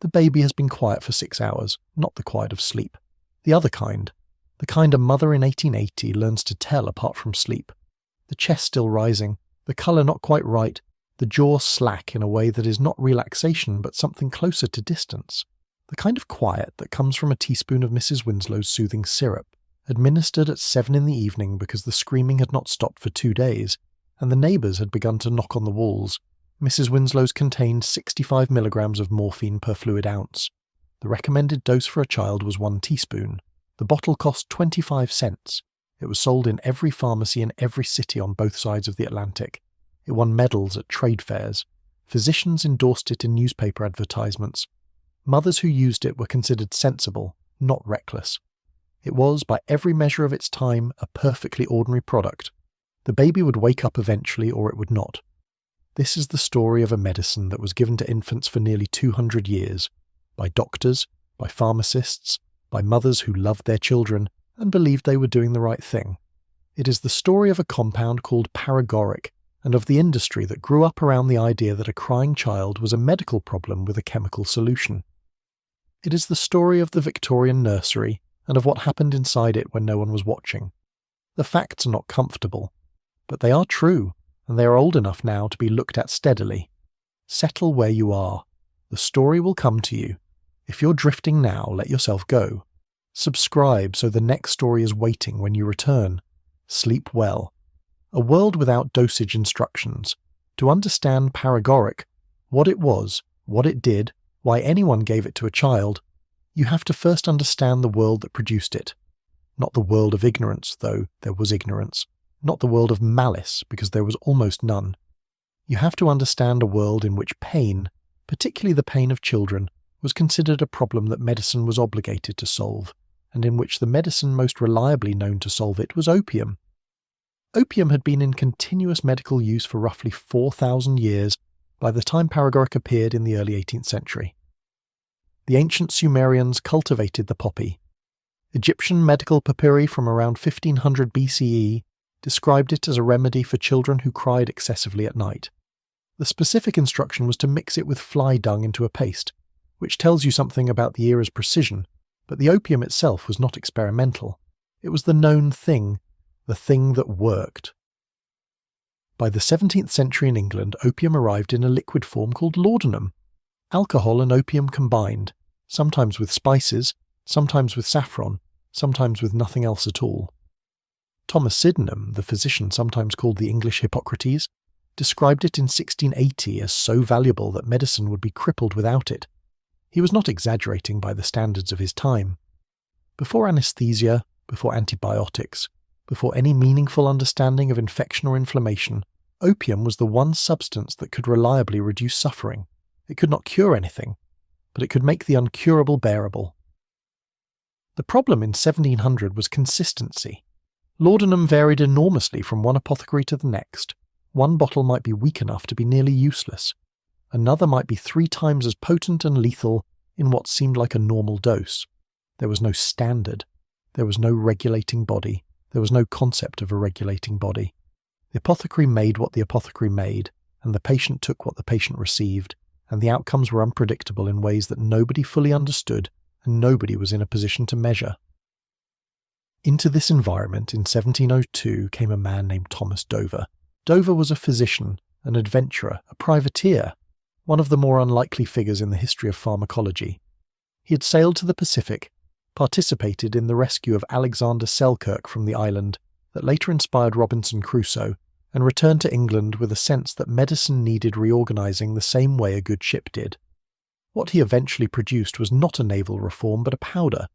The baby has been quiet for 6 hours, not the quiet of sleep. The other kind. The kind a mother in 1880 learns to tell apart from sleep. The chest still rising, the colour not quite right, the jaw slack in a way that is not relaxation but something closer to distance. The kind of quiet that comes from a teaspoon of Mrs. Winslow's soothing syrup, administered at 7 in the evening because the screaming had not stopped for 2 days, and the neighbours had begun to knock on the walls. Mrs. Winslow's contained 65 milligrams of morphine per fluid ounce. The recommended dose for a child was 1 teaspoon. The bottle cost 25 cents. It was sold in every pharmacy in every city on both sides of the Atlantic. It won medals at trade fairs. Physicians endorsed it in newspaper advertisements. Mothers who used it were considered sensible, not reckless. It was, by every measure of its time, a perfectly ordinary product. The baby would wake up eventually, or it would not. This is the story of a medicine that was given to infants for nearly 200 years, by doctors, by pharmacists, by mothers who loved their children and believed they were doing the right thing. It is the story of a compound called Paregoric, and of the industry that grew up around the idea that a crying child was a medical problem with a chemical solution. It is the story of the Victorian nursery, and of what happened inside it when no one was watching. The facts are not comfortable, but they are true, and they are old enough now to be looked at steadily. Settle where you are. The story will come to you. If you're drifting now, let yourself go. Subscribe so the next story is waiting when you return. Sleep well. A world without dosage instructions. To understand Paregoric, what it was, what it did, why anyone gave it to a child, you have to first understand the world that produced it. Not the world of ignorance, though there was ignorance. Not the world of malice, because there was almost none. You have to understand a world in which pain, particularly the pain of children, was considered a problem that medicine was obligated to solve, and in which the medicine most reliably known to solve it was opium. Opium had been in continuous medical use for roughly 4,000 years by the time Paregoric appeared in the early 18th century. The ancient Sumerians cultivated the poppy. Egyptian medical papyri from around 1500 BCE described it as a remedy for children who cried excessively at night. The specific instruction was to mix it with fly dung into a paste, which tells you something about the era's precision, but the opium itself was not experimental. It was the known thing, the thing that worked. By the 17th century in England, opium arrived in a liquid form called laudanum. Alcohol and opium combined, sometimes with spices, sometimes with saffron, sometimes with nothing else at all. Thomas Sydenham, the physician sometimes called the English Hippocrates, described it in 1680 as so valuable that medicine would be crippled without it. He was not exaggerating by the standards of his time. Before anesthesia, before antibiotics, before any meaningful understanding of infection or inflammation, opium was the one substance that could reliably reduce suffering. It could not cure anything, but it could make the uncurable bearable. The problem in 1700 was consistency. Laudanum varied enormously from one apothecary to the next. One bottle might be weak enough to be nearly useless. Another might be 3 times as potent and lethal in what seemed like a normal dose. There was no standard. There was no regulating body. There was no concept of a regulating body. The apothecary made what the apothecary made, and the patient took what the patient received, and the outcomes were unpredictable in ways that nobody fully understood and nobody was in a position to measure. Into this environment in 1702 came a man named Thomas Dover. Dover was a physician, an adventurer, a privateer, one of the more unlikely figures in the history of pharmacology. He had sailed to the Pacific, participated in the rescue of Alexander Selkirk from the island that later inspired Robinson Crusoe, and returned to England with a sense that medicine needed reorganising the same way a good ship did. What he eventually produced was not a naval reform but a powder,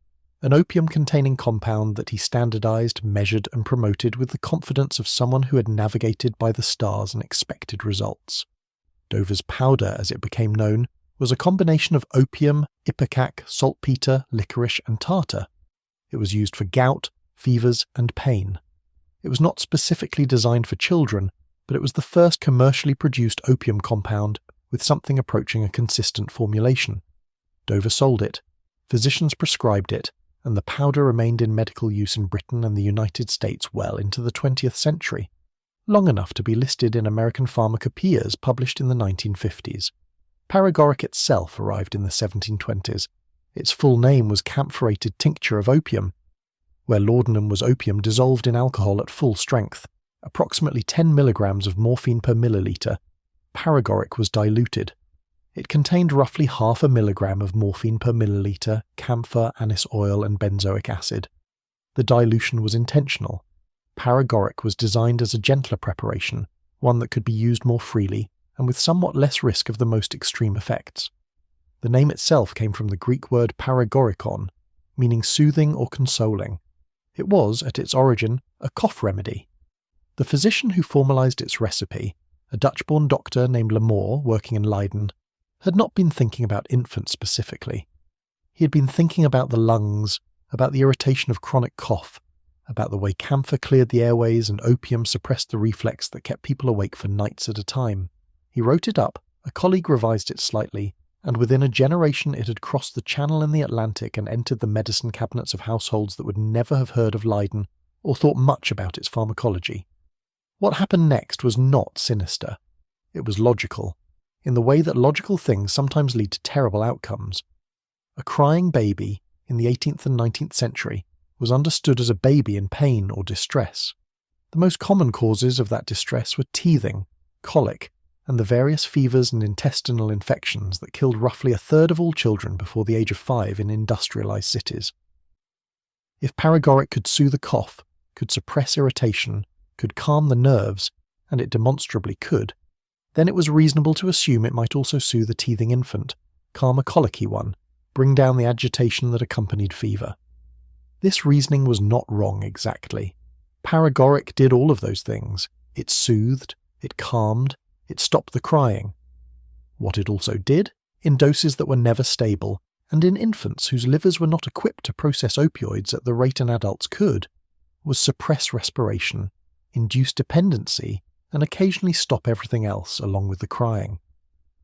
an opium-containing compound that he standardised, measured and promoted with the confidence of someone who had navigated by the stars and expected results. Dover's powder, as it became known, was a combination of opium, ipecac, saltpetre, licorice and tartar. It was used for gout, fevers and pain. It was not specifically designed for children, but it was the first commercially produced opium compound with something approaching a consistent formulation. Dover sold it, physicians prescribed it, and the powder remained in medical use in Britain and the United States well into the 20th century, long enough to be listed in American pharmacopoeias published in the 1950s. Paregoric itself arrived in the 1720s. Its full name was camphorated tincture of opium, where laudanum was opium dissolved in alcohol at full strength, approximately 10 milligrams of morphine per milliliter. Paregoric was diluted. It contained roughly half a milligram of morphine per milliliter, camphor, anise oil, and benzoic acid. The dilution was intentional. Paregoric was designed as a gentler preparation, one that could be used more freely, and with somewhat less risk of the most extreme effects. The name itself came from the Greek word paregorikon, meaning soothing or consoling. It was, at its origin, a cough remedy. The physician who formalized its recipe, a Dutch-born doctor named Lamore working in Leiden, had not been thinking about infants specifically. He had been thinking about the lungs, about the irritation of chronic cough, about the way camphor cleared the airways and opium suppressed the reflex that kept people awake for nights at a time. He wrote it up, a colleague revised it slightly, and within a generation it had crossed the Channel and the Atlantic and entered the medicine cabinets of households that would never have heard of Leiden or thought much about its pharmacology. What happened next was not sinister. It was logical, in the way that logical things sometimes lead to terrible outcomes. A crying baby, in the 18th and 19th century, was understood as a baby in pain or distress. The most common causes of that distress were teething, colic, and the various fevers and intestinal infections that killed roughly a third of all children before the age of 5 in industrialized cities. If Paregoric could soothe a cough, could suppress irritation, could calm the nerves, and it demonstrably could, then it was reasonable to assume it might also soothe a teething infant, calm a colicky one, bring down the agitation that accompanied fever. This reasoning was not wrong exactly. Paregoric did all of those things. It soothed, it calmed, it stopped the crying. What it also did, in doses that were never stable, and in infants whose livers were not equipped to process opioids at the rate an adult's could, was suppress respiration, induce dependency, and occasionally stop everything else along with the crying.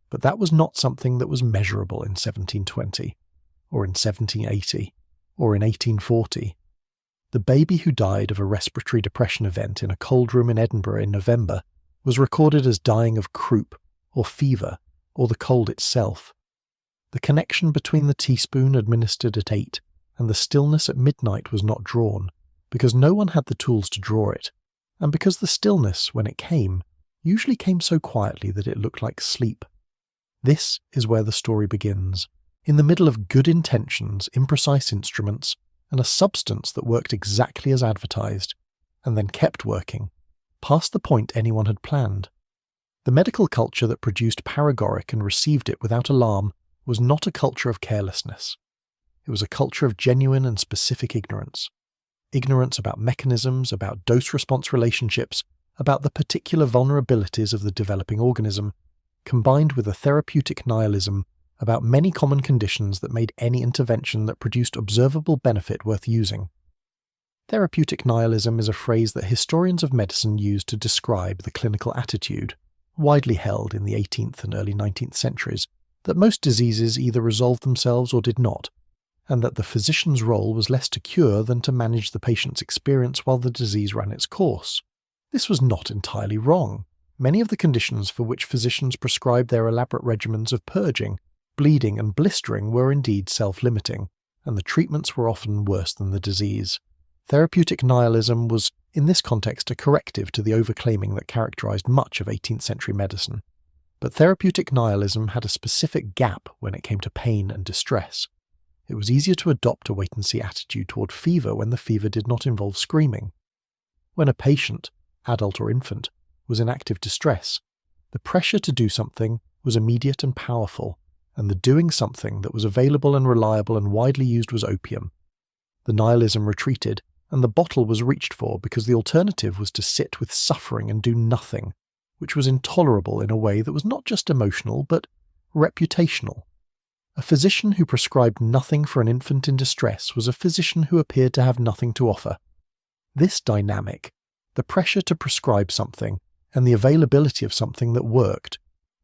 But that was not something that was measurable in 1720, or in 1780, or in 1840. The baby who died of a respiratory depression event in a cold room in Edinburgh in November was recorded as dying of croup, or fever, or the cold itself. The connection between the teaspoon administered at 8 and the stillness at midnight was not drawn, because no one had the tools to draw it, and because the stillness, when it came, usually came so quietly that it looked like sleep. This is where the story begins, in the middle of good intentions, imprecise instruments, and a substance that worked exactly as advertised, and then kept working, past the point anyone had planned. The medical culture that produced Paregoric and received it without alarm was not a culture of carelessness. It was a culture of genuine and specific ignorance. Ignorance about mechanisms, about dose-response relationships, about the particular vulnerabilities of the developing organism, combined with a therapeutic nihilism about many common conditions that made any intervention that produced observable benefit worth using. Therapeutic nihilism is a phrase that historians of medicine use to describe the clinical attitude, widely held in the 18th and early 19th centuries, that most diseases either resolved themselves or did not, and that the physician's role was less to cure than to manage the patient's experience while the disease ran its course. This was not entirely wrong. Many of the conditions for which physicians prescribed their elaborate regimens of purging, bleeding, and blistering were indeed self-limiting, and the treatments were often worse than the disease. Therapeutic nihilism was, in this context, a corrective to the overclaiming that characterized much of 18th century medicine. But therapeutic nihilism had a specific gap when it came to pain and distress. It was easier to adopt a wait-and-see attitude toward fever when the fever did not involve screaming. When a patient, adult or infant, was in active distress, the pressure to do something was immediate and powerful, and the doing something that was available and reliable and widely used was opium. The nihilism retreated, and the bottle was reached for because the alternative was to sit with suffering and do nothing, which was intolerable in a way that was not just emotional but reputational. A physician who prescribed nothing for an infant in distress was a physician who appeared to have nothing to offer. This dynamic, the pressure to prescribe something and the availability of something that worked,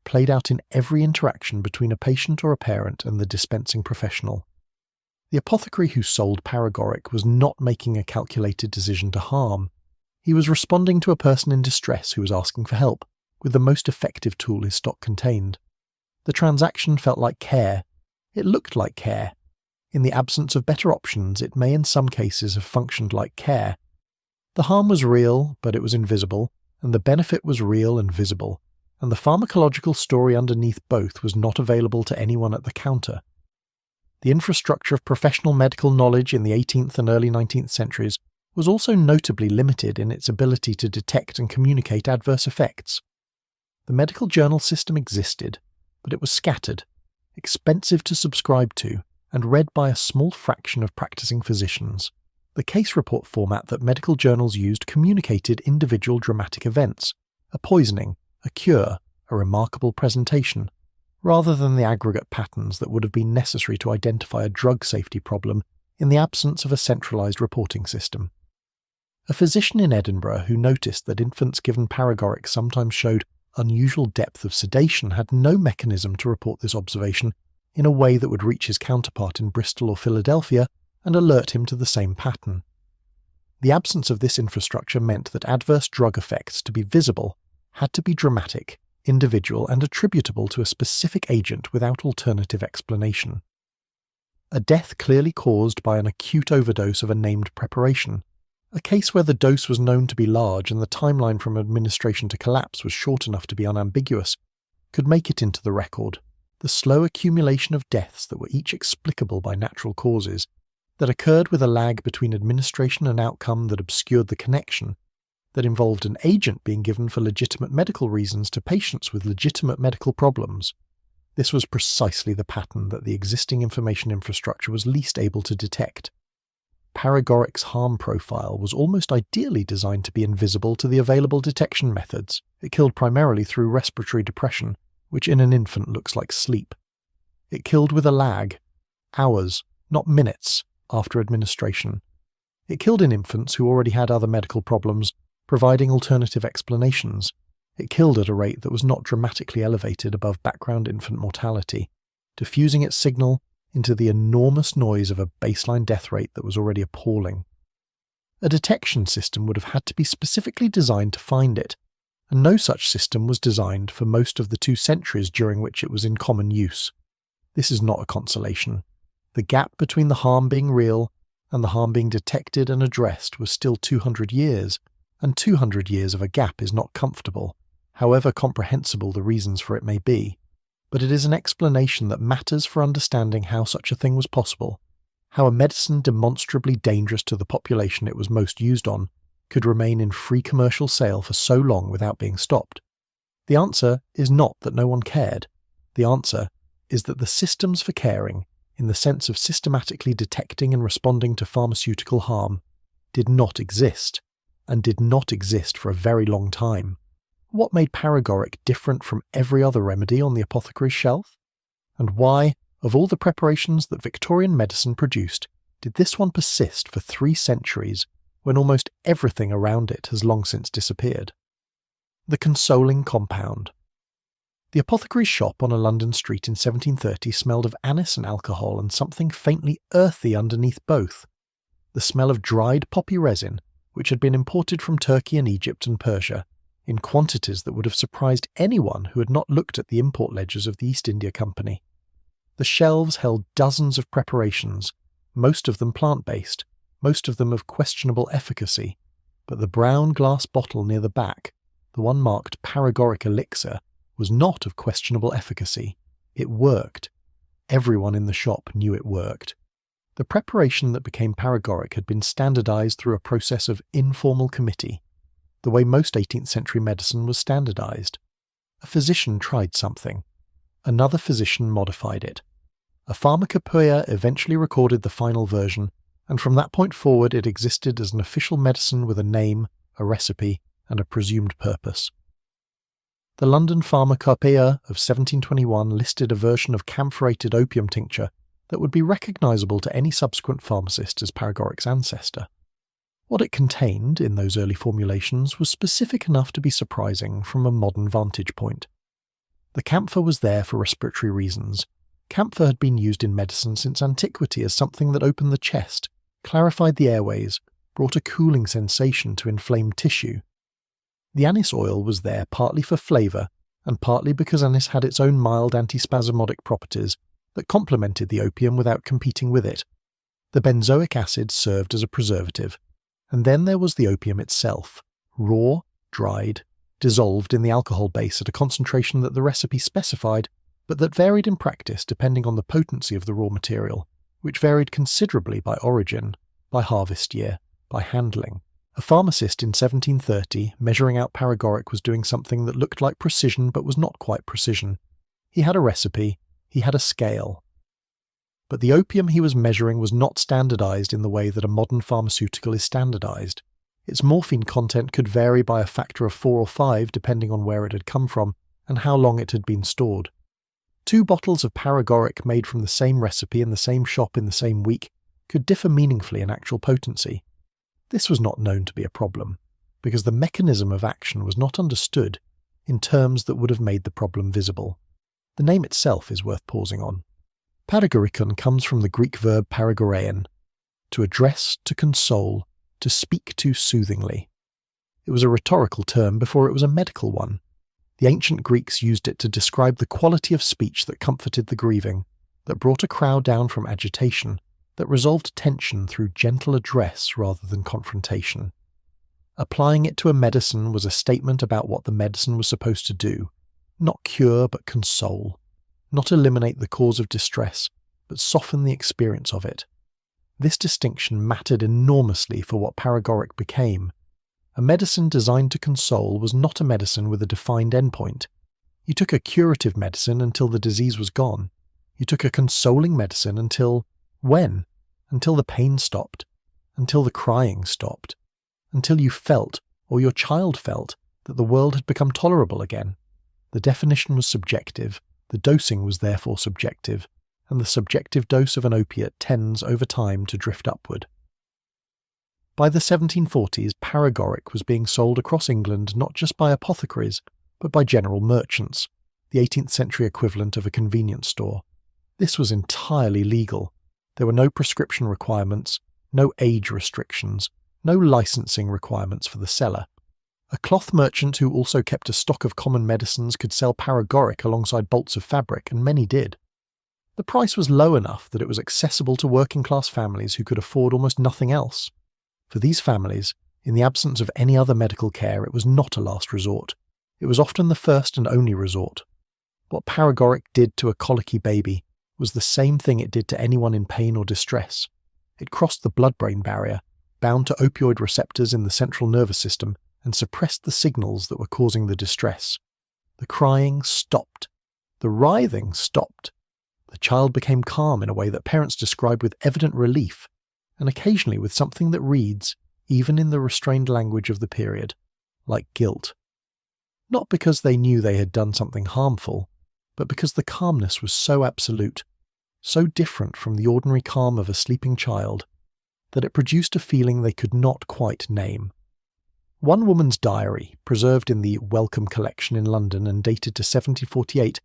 played out in every interaction between a patient or a parent and the dispensing professional. The apothecary who sold Paregoric was not making a calculated decision to harm. He was responding to a person in distress who was asking for help, with the most effective tool his stock contained. The transaction felt like care. It looked like care. In the absence of better options, it may in some cases have functioned like care. The harm was real, but it was invisible, and the benefit was real and visible, and the pharmacological story underneath both was not available to anyone at the counter. The infrastructure of professional medical knowledge in the 18th and early 19th centuries was also notably limited in its ability to detect and communicate adverse effects. The medical journal system existed, but it was scattered, expensive to subscribe to, and read by a small fraction of practicing physicians. The case report format that medical journals used communicated individual dramatic events, a poisoning, a cure, a remarkable presentation, rather than the aggregate patterns that would have been necessary to identify a drug safety problem in the absence of a centralised reporting system. A physician in Edinburgh who noticed that infants given Paregoric sometimes showed unusual depth of sedation had no mechanism to report this observation in a way that would reach his counterpart in Bristol or Philadelphia and alert him to the same pattern. The absence of this infrastructure meant that adverse drug effects, to be visible, had to be dramatic, individual, and attributable to a specific agent without alternative explanation. A death clearly caused by an acute overdose of a named preparation, a case where the dose was known to be large and the timeline from administration to collapse was short enough to be unambiguous, could make it into the record. The slow accumulation of deaths that were each explicable by natural causes, that occurred with a lag between administration and outcome that obscured the connection, that involved an agent being given for legitimate medical reasons to patients with legitimate medical problems. This was precisely the pattern that the existing information infrastructure was least able to detect. Paregoric's harm profile was almost ideally designed to be invisible to the available detection methods. It killed primarily through respiratory depression, which in an infant looks like sleep. It killed with a lag, hours, not minutes, after administration. It killed in infants who already had other medical problems, providing alternative explanations. It killed at a rate that was not dramatically elevated above background infant mortality, diffusing its signal into the enormous noise of a baseline death rate that was already appalling. A detection system would have had to be specifically designed to find it, and no such system was designed for most of the 2 centuries during which it was in common use. This is not a consolation. The gap between the harm being real and the harm being detected and addressed was still 200 years, and 200 years of a gap is not comfortable, however comprehensible the reasons for it may be. But it is an explanation that matters for understanding how such a thing was possible, how a medicine demonstrably dangerous to the population it was most used on could remain in free commercial sale for so long without being stopped. The answer is not that no one cared. The answer is that the systems for caring, in the sense of systematically detecting and responding to pharmaceutical harm, did not exist, and did not exist for a very long time. What made Paregoric different from every other remedy on the apothecary's shelf? And why, of all the preparations that Victorian medicine produced, did this one persist for 3 centuries when almost everything around it has long since disappeared? The consoling compound. The apothecary's shop on a London street in 1730 smelled of anise and alcohol and something faintly earthy underneath both. The smell of dried poppy resin, which had been imported from Turkey and Egypt and Persia, in quantities that would have surprised anyone who had not looked at the import ledgers of the East India Company. The shelves held dozens of preparations, most of them plant-based, most of them of questionable efficacy, but the brown glass bottle near the back, the one marked Paregoric Elixir, was not of questionable efficacy. It worked. Everyone in the shop knew it worked. The preparation that became Paregoric had been standardized through a process of informal committee, the way most 18th century medicine was standardized. A physician tried something. Another physician modified it. A pharmacopoeia eventually recorded the final version, and from that point forward it existed as an official medicine with a name, a recipe, and a presumed purpose. The London Pharmacopoeia of 1721 listed a version of camphorated opium tincture that would be recognisable to any subsequent pharmacist as Paregoric's ancestor. What it contained in those early formulations was specific enough to be surprising from a modern vantage point. The camphor was there for respiratory reasons. Camphor had been used in medicine since antiquity as something that opened the chest, clarified the airways, brought a cooling sensation to inflamed tissue. The anise oil was there partly for flavour, and partly because anise had its own mild antispasmodic properties that complemented the opium without competing with it. The benzoic acid served as a preservative, and then there was the opium itself, raw, dried, dissolved in the alcohol base at a concentration that the recipe specified, but that varied in practice depending on the potency of the raw material, which varied considerably by origin, by harvest year, by handling. A pharmacist in 1730, measuring out Paregoric, was doing something that looked like precision but was not quite precision. He had a recipe, he had a scale. But the opium he was measuring was not standardized in the way that a modern pharmaceutical is standardized. Its morphine content could vary by a factor of 4 or 5 depending on where it had come from and how long it had been stored. 2 bottles of Paregoric made from the same recipe in the same shop in the same week could differ meaningfully in actual potency. This was not known to be a problem, because the mechanism of action was not understood in terms that would have made the problem visible. The name itself is worth pausing on. Paregoricon comes from the Greek verb paregorein, to address, to console, to speak to soothingly. It was a rhetorical term before it was a medical one. The ancient Greeks used it to describe the quality of speech that comforted the grieving, that brought a crowd down from agitation, that resolved tension through gentle address rather than confrontation. Applying it to a medicine was a statement about what the medicine was supposed to do, not cure but console, not eliminate the cause of distress, but soften the experience of it. This distinction mattered enormously for what Paregoric became. A medicine designed to console was not a medicine with a defined endpoint. You took a curative medicine until the disease was gone. You took a consoling medicine until... when? Until the pain stopped. Until the crying stopped. Until you felt, or your child felt, that the world had become tolerable again. The definition was subjective, the dosing was therefore subjective, and the subjective dose of an opiate tends over time to drift upward. By the 1740s, Paregoric was being sold across England not just by apothecaries, but by general merchants, the 18th century equivalent of a convenience store. This was entirely legal. There were no prescription requirements, no age restrictions, no licensing requirements for the seller. A cloth merchant who also kept a stock of common medicines could sell Paregoric alongside bolts of fabric, and many did. The price was low enough that it was accessible to working-class families who could afford almost nothing else. For these families, in the absence of any other medical care, it was not a last resort. It was often the first and only resort. What Paregoric did to a colicky baby was the same thing it did to anyone in pain or distress. It crossed the blood-brain barrier, bound to opioid receptors in the central nervous system, and suppressed the signals that were causing the distress. The crying stopped. The writhing stopped. The child became calm in a way that parents describe with evident relief, and occasionally with something that reads, even in the restrained language of the period, like guilt. Not because they knew they had done something harmful, but because the calmness was so absolute, so different from the ordinary calm of a sleeping child, that it produced a feeling they could not quite name. One woman's diary, preserved in the Wellcome collection in London and dated to 1748,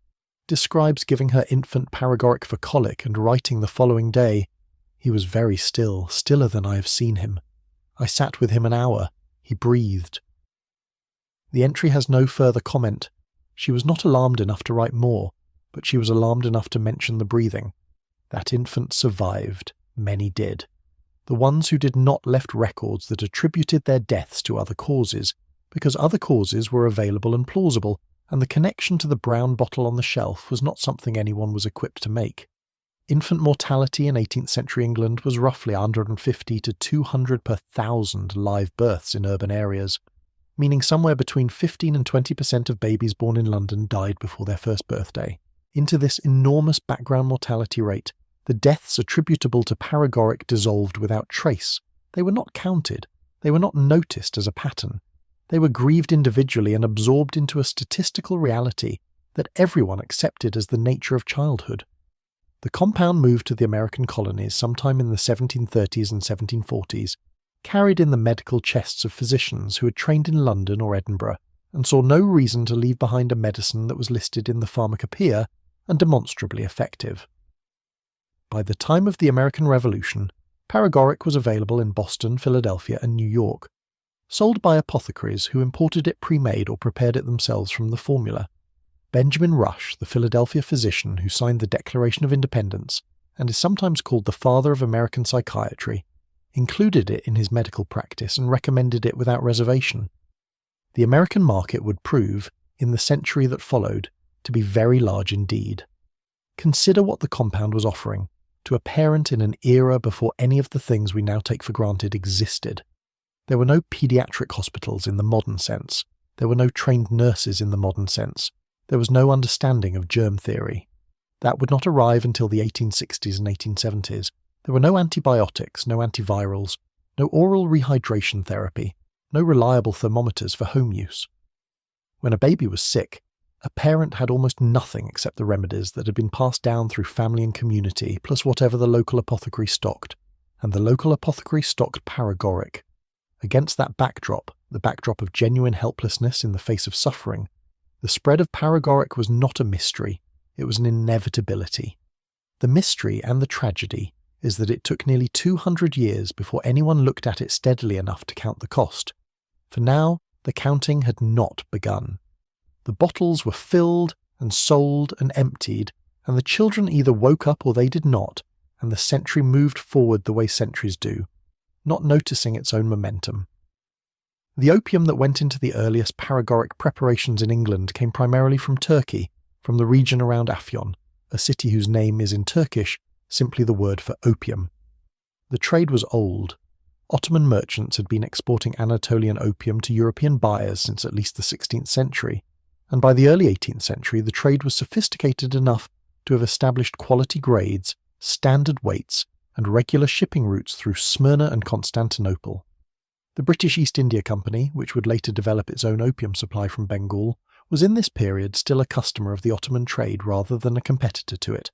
describes giving her infant Paregoric for colic and writing the following day, "He was very still, stiller than I have seen him. I sat with him an hour. He breathed." The entry has no further comment. She was not alarmed enough to write more, but she was alarmed enough to mention the breathing. That infant survived. Many did. The ones who did not left records that attributed their deaths to other causes, because other causes were available and plausible, and the connection to the brown bottle on the shelf was not something anyone was equipped to make. Infant mortality in 18th century England was roughly 150 to 200 per 1,000 live births in urban areas, meaning somewhere between 15 and 20% of babies born in London died before their first birthday. Into this enormous background mortality rate, the deaths attributable to Paregoric dissolved without trace. They were not counted. They were not noticed as a pattern. They were grieved individually and absorbed into a statistical reality that everyone accepted as the nature of childhood. The compound moved to the American colonies sometime in the 1730s and 1740s, carried in the medical chests of physicians who had trained in London or Edinburgh, and saw no reason to leave behind a medicine that was listed in the pharmacopoeia and demonstrably effective. By the time of the American Revolution, Paregoric was available in Boston, Philadelphia, and New York, sold by apothecaries who imported it pre-made or prepared it themselves from the formula. Benjamin Rush, the Philadelphia physician who signed the Declaration of Independence and is sometimes called the father of American psychiatry, included it in his medical practice and recommended it without reservation. The American market would prove, in the century that followed, to be very large indeed. Consider what the compound was offering to a parent in an era before any of the things we now take for granted existed. There were no paediatric hospitals in the modern sense. There were no trained nurses in the modern sense. There was no understanding of germ theory. That would not arrive until the 1860s and 1870s. There were no antibiotics, no antivirals, no oral rehydration therapy, no reliable thermometers for home use. When a baby was sick, a parent had almost nothing except the remedies that had been passed down through family and community, plus whatever the local apothecary stocked, and the local apothecary stocked Paregoric. Against that backdrop, the backdrop of genuine helplessness in the face of suffering, the spread of Paregoric was not a mystery, it was an inevitability. The mystery and the tragedy is that it took nearly 200 years before anyone looked at it steadily enough to count the cost. For now, the counting had not begun. The bottles were filled and sold and emptied, and the children either woke up or they did not, and the century moved forward the way centuries do, not noticing its own momentum. The opium that went into the earliest Paregoric preparations in England came primarily from Turkey, from the region around Afyon, a city whose name is in Turkish simply the word for opium. The trade was old. Ottoman merchants had been exporting Anatolian opium to European buyers since at least the 16th century, and by the early 18th century the trade was sophisticated enough to have established quality grades, standard weights, and regular shipping routes through Smyrna and Constantinople. The British East India Company, which would later develop its own opium supply from Bengal, was in this period still a customer of the Ottoman trade rather than a competitor to it.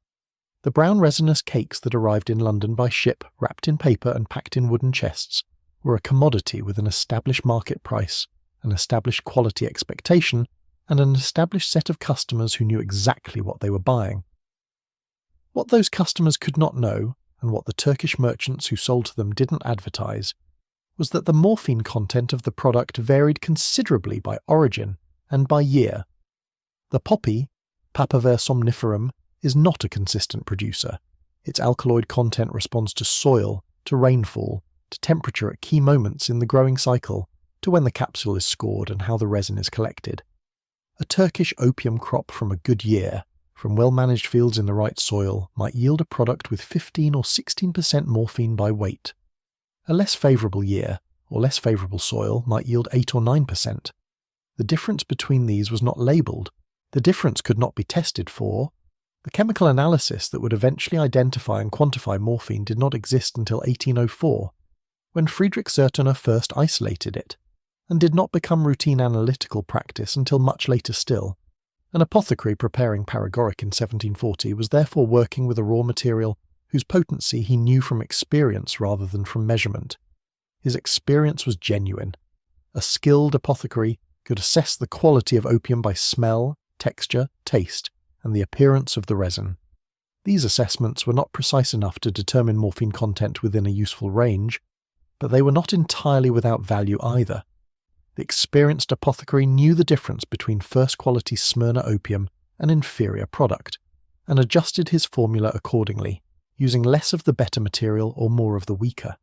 The brown resinous cakes that arrived in London by ship, wrapped in paper and packed in wooden chests, were a commodity with an established market price, an established quality expectation, and an established set of customers who knew exactly what they were buying. What those customers could not know, and what the Turkish merchants who sold to them didn't advertise, was that the morphine content of the product varied considerably by origin and by year. The poppy, Papaver somniferum, is not a consistent producer. Its alkaloid content responds to soil, to rainfall, to temperature at key moments in the growing cycle, to when the capsule is scored and how the resin is collected. A Turkish opium crop from a good year, from well-managed fields in the right soil, might yield a product with 15 or 16% morphine by weight. A less favourable year, or less favourable soil, might yield 8 or 9%. The difference between these was not labelled. The difference could not be tested for. The chemical analysis that would eventually identify and quantify morphine did not exist until 1804, when Friedrich Sertner first isolated it, and did not become routine analytical practice until much later still. An apothecary preparing Paregoric in 1740 was therefore working with a raw material whose potency he knew from experience rather than from measurement. His experience was genuine. A skilled apothecary could assess the quality of opium by smell, texture, taste, and the appearance of the resin. These assessments were not precise enough to determine morphine content within a useful range, but they were not entirely without value either. The experienced apothecary knew the difference between first-quality Smyrna opium and inferior product, and adjusted his formula accordingly, using less of the better material or more of the weaker.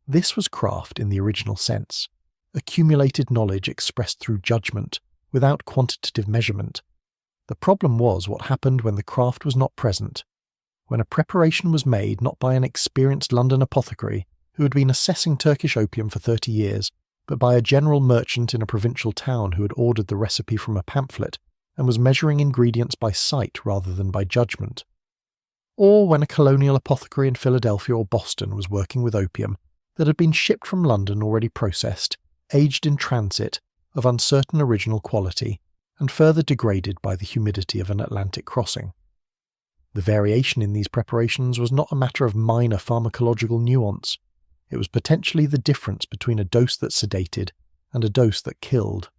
This was craft in the original sense, accumulated knowledge expressed through judgment, without quantitative measurement. The problem was what happened when the craft was not present, when a preparation was made not by an experienced London apothecary who had been assessing Turkish opium for 30 years, but by a general merchant in a provincial town who had ordered the recipe from a pamphlet and was measuring ingredients by sight rather than by judgment. Or when a colonial apothecary in Philadelphia or Boston was working with opium that had been shipped from London already processed, aged in transit, of uncertain original quality, and further degraded by the humidity of an Atlantic crossing. The variation in these preparations was not a matter of minor pharmacological nuance. It was potentially the difference between a dose that sedated and a dose that killed.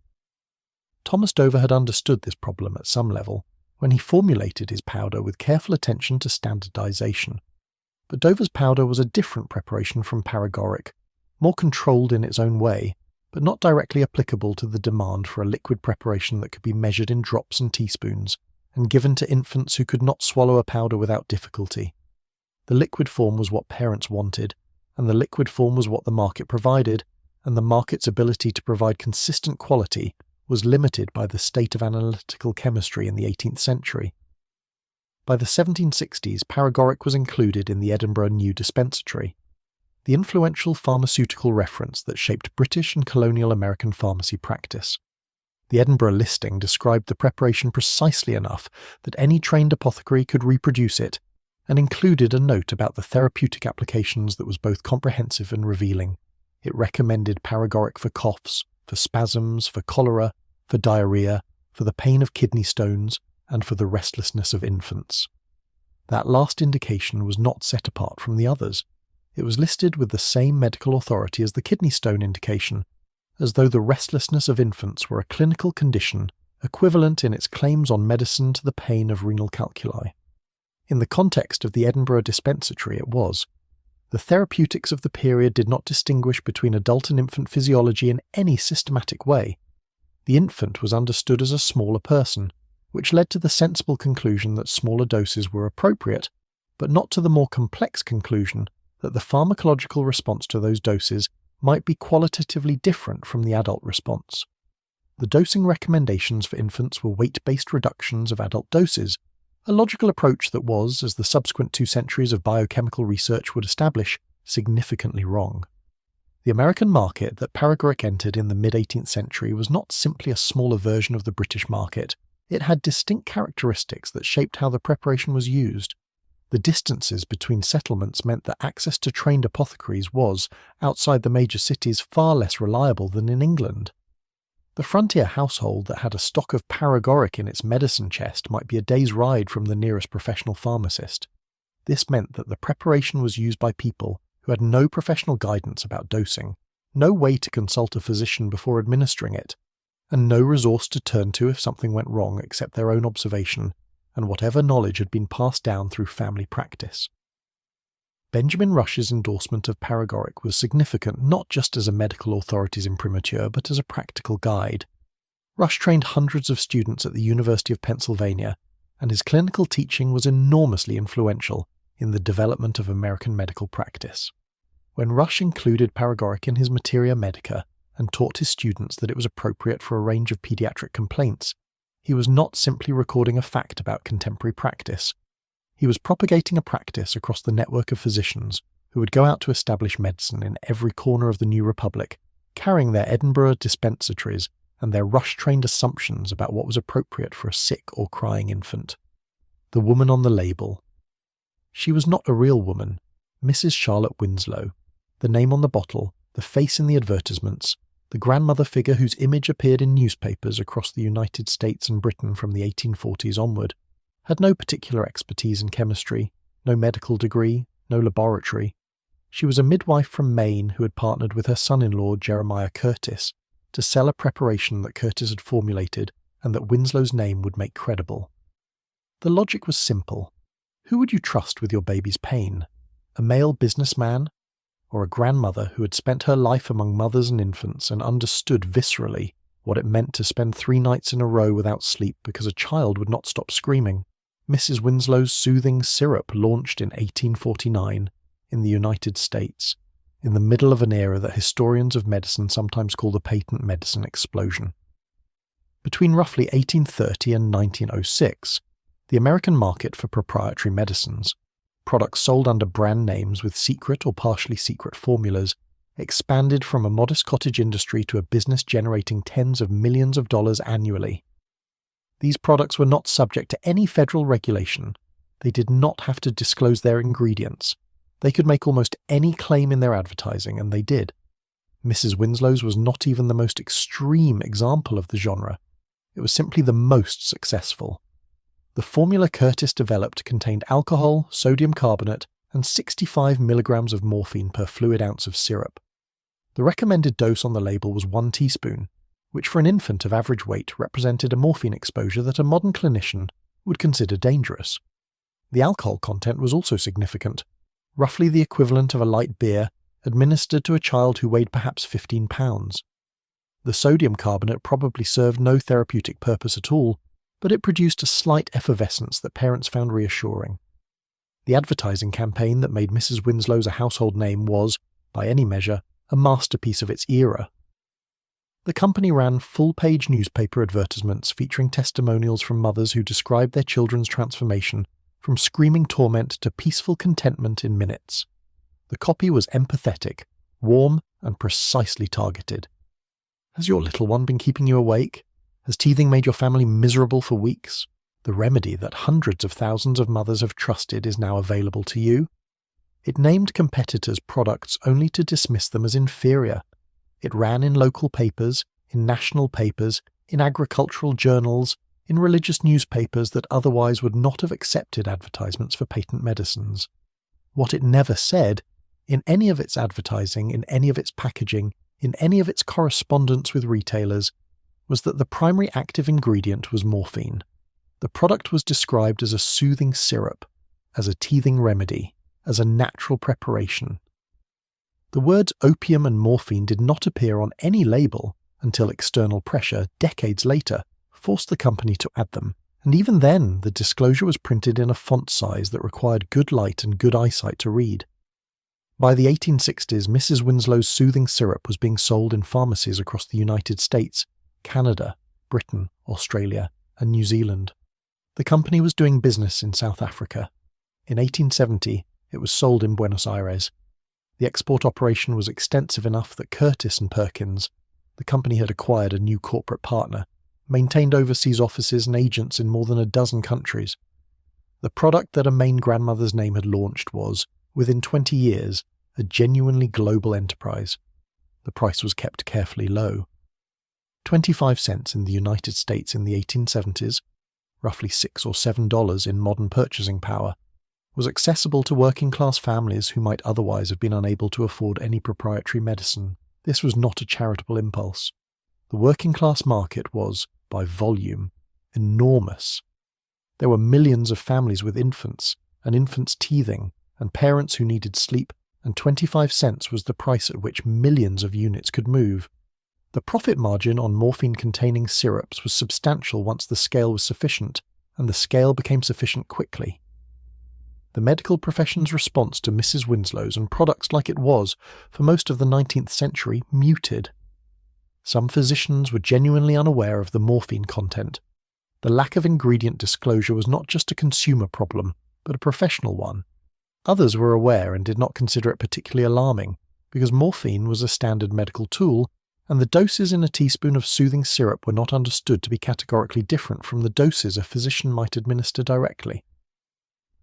Thomas Dover had understood this problem at some level when he formulated his powder with careful attention to standardization. But Dover's powder was a different preparation from Paregoric, more controlled in its own way, but not directly applicable to the demand for a liquid preparation that could be measured in drops and teaspoons, and given to infants who could not swallow a powder without difficulty. The liquid form was what parents wanted, and the liquid form was what the market provided, and the market's ability to provide consistent quality was limited by the state of analytical chemistry in the 18th century. By the 1760s, Paregoric was included in the Edinburgh New Dispensatory, the influential pharmaceutical reference that shaped British and colonial American pharmacy practice. The Edinburgh listing described the preparation precisely enough that any trained apothecary could reproduce it, and included a note about the therapeutic applications that was both comprehensive and revealing. It recommended Paregoric for coughs, for spasms, for cholera, for diarrhea, for the pain of kidney stones, and for the restlessness of infants. That last indication was not set apart from the others. It was listed with the same medical authority as the kidney stone indication, as though the restlessness of infants were a clinical condition equivalent in its claims on medicine to the pain of renal calculi. In the context of the Edinburgh Dispensatory it was. The therapeutics of the period did not distinguish between adult and infant physiology in any systematic way. The infant was understood as a smaller person, which led to the sensible conclusion that smaller doses were appropriate, but not to the more complex conclusion that the pharmacological response to those doses might be qualitatively different from the adult response. The dosing recommendations for infants were weight-based reductions of adult doses, a logical approach that was, as the subsequent 2 centuries of biochemical research would establish, significantly wrong. The American market that Paregoric entered in the mid-18th century was not simply a smaller version of the British market. It had distinct characteristics that shaped how the preparation was used. The distances between settlements meant that access to trained apothecaries was, outside the major cities, far less reliable than in England. The frontier household that had a stock of Paregoric in its medicine chest might be a day's ride from the nearest professional pharmacist. This meant that the preparation was used by people who had no professional guidance about dosing, no way to consult a physician before administering it, and no resource to turn to if something went wrong except their own observation and whatever knowledge had been passed down through family practice. Benjamin Rush's endorsement of Paregoric was significant not just as a medical authority's imprimatur, but as a practical guide. Rush trained hundreds of students at the University of Pennsylvania, and his clinical teaching was enormously influential in the development of American medical practice. When Rush included Paregoric in his Materia Medica and taught his students that it was appropriate for a range of pediatric complaints, he was not simply recording a fact about contemporary practice. He was propagating a practice across the network of physicians who would go out to establish medicine in every corner of the new republic, carrying their Edinburgh dispensatories and their Rush-trained assumptions about what was appropriate for a sick or crying infant. The woman on the label. She was not a real woman, Mrs. Charlotte Winslow. The name on the bottle, the face in the advertisements, the grandmother figure whose image appeared in newspapers across the United States and Britain from the 1840s onward, had no particular expertise in chemistry, no medical degree, no laboratory. She was a midwife from Maine who had partnered with her son-in-law Jeremiah Curtis to sell a preparation that Curtis had formulated and that Winslow's name would make credible. The logic was simple. Who would you trust with your baby's pain? A male businessman? Or a grandmother who had spent her life among mothers and infants and understood viscerally what it meant to spend 3 nights in a row without sleep because a child would not stop screaming? Mrs. Winslow's soothing syrup launched in 1849 in the United States, in the middle of an era that historians of medicine sometimes call the patent medicine explosion. Between roughly 1830 and 1906, the American market for proprietary medicines, products sold under brand names with secret or partially secret formulas, expanded from a modest cottage industry to a business generating tens of millions of dollars annually. These products were not subject to any federal regulation. They did not have to disclose their ingredients. They could make almost any claim in their advertising, and they did. Mrs. Winslow's was not even the most extreme example of the genre. It was simply the most successful. The formula Curtis developed contained alcohol, sodium carbonate, and 65 milligrams of morphine per fluid ounce of syrup. The recommended dose on the label was 1 teaspoon, which for an infant of average weight represented a morphine exposure that a modern clinician would consider dangerous. The alcohol content was also significant, roughly the equivalent of a light beer administered to a child who weighed perhaps 15 pounds. The sodium carbonate probably served no therapeutic purpose at all, but it produced a slight effervescence that parents found reassuring. The advertising campaign that made Mrs. Winslow's a household name was, by any measure, a masterpiece of its era. The company ran full-page newspaper advertisements featuring testimonials from mothers who described their children's transformation from screaming torment to peaceful contentment in minutes. The copy was empathetic, warm, and precisely targeted. Has your little one been keeping you awake? Has teething made your family miserable for weeks? The remedy that hundreds of thousands of mothers have trusted is now available to you. It named competitors' products only to dismiss them as inferior. It ran in local papers, in national papers, in agricultural journals, in religious newspapers that otherwise would not have accepted advertisements for patent medicines. What it never said, in any of its advertising, in any of its packaging, in any of its correspondence with retailers, was that the primary active ingredient was morphine. The product was described as a soothing syrup, as a teething remedy, as a natural preparation. The words opium and morphine did not appear on any label until external pressure, decades later, forced the company to add them, and even then the disclosure was printed in a font size that required good light and good eyesight to read. By the 1860s, Mrs. Winslow's soothing syrup was being sold in pharmacies across the United States, Canada, Britain, Australia, and New Zealand. The company was doing business in South Africa. In 1870, it was sold in Buenos Aires. The export operation was extensive enough that Curtis and Perkins, the company had acquired a new corporate partner, maintained overseas offices and agents in more than a dozen countries. The product that a Maine grandmother's name had launched was, within 20 years, a genuinely global enterprise. The price was kept carefully low. 25 cents in the United States in the 1870s, roughly $6 or $7 in modern purchasing power, was accessible to working-class families who might otherwise have been unable to afford any proprietary medicine. This was not a charitable impulse. The working-class market was, by volume, enormous. There were millions of families with infants, and infants teething, and parents who needed sleep, and 25 cents was the price at which millions of units could move. The profit margin on morphine-containing syrups was substantial once the scale was sufficient, and the scale became sufficient quickly. The medical profession's response to Mrs. Winslow's and products like it was, for most of the 19th century, muted. Some physicians were genuinely unaware of the morphine content. The lack of ingredient disclosure was not just a consumer problem, but a professional one. Others were aware and did not consider it particularly alarming, because morphine was a standard medical tool, and the doses in a teaspoon of soothing syrup were not understood to be categorically different from the doses a physician might administer directly.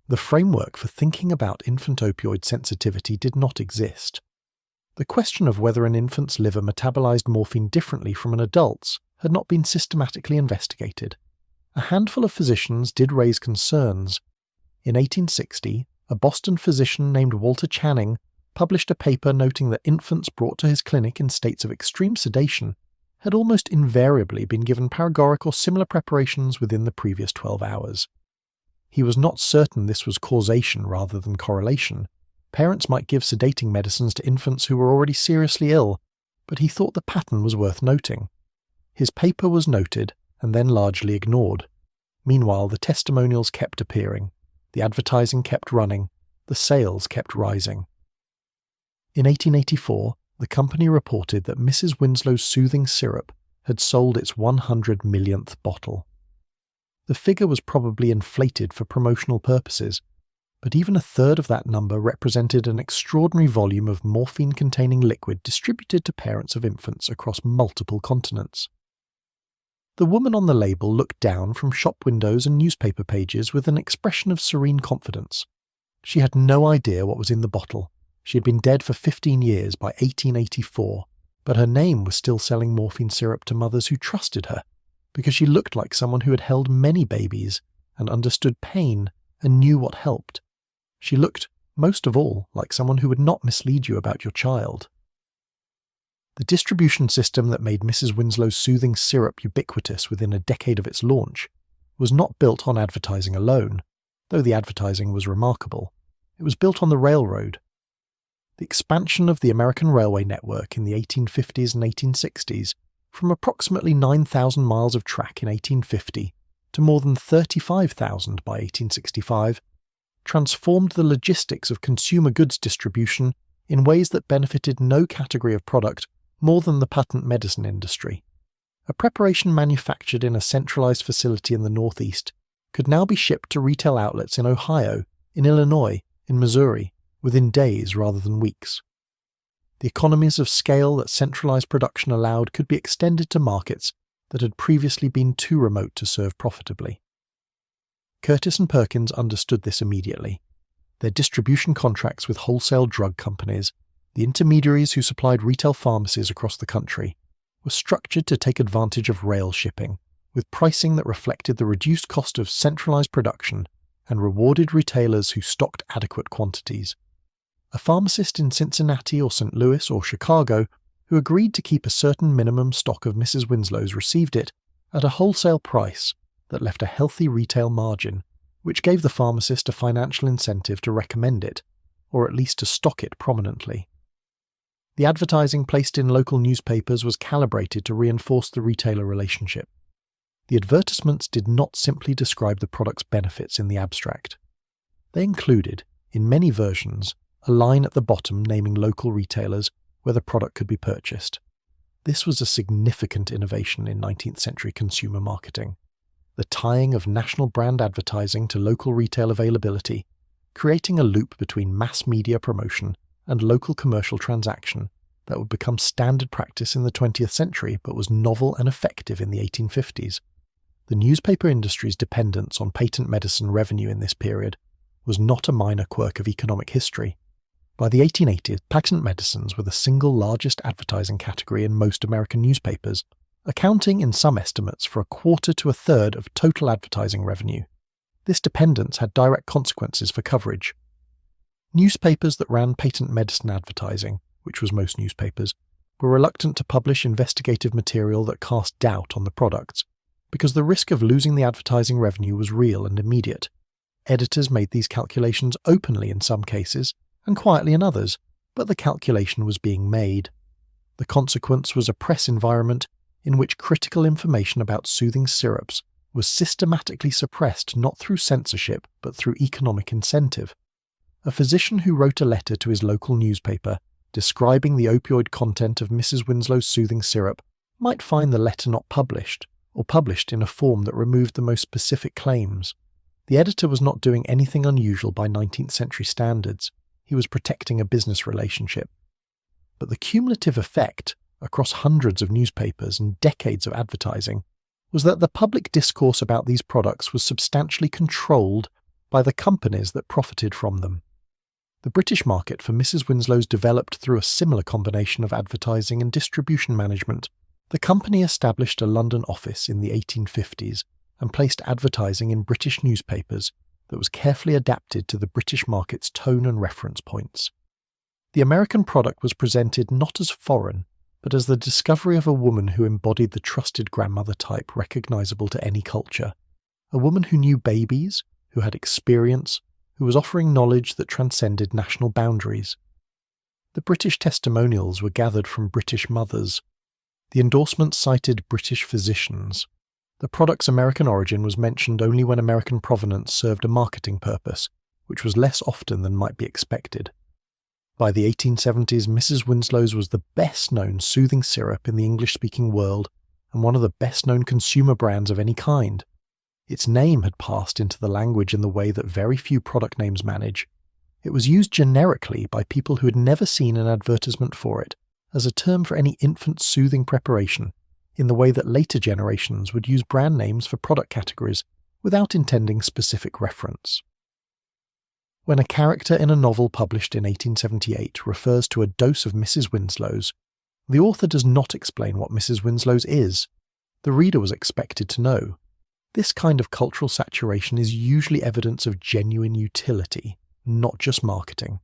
The framework for thinking about infant opioid sensitivity did not exist. The question of whether an infant's liver metabolized morphine differently from an adult's had not been systematically investigated. A handful of physicians did raise concerns. In 1860, a Boston physician named Walter Channing published a paper noting that infants brought to his clinic in states of extreme sedation had almost invariably been given paregoric or similar preparations within the previous 12 hours. He was not certain this was causation rather than correlation. Parents might give sedating medicines to infants who were already seriously ill, but he thought the pattern was worth noting. His paper was noted and then largely ignored. Meanwhile, the testimonials kept appearing, the advertising kept running, the sales kept rising. In 1884, the company reported that Mrs. Winslow's soothing syrup had sold its 100 millionth bottle. The figure was probably inflated for promotional purposes, but even a third of that number represented an extraordinary volume of morphine-containing liquid distributed to parents of infants across multiple continents. The woman on the label looked down from shop windows and newspaper pages with an expression of serene confidence. She had no idea what was in the bottle. She had been dead for 15 years by 1884, but her name was still selling morphine syrup to mothers who trusted her, because she looked like someone who had held many babies and understood pain and knew what helped. She looked, most of all, like someone who would not mislead you about your child. The distribution system that made Mrs. Winslow's soothing syrup ubiquitous within a decade of its launch was not built on advertising alone, though the advertising was remarkable. It was built on the railroad. The expansion of the American railway network in the 1850s and 1860s from approximately 9,000 miles of track in 1850 to more than 35,000 by 1865, transformed the logistics of consumer goods distribution in ways that benefited no category of product more than the patent medicine industry. A preparation manufactured in a centralized facility in the Northeast could now be shipped to retail outlets in Ohio, in Illinois, in Missouri, within days rather than weeks. The economies of scale that centralized production allowed could be extended to markets that had previously been too remote to serve profitably. Curtis and Perkins understood this immediately. Their distribution contracts with wholesale drug companies, the intermediaries who supplied retail pharmacies across the country, were structured to take advantage of rail shipping, with pricing that reflected the reduced cost of centralized production and rewarded retailers who stocked adequate quantities. A pharmacist in Cincinnati or St. Louis or Chicago who agreed to keep a certain minimum stock of Mrs. Winslow's received it at a wholesale price that left a healthy retail margin, which gave the pharmacist a financial incentive to recommend it, or at least to stock it prominently. The advertising placed in local newspapers was calibrated to reinforce the retailer relationship. The advertisements did not simply describe the product's benefits in the abstract. They included, in many versions, a line at the bottom naming local retailers where the product could be purchased. This was a significant innovation in 19th century consumer marketing. The tying of national brand advertising to local retail availability, creating a loop between mass media promotion and local commercial transaction that would become standard practice in the 20th century but was novel and effective in the 1850s. The newspaper industry's dependence on patent medicine revenue in this period was not a minor quirk of economic history. By the 1880s, patent medicines were the single largest advertising category in most American newspapers, accounting in some estimates for a quarter to a third of total advertising revenue. This dependence had direct consequences for coverage. Newspapers that ran patent medicine advertising, which was most newspapers, were reluctant to publish investigative material that cast doubt on the products, because the risk of losing the advertising revenue was real and immediate. Editors made these calculations openly in some cases, and quietly in others, but the calculation was being made. The consequence was a press environment in which critical information about soothing syrups was systematically suppressed not through censorship but through economic incentive. A physician who wrote a letter to his local newspaper describing the opioid content of Mrs. Winslow's soothing syrup might find the letter not published, or published in a form that removed the most specific claims. The editor was not doing anything unusual by 19th century standards. He was protecting a business relationship. But the cumulative effect, across hundreds of newspapers and decades of advertising, was that the public discourse about these products was substantially controlled by the companies that profited from them. The British market for Mrs. Winslow's developed through a similar combination of advertising and distribution management. The company established a London office in the 1850s and placed advertising in British newspapers that was carefully adapted to the British market's tone and reference points. The American product was presented not as foreign, but as the discovery of a woman who embodied the trusted grandmother type recognizable to any culture, a woman who knew babies, who had experience, who was offering knowledge that transcended national boundaries. The British testimonials were gathered from British mothers. The endorsements cited British physicians. The product's American origin was mentioned only when American provenance served a marketing purpose, which was less often than might be expected. By the 1870s, Mrs. Winslow's was the best-known soothing syrup in the English-speaking world and one of the best-known consumer brands of any kind. Its name had passed into the language in the way that very few product names manage. It was used generically by people who had never seen an advertisement for it as a term for any infant soothing preparation, in the way that later generations would use brand names for product categories without intending specific reference. When a character in a novel published in 1878 refers to a dose of Mrs. Winslow's, the author does not explain what Mrs. Winslow's is. The reader was expected to know. This kind of cultural saturation is usually evidence of genuine utility, not just marketing.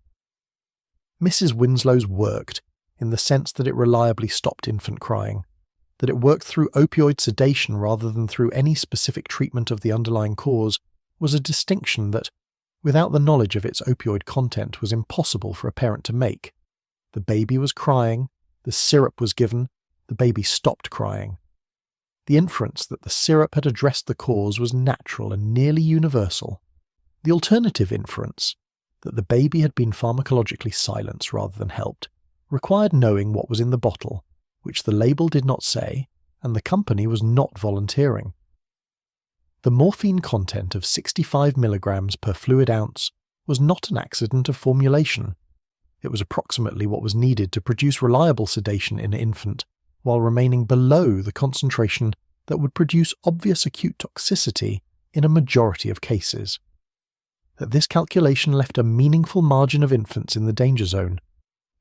Mrs. Winslow's worked in the sense that it reliably stopped infant crying, that it worked through opioid sedation rather than through any specific treatment of the underlying cause, was a distinction that, without the knowledge of its opioid content, was impossible for a parent to make. The baby was crying, the syrup was given, the baby stopped crying. The inference that the syrup had addressed the cause was natural and nearly universal. The alternative inference, that the baby had been pharmacologically silenced rather than helped, required knowing what was in the bottle, which the label did not say, and the company was not volunteering. The morphine content of 65 milligrams per fluid ounce was not an accident of formulation. It was approximately what was needed to produce reliable sedation in an infant, while remaining below the concentration that would produce obvious acute toxicity in a majority of cases. That this calculation left a meaningful margin of infants in the danger zone,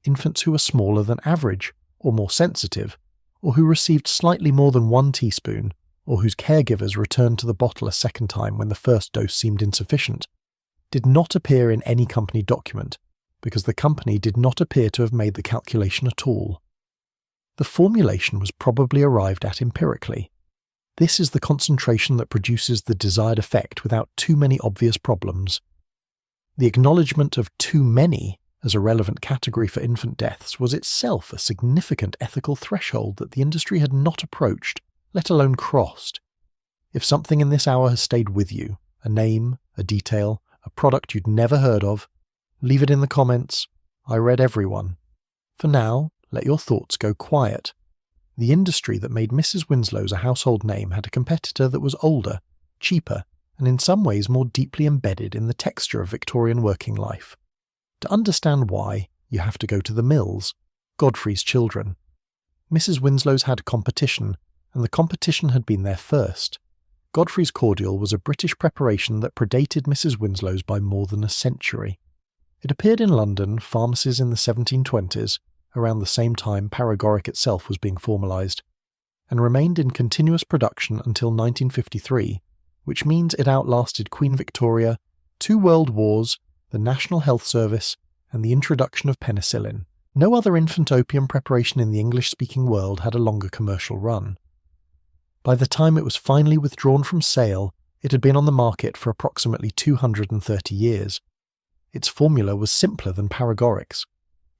infants who were smaller than average, or more sensitive, or who received slightly more than 1 teaspoon, or whose caregivers returned to the bottle a second time when the first dose seemed insufficient, did not appear in any company document, because the company did not appear to have made the calculation at all. The formulation was probably arrived at empirically. This is the concentration that produces the desired effect without too many obvious problems. The acknowledgement of too many as a relevant category for infant deaths was itself a significant ethical threshold that the industry had not approached, let alone crossed. If something in this hour has stayed with you, a name, a detail, a product you'd never heard of, leave it in the comments. I read every one. For now, let your thoughts go quiet. The industry that made Mrs. Winslow's a household name had a competitor that was older, cheaper, and in some ways more deeply embedded in the texture of Victorian working life. To understand why, you have to go to the mills, Godfrey's children. Mrs. Winslow's had competition, and the competition had been there first. Godfrey's Cordial was a British preparation that predated Mrs. Winslow's by more than a century. It appeared in London pharmacies in the 1720s, around the same time Paregoric itself was being formalised, and remained in continuous production until 1953, which means it outlasted Queen Victoria, 2 world wars, the National Health Service, and the introduction of penicillin. No other infant opium preparation in the English-speaking world had a longer commercial run. By the time it was finally withdrawn from sale, it had been on the market for approximately 230 years. Its formula was simpler than Paregoric's.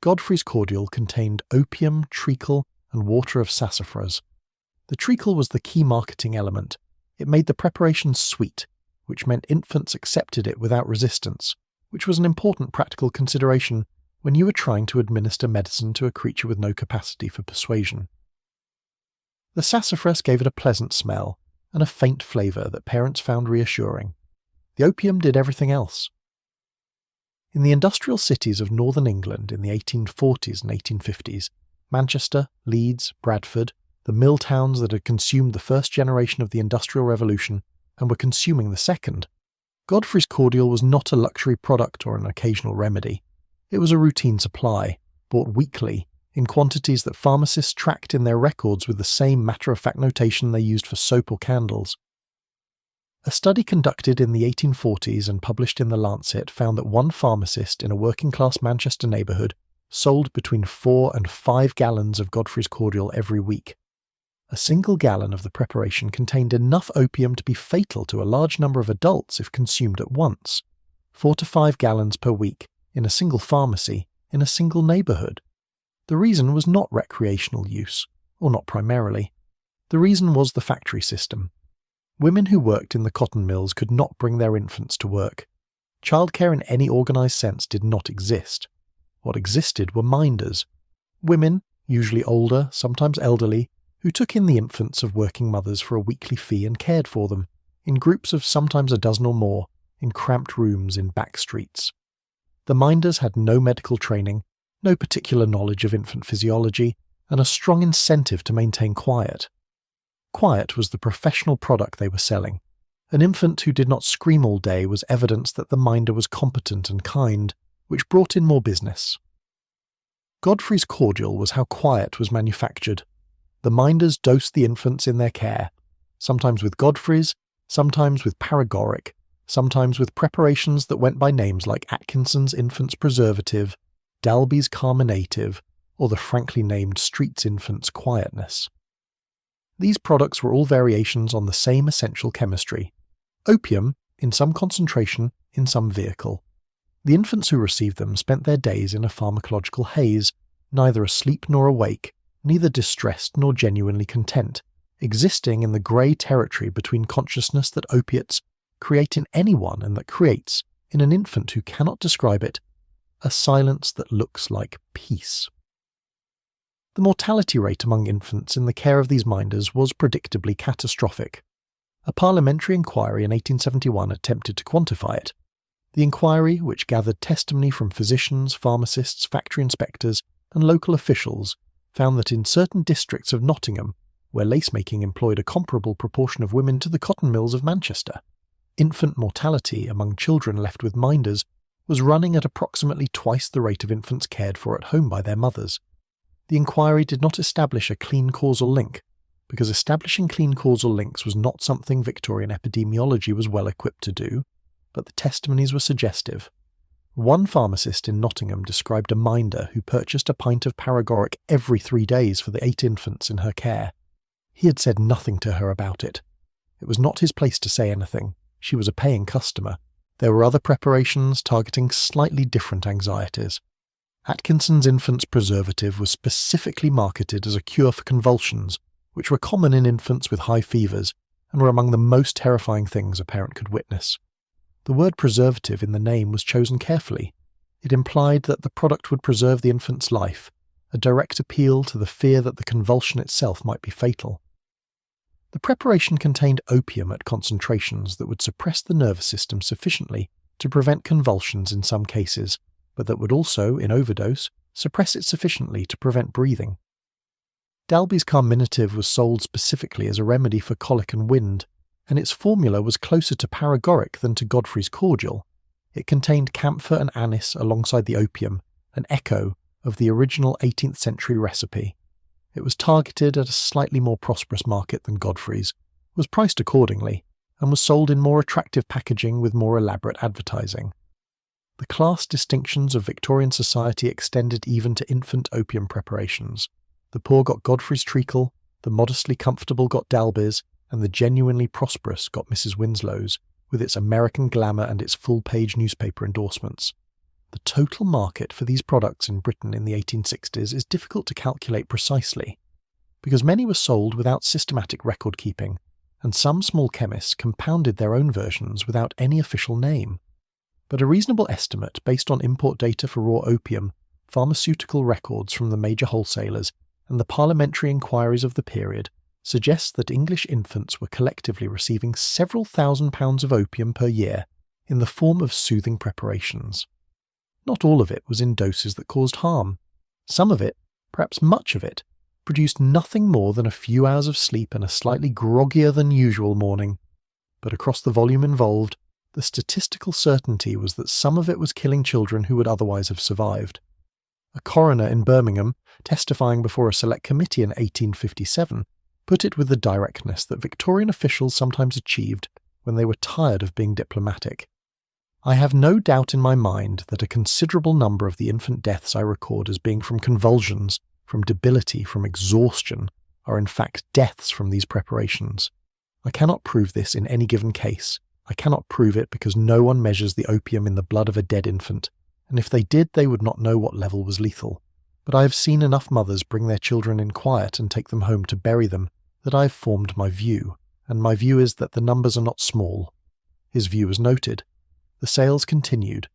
Godfrey's Cordial contained opium, treacle, and water of sassafras. The treacle was the key marketing element. It made the preparation sweet, which meant infants accepted it without resistance, which was an important practical consideration when you were trying to administer medicine to a creature with no capacity for persuasion. The sassafras gave it a pleasant smell and a faint flavour that parents found reassuring. The opium did everything else. In the industrial cities of northern England in the 1840s and 1850s, Manchester, Leeds, Bradford, the mill towns that had consumed the first generation of the Industrial Revolution and were consuming the second, Godfrey's Cordial was not a luxury product or an occasional remedy. It was a routine supply, bought weekly, in quantities that pharmacists tracked in their records with the same matter-of-fact notation they used for soap or candles. A study conducted in the 1840s and published in The Lancet found that one pharmacist in a working-class Manchester neighbourhood sold between 4 and 5 gallons of Godfrey's Cordial every week. A single gallon of the preparation contained enough opium to be fatal to a large number of adults if consumed at once. 4 to 5 gallons per week, in a single pharmacy, in a single neighbourhood. The reason was not recreational use, or not primarily. The reason was the factory system. Women who worked in the cotton mills could not bring their infants to work. Childcare in any organised sense did not exist. What existed were minders. Women, usually older, sometimes elderly, who took in the infants of working mothers for a weekly fee and cared for them, in groups of sometimes a dozen or more, in cramped rooms in back streets. The minders had no medical training, no particular knowledge of infant physiology, and a strong incentive to maintain quiet. Quiet was the professional product they were selling. An infant who did not scream all day was evidence that the minder was competent and kind, which brought in more business. Godfrey's Cordial was how quiet was manufactured. The minders dosed the infants in their care, sometimes with Godfrey's, sometimes with Paregoric, sometimes with preparations that went by names like Atkinson's Infant's Preservative, Dalby's Carminative, or the frankly named Street's Infant's Quietness. These products were all variations on the same essential chemistry. Opium, in some concentration, in some vehicle. The infants who received them spent their days in a pharmacological haze, neither asleep nor awake, neither distressed nor genuinely content, existing in the grey territory between consciousness that opiates create in anyone and that creates, in an infant who cannot describe it, a silence that looks like peace. The mortality rate among infants in the care of these minders was predictably catastrophic. A parliamentary inquiry in 1871 attempted to quantify it. The inquiry, which gathered testimony from physicians, pharmacists, factory inspectors, and local officials, found that in certain districts of Nottingham, where lace-making employed a comparable proportion of women to the cotton mills of Manchester, infant mortality among children left with minders was running at approximately twice the rate of infants cared for at home by their mothers. The inquiry did not establish a clean causal link, because establishing clean causal links was not something Victorian epidemiology was well equipped to do, but the testimonies were suggestive. One pharmacist in Nottingham described a minder who purchased a pint of Paregoric every 3 days for the 8 infants in her care. He had said nothing to her about it. It was not his place to say anything. She was a paying customer. There were other preparations targeting slightly different anxieties. Atkinson's infant's preservative was specifically marketed as a cure for convulsions, which were common in infants with high fevers and were among the most terrifying things a parent could witness. The word preservative in the name was chosen carefully. It implied that the product would preserve the infant's life, a direct appeal to the fear that the convulsion itself might be fatal. The preparation contained opium at concentrations that would suppress the nervous system sufficiently to prevent convulsions in some cases, but that would also, in overdose, suppress it sufficiently to prevent breathing. Dalby's Carminative was sold specifically as a remedy for colic and wind, and its formula was closer to Paregoric than to Godfrey's Cordial. It contained camphor and anise alongside the opium, an echo of the original 18th century recipe. It was targeted at a slightly more prosperous market than Godfrey's, was priced accordingly, and was sold in more attractive packaging with more elaborate advertising. The class distinctions of Victorian society extended even to infant opium preparations. The poor got Godfrey's treacle, the modestly comfortable got Dalby's, and the genuinely prosperous got Mrs. Winslow's, with its American glamour and its full-page newspaper endorsements. The total market for these products in Britain in the 1860s is difficult to calculate precisely, because many were sold without systematic record-keeping, and some small chemists compounded their own versions without any official name. But a reasonable estimate based on import data for raw opium, pharmaceutical records from the major wholesalers, and the parliamentary inquiries of the period suggests that English infants were collectively receiving several £1,000s of opium per year in the form of soothing preparations. Not all of it was in doses that caused harm. Some of it, perhaps much of it, produced nothing more than a few hours of sleep and a slightly groggier than usual morning. But across the volume involved, the statistical certainty was that some of it was killing children who would otherwise have survived. A coroner in Birmingham, testifying before a select committee in 1857, put it with the directness that Victorian officials sometimes achieved when they were tired of being diplomatic. I have no doubt in my mind that a considerable number of the infant deaths I record as being from convulsions, from debility, from exhaustion, are in fact deaths from these preparations. I cannot prove this in any given case. I cannot prove it because no one measures the opium in the blood of a dead infant, and if they did they would not know what level was lethal. But I have seen enough mothers bring their children in quiet and take them home to bury them that I have formed my view, and my view is that the numbers are not small. His view was noted. The sales continued.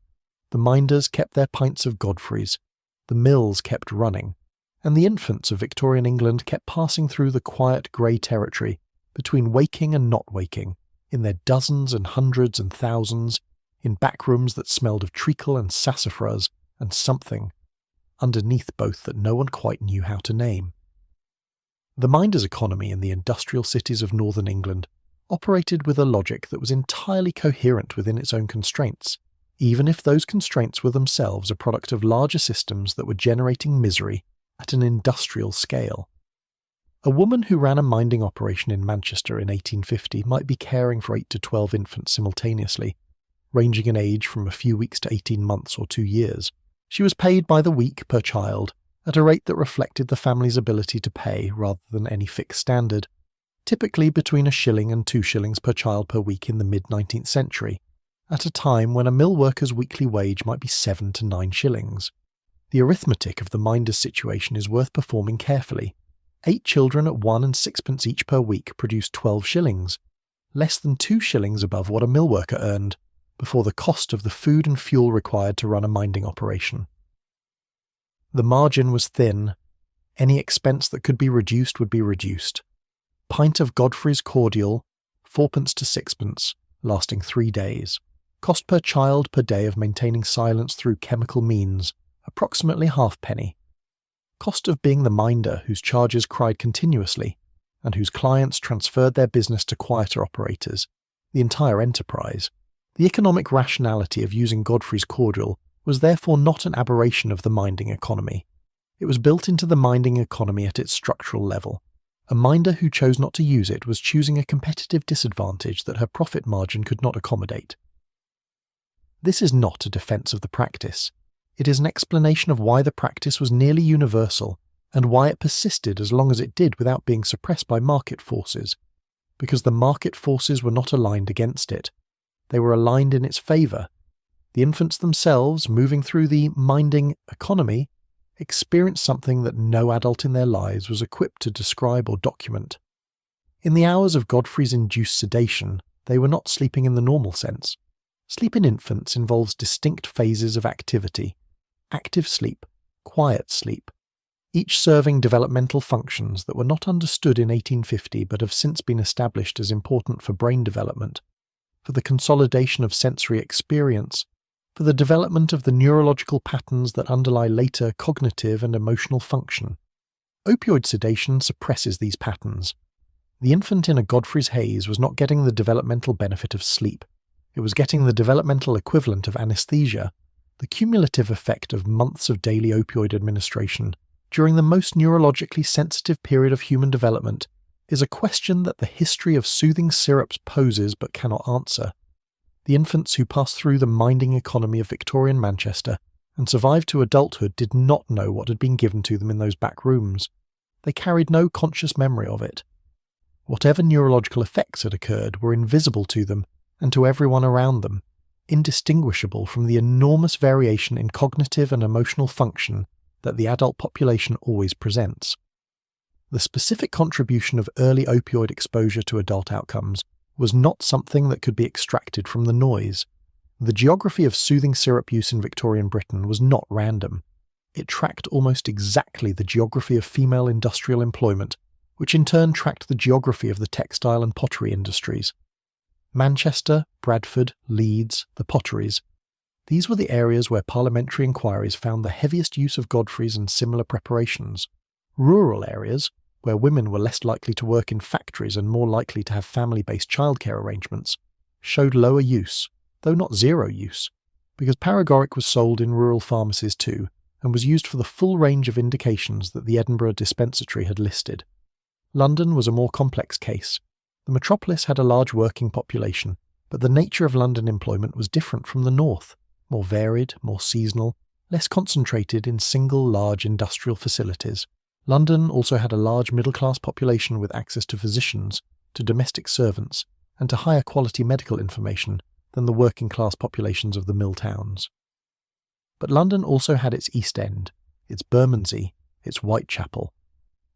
The minders kept their pints of Godfrey's. The mills kept running. And the infants of Victorian England kept passing through the quiet grey territory between waking and not waking, in their dozens and hundreds and thousands, in back rooms that smelled of treacle and sassafras and something, underneath both that no one quite knew how to name. The minders' economy in the industrial cities of northern England operated with a logic that was entirely coherent within its own constraints, even if those constraints were themselves a product of larger systems that were generating misery at an industrial scale. A woman who ran a minding operation in Manchester in 1850 might be caring for 8 to 12 infants simultaneously, ranging in age from a few weeks to 18 months or 2 years. She was paid by the week per child, at a rate that reflected the family's ability to pay rather than any fixed standard, typically between a shilling and 2 shillings per child per week in the mid-19th century, at a time when a mill worker's weekly wage might be 7 to 9 shillings. The arithmetic of the minder's situation is worth performing carefully, 8 children at 1 and 6pence each per week produced 12 shillings, less than 2 shillings above what a mill worker earned, before the cost of the food and fuel required to run a minding operation. The margin was thin. Any expense that could be reduced would be reduced. Pint of Godfrey's Cordial, 4pence to 6pence, lasting 3 days. Cost per child per day of maintaining silence through chemical means, approximately halfpenny. Cost of being the minder whose charges cried continuously, and whose clients transferred their business to quieter operators, the entire enterprise. The economic rationality of using Godfrey's Cordial was therefore not an aberration of the minding economy. It was built into the minding economy at its structural level. A minder who chose not to use it was choosing a competitive disadvantage that her profit margin could not accommodate. This is not a defense of the practice. It is an explanation of why the practice was nearly universal and why it persisted as long as it did without being suppressed by market forces. Because the market forces were not aligned against it. They were aligned in its favour. The infants themselves, moving through the minding economy, experienced something that no adult in their lives was equipped to describe or document. In the hours of Godfrey's induced sedation, they were not sleeping in the normal sense. Sleep in infants involves distinct phases of activity: active sleep, quiet sleep, each serving developmental functions that were not understood in 1850 but have since been established as important for brain development, for the consolidation of sensory experience, for the development of the neurological patterns that underlie later cognitive and emotional function. Opioid sedation suppresses these patterns. The infant in a Godfrey's haze was not getting the developmental benefit of sleep. It was getting the developmental equivalent of anesthesia, the cumulative effect of months of daily opioid administration during the most neurologically sensitive period of human development is a question that the history of soothing syrups poses but cannot answer. The infants who passed through the minding economy of Victorian Manchester and survived to adulthood did not know what had been given to them in those back rooms. They carried no conscious memory of it. Whatever neurological effects had occurred were invisible to them and to everyone around them, indistinguishable from the enormous variation in cognitive and emotional function that the adult population always presents. The specific contribution of early opioid exposure to adult outcomes was not something that could be extracted from the noise. The geography of soothing syrup use in Victorian Britain was not random. It tracked almost exactly the geography of female industrial employment, which in turn tracked the geography of the textile and pottery industries. Manchester, Bradford, Leeds, the potteries. These were the areas where parliamentary inquiries found the heaviest use of Godfrey's and similar preparations. Rural areas, where women were less likely to work in factories and more likely to have family-based childcare arrangements, showed lower use, though not zero use, because Paregoric was sold in rural pharmacies too, and was used for the full range of indications that the Edinburgh dispensatory had listed. London was a more complex case. The metropolis had a large working population, but the nature of London employment was different from the north, more varied, more seasonal, less concentrated in single large industrial facilities. London also had a large middle-class population with access to physicians, to domestic servants, and to higher quality medical information than the working-class populations of the mill towns. But London also had its East End, its Bermondsey, its Whitechapel,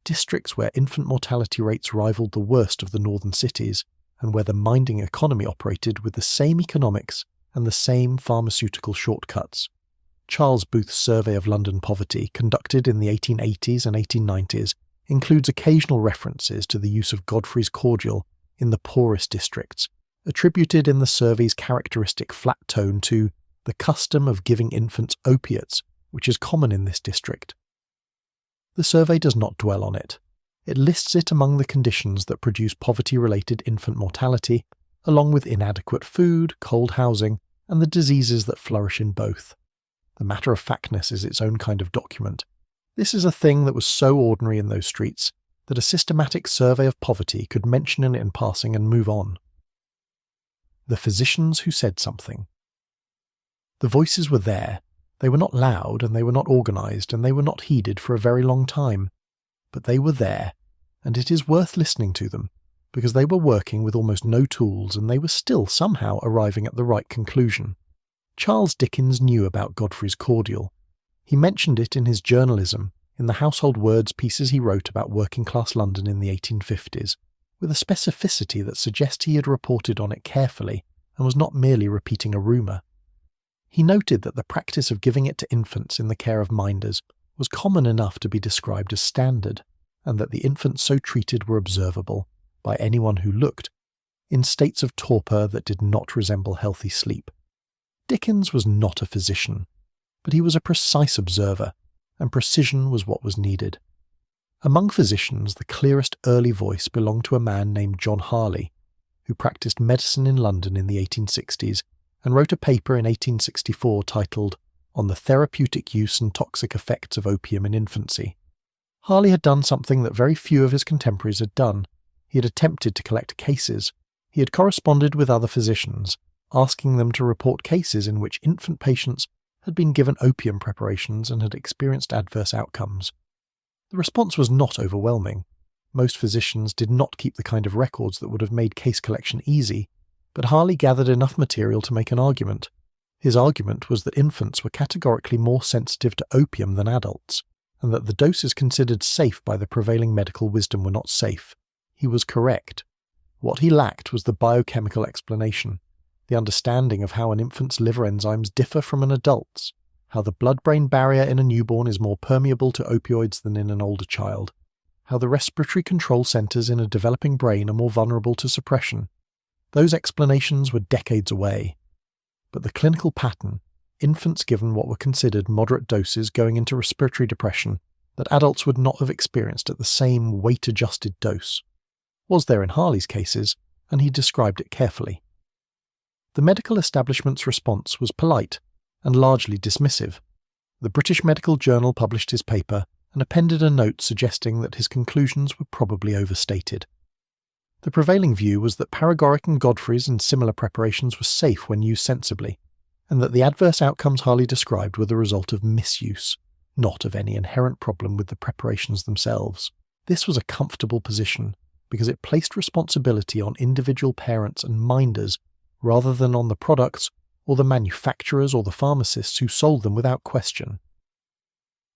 districts where infant mortality rates rivaled the worst of the northern cities, and where the minding economy operated with the same economics and the same pharmaceutical shortcuts. Charles Booth's survey of London poverty, conducted in the 1880s and 1890s, includes occasional references to the use of Godfrey's Cordial in the poorest districts, attributed in the survey's characteristic flat tone to the custom of giving infants opiates, which is common in this district. The survey does not dwell on it. It lists it among the conditions that produce poverty-related infant mortality, along with inadequate food, cold housing, and the diseases that flourish in both. The matter-of-factness is its own kind of document. This is a thing that was so ordinary in those streets that a systematic survey of poverty could mention it in passing and move on. The physicians who said something. The voices were there. They were not loud, and they were not organised, and they were not heeded for a very long time. But they were there, and it is worth listening to them, because they were working with almost no tools, and they were still somehow arriving at the right conclusion. Charles Dickens knew about Godfrey's Cordial. He mentioned it in his journalism, in the household words pieces he wrote about working-class London in the 1850s, with a specificity that suggests he had reported on it carefully and was not merely repeating a rumour. He noted that the practice of giving it to infants in the care of minders was common enough to be described as standard, and that the infants so treated were observable, by anyone who looked, in states of torpor that did not resemble healthy sleep. Dickens was not a physician, but he was a precise observer, and precision was what was needed. Among physicians, the clearest early voice belonged to a man named John Harley, who practiced medicine in London in the 1860s and wrote a paper in 1864 titled On the Therapeutic Use and Toxic Effects of Opium in Infancy. Harley had done something that very few of his contemporaries had done. He had attempted to collect cases. He had corresponded with other physicians, asking them to report cases in which infant patients had been given opium preparations and had experienced adverse outcomes. The response was not overwhelming. Most physicians did not keep the kind of records that would have made case collection easy, but Harley gathered enough material to make an argument. His argument was that infants were categorically more sensitive to opium than adults, and that the doses considered safe by the prevailing medical wisdom were not safe. He was correct. What he lacked was the biochemical explanation, the understanding of how an infant's liver enzymes differ from an adult's, how the blood-brain barrier in a newborn is more permeable to opioids than in an older child, how the respiratory control centres in a developing brain are more vulnerable to suppression. Those explanations were decades away. But the clinical pattern, infants given what were considered moderate doses going into respiratory depression that adults would not have experienced at the same weight-adjusted dose, was there in Harley's cases, and he described it carefully. The medical establishment's response was polite and largely dismissive. The British Medical Journal published his paper and appended a note suggesting that his conclusions were probably overstated. The prevailing view was that Paregoric and Godfrey's and similar preparations were safe when used sensibly, and that the adverse outcomes Harley described were the result of misuse, not of any inherent problem with the preparations themselves. This was a comfortable position, because it placed responsibility on individual parents and minders rather than on the products or the manufacturers or the pharmacists who sold them without question.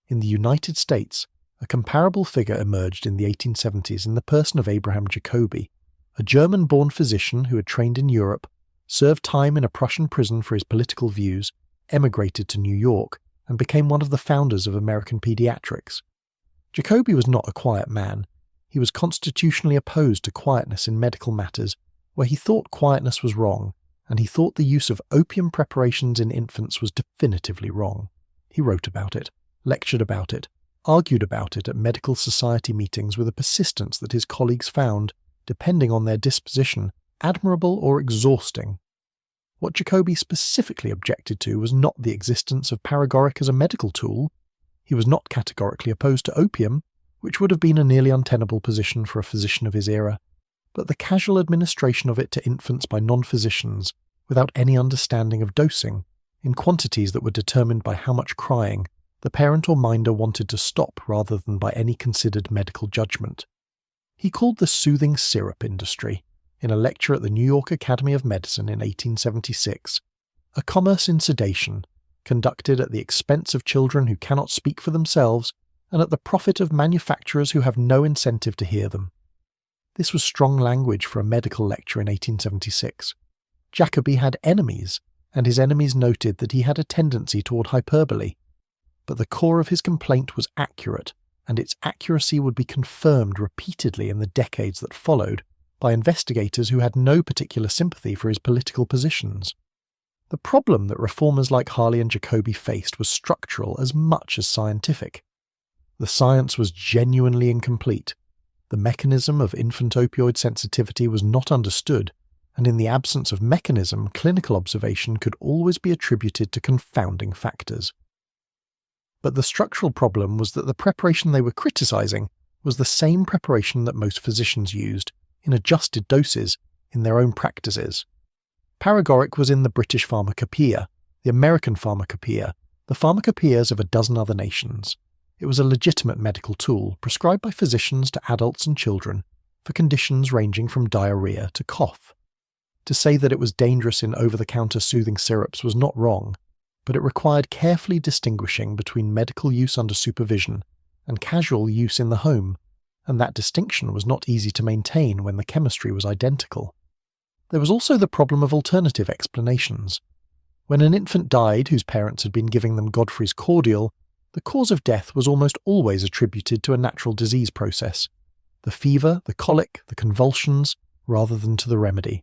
In the United States, a comparable figure emerged in the 1870s in the person of Abraham Jacobi, a German-born physician who had trained in Europe, served time in a Prussian prison for his political views, emigrated to New York, and became one of the founders of American pediatrics. Jacobi was not a quiet man. He was constitutionally opposed to quietness in medical matters, where he thought quietness was wrong, and he thought the use of opium preparations in infants was definitively wrong. He wrote about it, lectured about it, argued about it at medical society meetings with a persistence that his colleagues found, depending on their disposition, admirable or exhausting. What Jacobi specifically objected to was not the existence of Paregoric as a medical tool. He was not categorically opposed to opium, which would have been a nearly untenable position for a physician of his era, but the casual administration of it to infants by non-physicians, without any understanding of dosing, in quantities that were determined by how much crying the parent or minder wanted to stop rather than by any considered medical judgment. He called the soothing syrup industry, in a lecture at the New York Academy of Medicine in 1876, a commerce in sedation, conducted at the expense of children who cannot speak for themselves and at the profit of manufacturers who have no incentive to hear them. This was strong language for a medical lecture in 1876. Jacobi had enemies, and his enemies noted that he had a tendency toward hyperbole. But the core of his complaint was accurate, and its accuracy would be confirmed repeatedly in the decades that followed by investigators who had no particular sympathy for his political positions. The problem that reformers like Harley and Jacobi faced was structural as much as scientific. The science was genuinely incomplete. The mechanism of infant opioid sensitivity was not understood, and in the absence of mechanism, clinical observation could always be attributed to confounding factors. But the structural problem was that the preparation they were criticizing was the same preparation that most physicians used, in adjusted doses, in their own practices. Paregoric was in the British pharmacopoeia, the American pharmacopoeia, the pharmacopoeias of a dozen other nations. It was a legitimate medical tool, prescribed by physicians to adults and children, for conditions ranging from diarrhea to cough. To say that it was dangerous in over-the-counter soothing syrups was not wrong, but it required carefully distinguishing between medical use under supervision and casual use in the home, and that distinction was not easy to maintain when the chemistry was identical. There was also the problem of alternative explanations. When an infant died whose parents had been giving them Godfrey's Cordial, the cause of death was almost always attributed to a natural disease process, the fever, the colic, the convulsions, rather than to the remedy.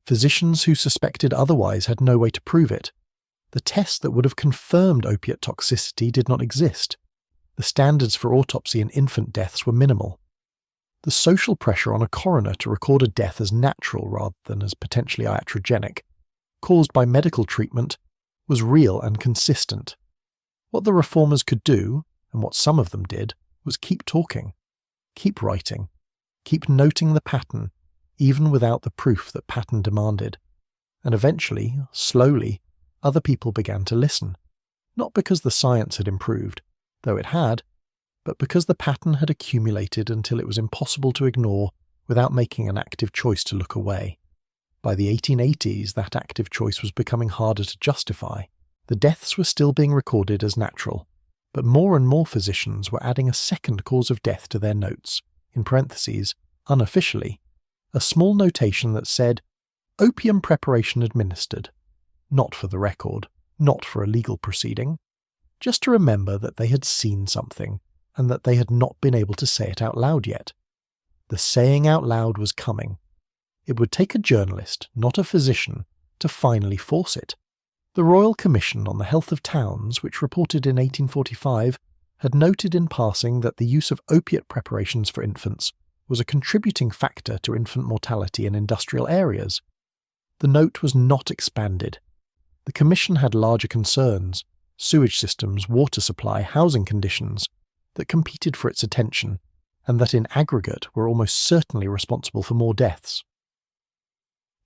Physicians who suspected otherwise had no way to prove it. The test that would have confirmed opiate toxicity did not exist. The standards for autopsy in infant deaths were minimal. The social pressure on a coroner to record a death as natural rather than as potentially iatrogenic, caused by medical treatment, was real and consistent. What the reformers could do, and what some of them did, was keep talking, keep writing, keep noting the pattern, even without the proof that pattern demanded. And eventually, slowly, other people began to listen, not because the science had improved, though it had, but because the pattern had accumulated until it was impossible to ignore without making an active choice to look away. By the 1880s, that active choice was becoming harder to justify. The deaths were still being recorded as natural, but more and more physicians were adding a second cause of death to their notes, in parentheses, unofficially, a small notation that said, opium preparation administered, not for the record, not for a legal proceeding, just to remember that they had seen something, and that they had not been able to say it out loud yet. The saying out loud was coming. It would take a journalist, not a physician, to finally force it. The Royal Commission on the Health of Towns, which reported in 1845, had noted in passing that the use of opiate preparations for infants was a contributing factor to infant mortality in industrial areas. The note was not expanded. The Commission had larger concerns, sewage systems, water supply, housing conditions, that competed for its attention, and that in aggregate were almost certainly responsible for more deaths.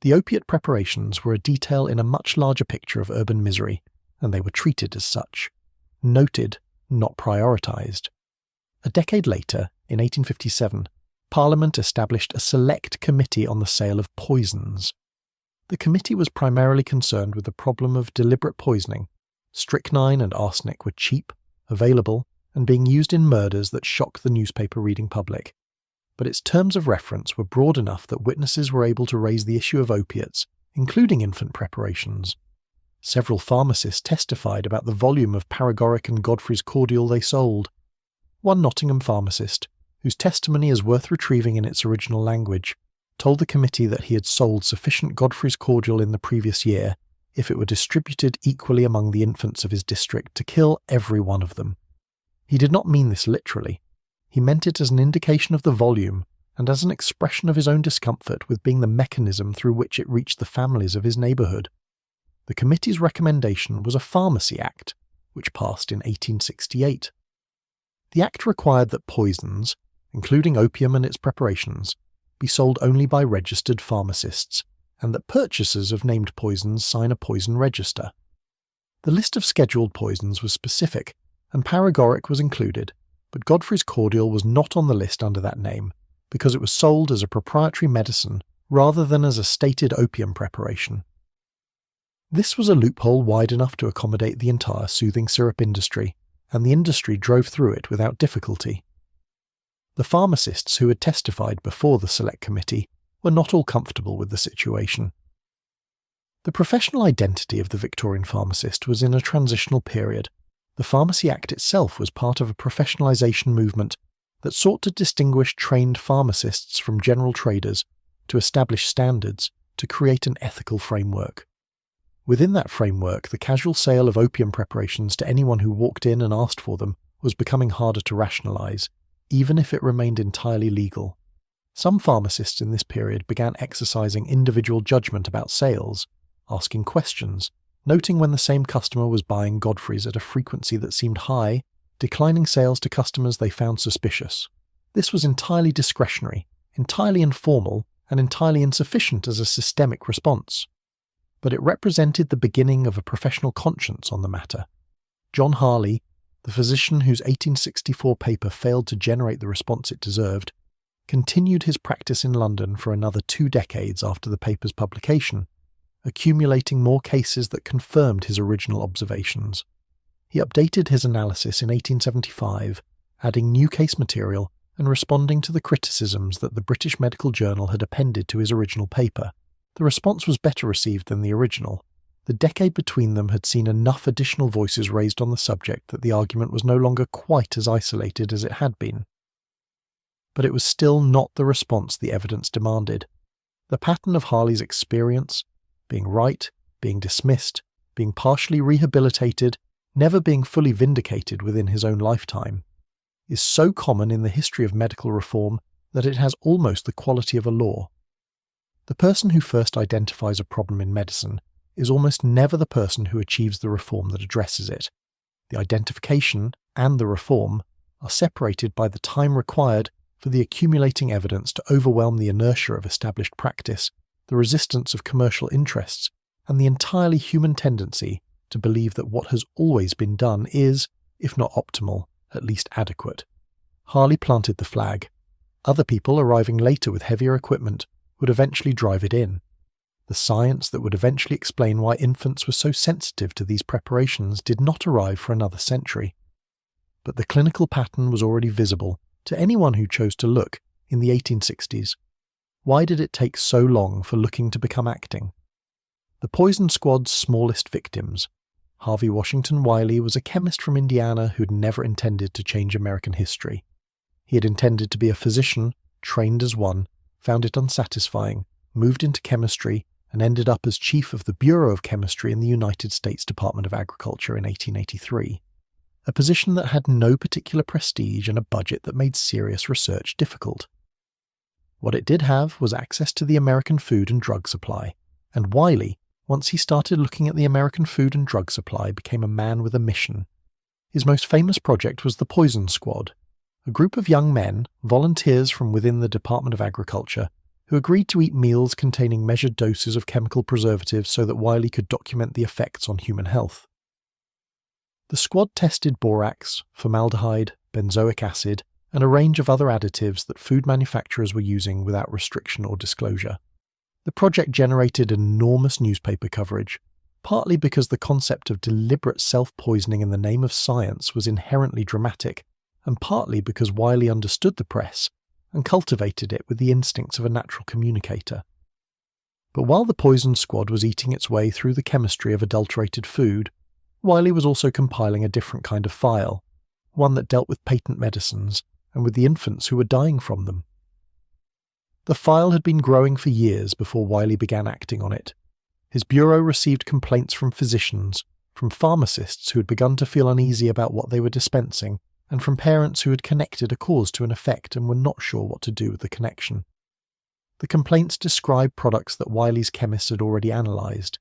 The opiate preparations were a detail in a much larger picture of urban misery, and they were treated as such. Noted, not prioritised. A decade later, in 1857, Parliament established a select committee on the sale of poisons. The committee was primarily concerned with the problem of deliberate poisoning. Strychnine and arsenic were cheap, available, and being used in murders that shock the newspaper-reading public. But its terms of reference were broad enough that witnesses were able to raise the issue of opiates, including infant preparations. Several pharmacists testified about the volume of Paregoric and Godfrey's Cordial they sold. One Nottingham pharmacist, whose testimony is worth retrieving in its original language, told the committee that he had sold sufficient Godfrey's Cordial in the previous year, if it were distributed equally among the infants of his district, to kill every one of them. He did not mean this literally. He meant it as an indication of the volume, and as an expression of his own discomfort with being the mechanism through which it reached the families of his neighbourhood. The committee's recommendation was a Pharmacy Act, which passed in 1868. The Act required that poisons, including opium and its preparations, be sold only by registered pharmacists, and that purchasers of named poisons sign a poison register. The list of scheduled poisons was specific, and Paregoric was included, but Godfrey's Cordial was not on the list under that name, because it was sold as a proprietary medicine rather than as a stated opium preparation. This was a loophole wide enough to accommodate the entire soothing syrup industry, and the industry drove through it without difficulty. The pharmacists who had testified before the Select Committee were not all comfortable with the situation. The professional identity of the Victorian pharmacist was in a transitional period. The Pharmacy Act itself was part of a professionalisation movement that sought to distinguish trained pharmacists from general traders, to establish standards, to create an ethical framework. Within that framework, the casual sale of opium preparations to anyone who walked in and asked for them was becoming harder to rationalise, even if it remained entirely legal. Some pharmacists in this period began exercising individual judgment about sales, asking questions, noting when the same customer was buying Godfrey's at a frequency that seemed high, declining sales to customers they found suspicious. This was entirely discretionary, entirely informal, and entirely insufficient as a systemic response. But it represented the beginning of a professional conscience on the matter. John Harley, the physician whose 1864 paper failed to generate the response it deserved, continued his practice in London for another 2 decades after the paper's publication, accumulating more cases that confirmed his original observations. He updated his analysis in 1875, adding new case material and responding to the criticisms that the British Medical Journal had appended to his original paper. The response was better received than the original. The decade between them had seen enough additional voices raised on the subject that the argument was no longer quite as isolated as it had been. But it was still not the response the evidence demanded. The pattern of Harley's experience, being right, being dismissed, being partially rehabilitated, never being fully vindicated within his own lifetime, is so common in the history of medical reform that it has almost the quality of a law. The person who first identifies a problem in medicine is almost never the person who achieves the reform that addresses it. The identification and the reform are separated by the time required for the accumulating evidence to overwhelm the inertia of established practice, the resistance of commercial interests, and the entirely human tendency to believe that what has always been done is, if not optimal, at least adequate. Harley planted the flag. Other people arriving later with heavier equipment would eventually drive it in. The science that would eventually explain why infants were so sensitive to these preparations did not arrive for another century. But the clinical pattern was already visible to anyone who chose to look in the 1860s. Why did it take so long for looking to become acting? The poison squad's smallest victims. Harvey Washington Wiley was a chemist from Indiana who had never intended to change American history. He had intended to be a physician, trained as one, found it unsatisfying, moved into chemistry, and ended up as chief of the Bureau of Chemistry in the United States Department of Agriculture in 1883, a position that had no particular prestige and a budget that made serious research difficult. What it did have was access to the American food and drug supply, and Wiley, once he started looking at the American food and drug supply, became a man with a mission. His most famous project was the Poison Squad, a group of young men, volunteers from within the Department of Agriculture, who agreed to eat meals containing measured doses of chemical preservatives so that Wiley could document the effects on human health. The squad tested borax, formaldehyde, benzoic acid, and a range of other additives that food manufacturers were using without restriction or disclosure. The project generated enormous newspaper coverage, partly because the concept of deliberate self-poisoning in the name of science was inherently dramatic, and partly because Wiley understood the press and cultivated it with the instincts of a natural communicator. But while the Poison Squad was eating its way through the chemistry of adulterated food, Wiley was also compiling a different kind of file, one that dealt with patent medicines and with the infants who were dying from them. The file had been growing for years before Wiley began acting on it. His bureau received complaints from physicians, from pharmacists who had begun to feel uneasy about what they were dispensing, and from parents who had connected a cause to an effect and were not sure what to do with the connection. The complaints described products that Wiley's chemists had already analysed: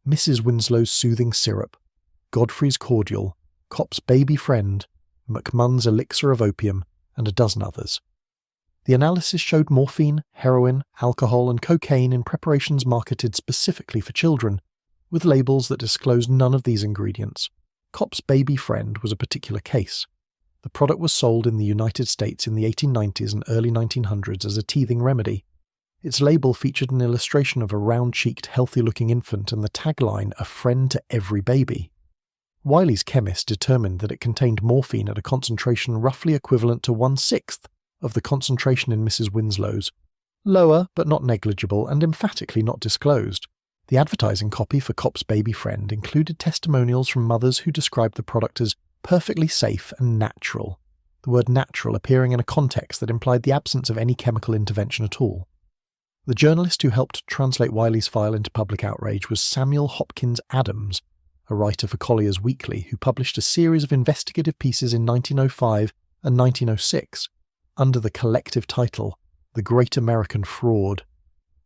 Mrs. Winslow's soothing syrup, Godfrey's Cordial, Kopp's baby friend, McMunn's elixir of opium, and a dozen others. The analysis showed morphine, heroin, alcohol, and cocaine in preparations marketed specifically for children, with labels that disclosed none of these ingredients. Kopp's baby friend was a particular case. The product was sold in the United States in the 1890s and early 1900s as a teething remedy. Its label featured an illustration of a round-cheeked, healthy-looking infant and the tagline, "A friend to every baby." Wiley's chemists determined that it contained morphine at a concentration roughly equivalent to 1/6 of the concentration in Mrs. Winslow's, lower but not negligible and emphatically not disclosed. The advertising copy for Kopp's baby friend included testimonials from mothers who described the product as perfectly safe and natural, the word natural appearing in a context that implied the absence of any chemical intervention at all. The journalist who helped translate Wiley's file into public outrage was Samuel Hopkins Adams, a writer for Collier's Weekly who published a series of investigative pieces in 1905 and 1906 under the collective title, The Great American Fraud.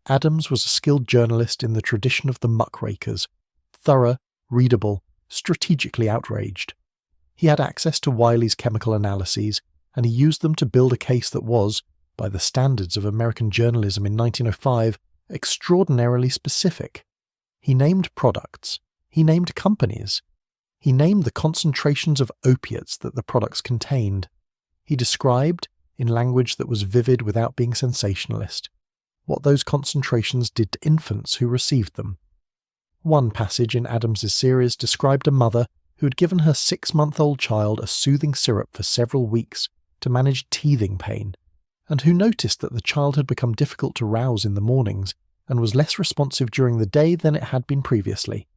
Adams was a skilled journalist in the tradition of the muckrakers, thorough, readable, strategically outraged. He had access to Wiley's chemical analyses, and he used them to build a case that was, by the standards of American journalism in 1905, extraordinarily specific. He named products. He named companies. He named the concentrations of opiates that the products contained. He described, in language that was vivid without being sensationalist, what those concentrations did to infants who received them. One passage in Adams's series described a mother who had given her 6-month-old child a soothing syrup for several weeks to manage teething pain, and who noticed that the child had become difficult to rouse in the mornings and was less responsive during the day than it had been previously.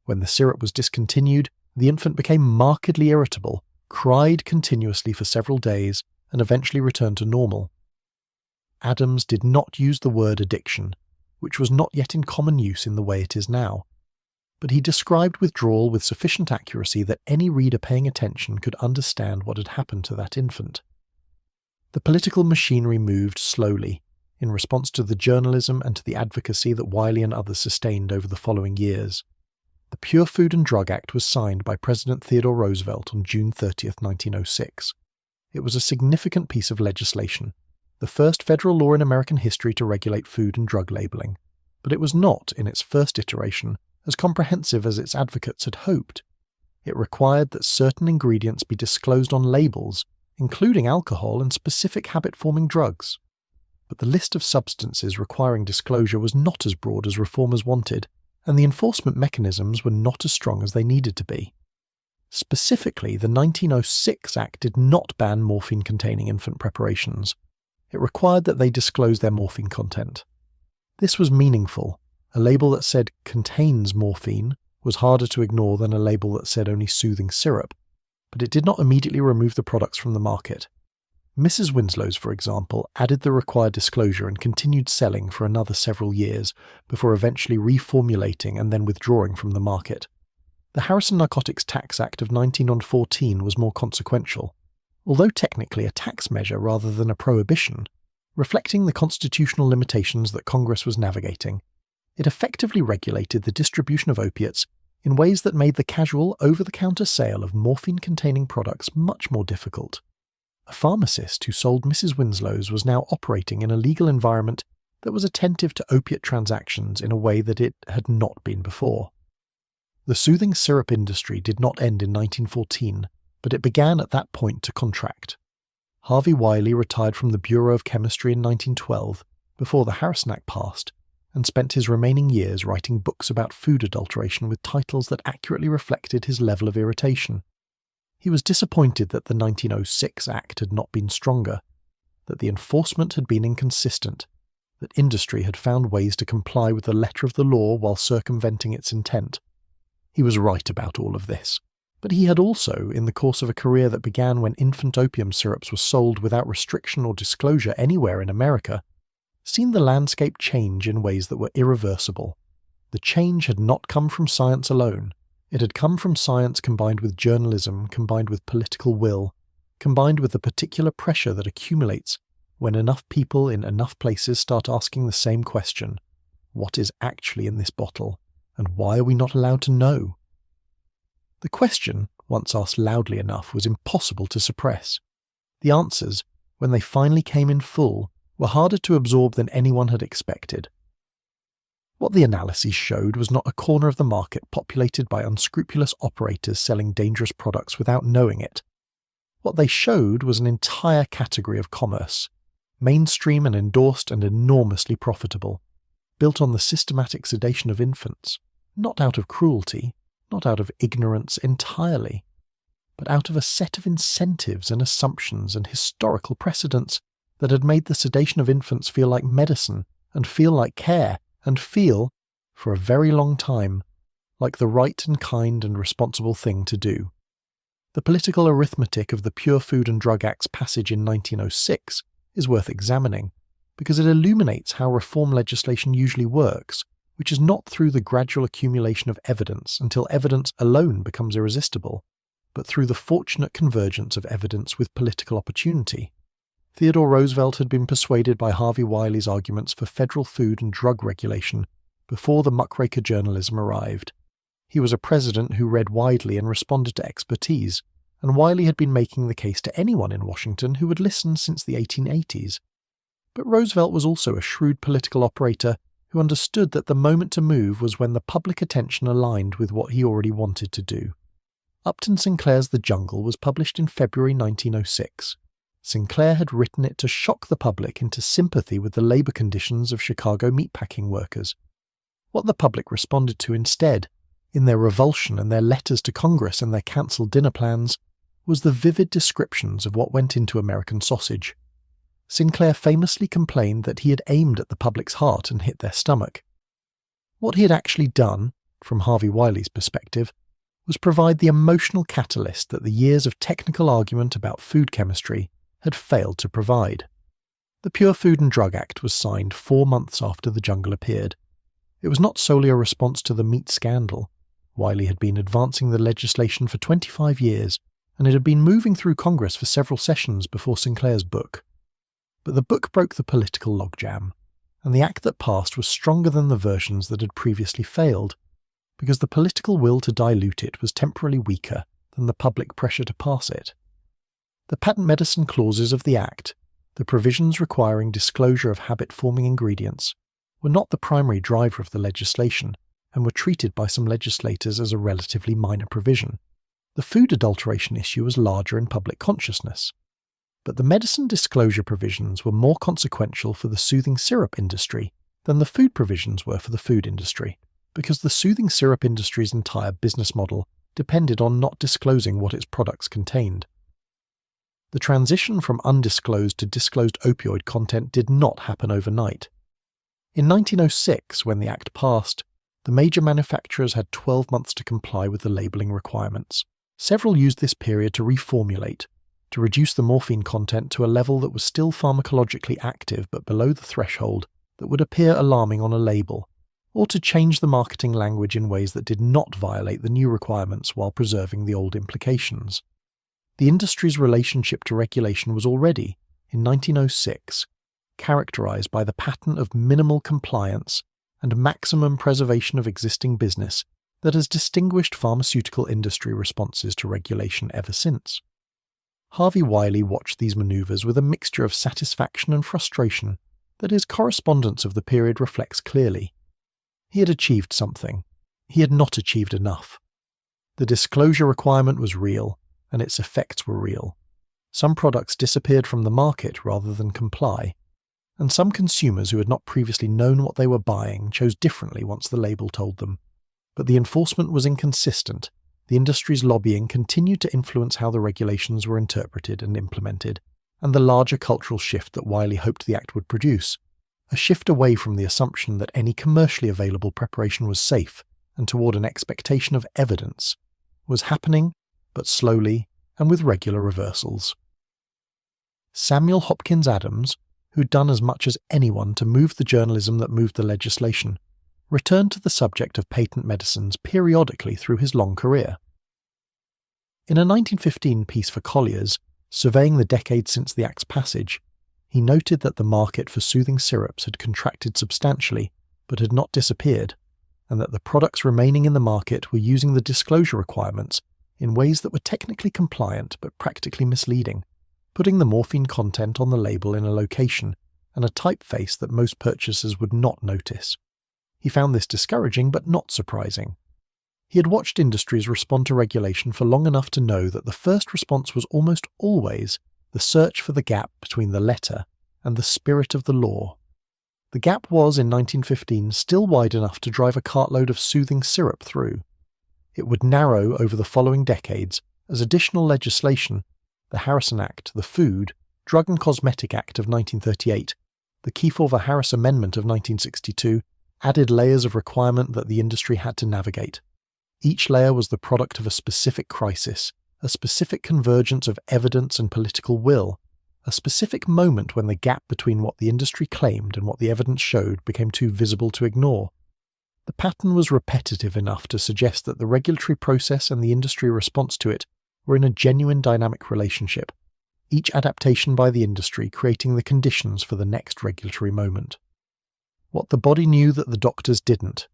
When the syrup was discontinued, the infant became markedly irritable, cried continuously for several days, and eventually returned to normal. Adams did not use the word addiction, which was not yet in common use in the way it is now, but he described withdrawal with sufficient accuracy that any reader paying attention could understand what had happened to that infant. The political machinery moved slowly, in response to the journalism and to the advocacy that Wiley and others sustained over the following years. The Pure Food and Drug Act was signed by President Theodore Roosevelt on June 30, 1906. It was a significant piece of legislation, the first federal law in American history to regulate food and drug labeling, but it was not, in its first iteration, as comprehensive as its advocates had hoped. It required that certain ingredients be disclosed on labels, including alcohol and specific habit-forming drugs. But the list of substances requiring disclosure was not as broad as reformers wanted, and the enforcement mechanisms were not as strong as they needed to be. Specifically, the 1906 Act did not ban morphine-containing infant preparations. It required that they disclose their morphine content. This was meaningful. A label that said "contains morphine" was harder to ignore than a label that said only "soothing syrup," but it did not immediately remove the products from the market. Mrs. Winslow's, for example, added the required disclosure and continued selling for another several years before eventually reformulating and then withdrawing from the market. The Harrison Narcotics Tax Act of 1914 was more consequential, although technically a tax measure rather than a prohibition, reflecting the constitutional limitations that Congress was navigating. It effectively regulated the distribution of opiates in ways that made the casual, over-the-counter sale of morphine-containing products much more difficult. A pharmacist who sold Mrs. Winslow's was now operating in a legal environment that was attentive to opiate transactions in a way that it had not been before. The soothing syrup industry did not end in 1914, but it began at that point to contract. Harvey Wiley retired from the Bureau of Chemistry in 1912, before the Harrison Act passed, and spent his remaining years writing books about food adulteration with titles that accurately reflected his level of irritation. He was disappointed that the 1906 Act had not been stronger, that the enforcement had been inconsistent, that industry had found ways to comply with the letter of the law while circumventing its intent. He was right about all of this, but he had also, in the course of a career that began when infant opium syrups were sold without restriction or disclosure anywhere in America, seen the landscape change in ways that were irreversible. The change had not come from science alone. It had come from science combined with journalism, combined with political will, combined with the particular pressure that accumulates when enough people in enough places start asking the same question: what is actually in this bottle, and why are we not allowed to know? The question, once asked loudly enough, was impossible to suppress. The answers, when they finally came in full, were harder to absorb than anyone had expected. What the analyses showed was not a corner of the market populated by unscrupulous operators selling dangerous products without knowing it. What they showed was an entire category of commerce, mainstream and endorsed and enormously profitable, built on the systematic sedation of infants, not out of cruelty, not out of ignorance entirely, but out of a set of incentives and assumptions and historical precedents that had made the sedation of infants feel like medicine and feel like care, and feel, for a very long time, like the right and kind and responsible thing to do. The political arithmetic of the Pure Food and Drug Act's passage in 1906 is worth examining, because it illuminates how reform legislation usually works, which is not through the gradual accumulation of evidence until evidence alone becomes irresistible, but through the fortunate convergence of evidence with political opportunity. Theodore Roosevelt had been persuaded by Harvey Wiley's arguments for federal food and drug regulation before the muckraker journalism arrived. He was a president who read widely and responded to expertise, and Wiley had been making the case to anyone in Washington who had listened since the 1880s. But Roosevelt was also a shrewd political operator who understood that the moment to move was when the public attention aligned with what he already wanted to do. Upton Sinclair's The Jungle was published in February 1906. Sinclair had written it to shock the public into sympathy with the labour conditions of Chicago meatpacking workers. What the public responded to instead, in their revulsion and their letters to Congress and their cancelled dinner plans, was the vivid descriptions of what went into American sausage. Sinclair famously complained that he had aimed at the public's heart and hit their stomach. What he had actually done, from Harvey Wiley's perspective, was provide the emotional catalyst that the years of technical argument about food chemistry had failed to provide. The Pure Food and Drug Act was signed 4 months after The Jungle appeared. It was not solely a response to the meat scandal. Wiley had been advancing the legislation for 25 years, and it had been moving through Congress for several sessions before Sinclair's book. But the book broke the political logjam, and the act that passed was stronger than the versions that had previously failed, because the political will to dilute it was temporarily weaker than the public pressure to pass it. The patent medicine clauses of the Act, the provisions requiring disclosure of habit-forming ingredients, were not the primary driver of the legislation and were treated by some legislators as a relatively minor provision. The food adulteration issue was larger in public consciousness. But the medicine disclosure provisions were more consequential for the soothing syrup industry than the food provisions were for the food industry, because the soothing syrup industry's entire business model depended on not disclosing what its products contained. The transition from undisclosed to disclosed opioid content did not happen overnight. In 1906, when the Act passed, the major manufacturers had 12 months to comply with the labelling requirements. Several used this period to reformulate, to reduce the morphine content to a level that was still pharmacologically active but below the threshold that would appear alarming on a label, or to change the marketing language in ways that did not violate the new requirements while preserving the old implications. The industry's relationship to regulation was already, in 1906, characterized by the pattern of minimal compliance and maximum preservation of existing business that has distinguished pharmaceutical industry responses to regulation ever since. Harvey Wiley watched these maneuvers with a mixture of satisfaction and frustration that his correspondence of the period reflects clearly. He had achieved something. He had not achieved enough. The disclosure requirement was real, and its effects were real. Some products disappeared from the market rather than comply, and some consumers who had not previously known what they were buying chose differently once the label told them. But the enforcement was inconsistent. The industry's lobbying continued to influence how the regulations were interpreted and implemented, and the larger cultural shift that Wiley hoped the Act would produce, a shift away from the assumption that any commercially available preparation was safe and toward an expectation of evidence, was happening, but slowly and with regular reversals. Samuel Hopkins Adams, who'd done as much as anyone to move the journalism that moved the legislation, returned to the subject of patent medicines periodically through his long career. In a 1915 piece for Collier's, surveying the decade since the Act's passage, he noted that the market for soothing syrups had contracted substantially but had not disappeared, and that the products remaining in the market were using the disclosure requirements in ways that were technically compliant but practically misleading, putting the morphine content on the label in a location and a typeface that most purchasers would not notice. He found this discouraging but not surprising. He had watched industries respond to regulation for long enough to know that the first response was almost always the search for the gap between the letter and the spirit of the law. The gap was, in 1915, still wide enough to drive a cartload of soothing syrup through. It would narrow over the following decades as additional legislation, the Harrison Act, the Food, Drug and Cosmetic Act of 1938, the Kefauver-Harris Amendment of 1962, added layers of requirement that the industry had to navigate. Each layer was the product of a specific crisis, a specific convergence of evidence and political will, a specific moment when the gap between what the industry claimed and what the evidence showed became too visible to ignore. The pattern was repetitive enough to suggest that the regulatory process and the industry response to it were in a genuine dynamic relationship, each adaptation by the industry creating the conditions for the next regulatory moment. What the body knew that the doctors didn't.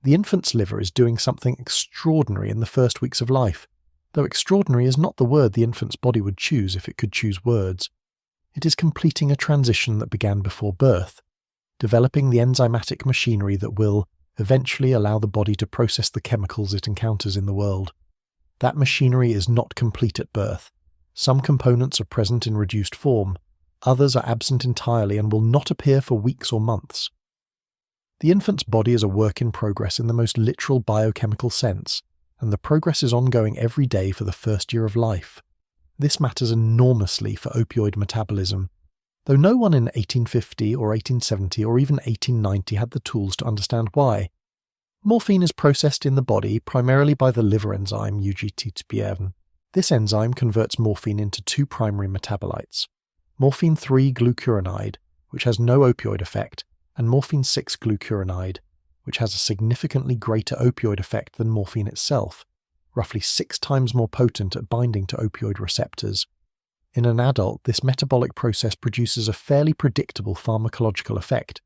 The infant's liver is doing something extraordinary in the first weeks of life, though extraordinary is not the word the infant's body would choose if it could choose words. It is completing a transition that began before birth, developing the enzymatic machinery that will, eventually, allow the body to process the chemicals it encounters in the world. That machinery is not complete at birth. Some components are present in reduced form, others are absent entirely and will not appear for weeks or months. The infant's body is a work in progress in the most literal biochemical sense, and the progress is ongoing every day for the first year of life. This matters enormously for opioid metabolism, though no one in 1850 or 1870 or even 1890 had the tools to understand why. Morphine is processed in the body primarily by the liver enzyme UGT2B. This enzyme converts morphine into two primary metabolites, morphine 3-glucuronide, which has no opioid effect, and morphine 6-glucuronide, which has a significantly greater opioid effect than morphine itself, roughly 6 times more potent at binding to opioid receptors. In an adult, this metabolic process produces a fairly predictable pharmacological effect,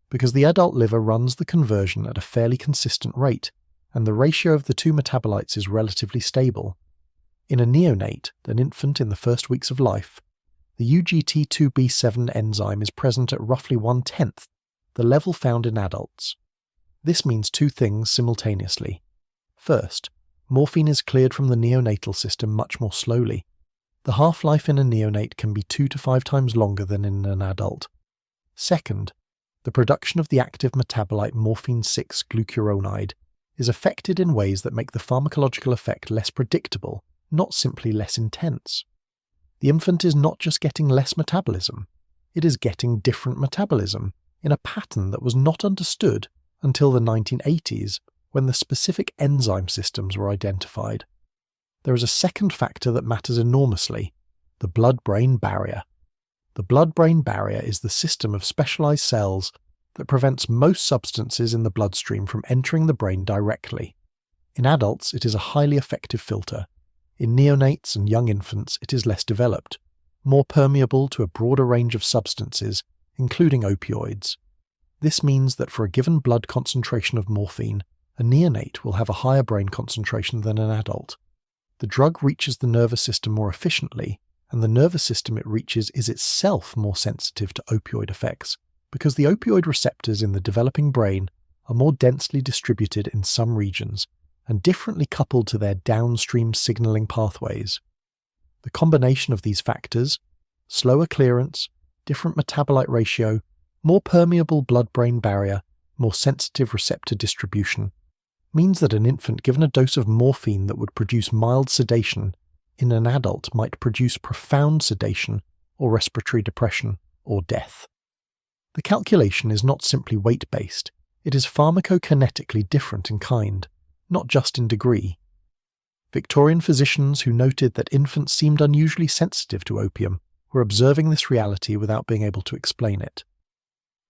because the adult liver runs the conversion at a fairly consistent rate, and the ratio of the two metabolites is relatively stable. In a neonate, an infant in the first weeks of life, the UGT2B7 enzyme is present at roughly 1/10, the level found in adults. This means two things simultaneously. First, morphine is cleared from the neonatal system much more slowly. The half-life in a neonate can be 2 to 5 times longer than in an adult. Second, the production of the active metabolite morphine 6-glucuronide is affected in ways that make the pharmacological effect less predictable, not simply less intense. The infant is not just getting less metabolism, it is getting different metabolism in a pattern that was not understood until the 1980s, when the specific enzyme systems were identified. There is a second factor that matters enormously, the blood-brain barrier. The blood-brain barrier is the system of specialized cells that prevents most substances in the bloodstream from entering the brain directly. In adults, it is a highly effective filter. In neonates and young infants, it is less developed, more permeable to a broader range of substances, including opioids. This means that for a given blood concentration of morphine, a neonate will have a higher brain concentration than an adult. The drug reaches the nervous system more efficiently, and the nervous system it reaches is itself more sensitive to opioid effects, because the opioid receptors in the developing brain are more densely distributed in some regions and differently coupled to their downstream signaling pathways. The combination of these factors, slower clearance, different metabolite ratio, more permeable blood-brain barrier, more sensitive receptor distribution, means that an infant given a dose of morphine that would produce mild sedation in an adult might produce profound sedation or respiratory depression or death. The calculation is not simply weight-based, it is pharmacokinetically different in kind, not just in degree. Victorian physicians who noted that infants seemed unusually sensitive to opium were observing this reality without being able to explain it.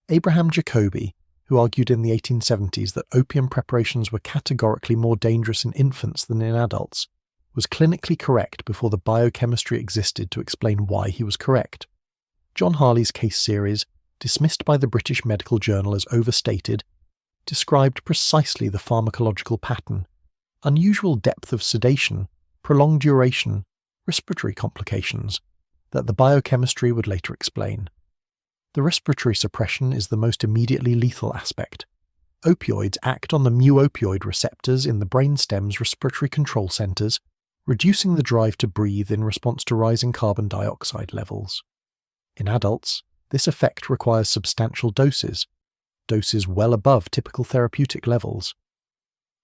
Abraham Jacobi, who argued in the 1870s that opium preparations were categorically more dangerous in infants than in adults, was clinically correct before the biochemistry existed to explain why he was correct. John Harley's case series, dismissed by the British Medical Journal as overstated, described precisely the pharmacological pattern: unusual depth of sedation, prolonged duration, respiratory complications, that the biochemistry would later explain. The respiratory suppression is the most immediately lethal aspect. Opioids act on the mu-opioid receptors in the brainstem's respiratory control centers, reducing the drive to breathe in response to rising carbon dioxide levels. In adults, this effect requires substantial doses well above typical therapeutic levels.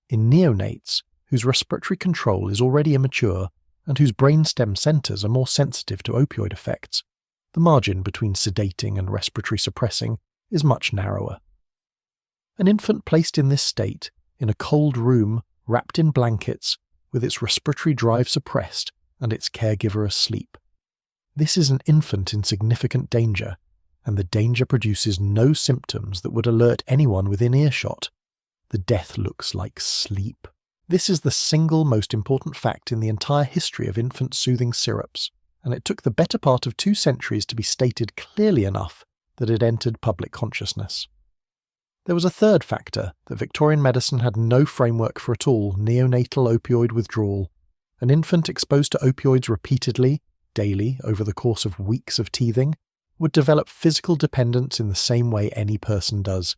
In neonates, whose respiratory control is already immature and whose brainstem centers are more sensitive to opioid effects, the margin between sedating and respiratory suppressing is much narrower. An infant placed in this state, in a cold room, wrapped in blankets, with its respiratory drive suppressed and its caregiver asleep. This is an infant in significant danger, and the danger produces no symptoms that would alert anyone within earshot. The death looks like sleep. This is the single most important fact in the entire history of infant soothing syrups, and it took the better part of 2 centuries to be stated clearly enough that it entered public consciousness. There was a third factor that Victorian medicine had no framework for at all: neonatal opioid withdrawal. An infant exposed to opioids repeatedly, daily, over the course of weeks of teething, would develop physical dependence in the same way any person does.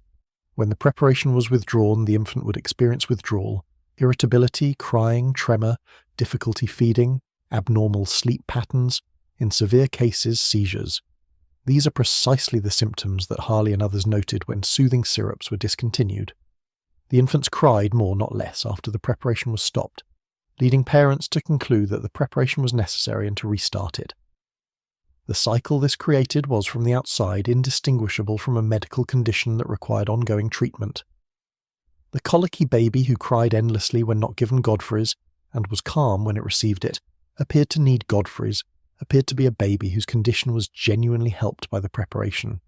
When the preparation was withdrawn, the infant would experience withdrawal, irritability, crying, tremor, difficulty feeding, abnormal sleep patterns, in severe cases seizures. These are precisely the symptoms that Harley and others noted when soothing syrups were discontinued. The infants cried more, not less, after the preparation was stopped, leading parents to conclude that the preparation was necessary and to restart it. The cycle this created was, from the outside, indistinguishable from a medical condition that required ongoing treatment. The colicky baby who cried endlessly when not given Godfrey's, and was calm when it received it, appeared to need Godfrey's, appeared to be a baby whose condition was genuinely helped by the preparation.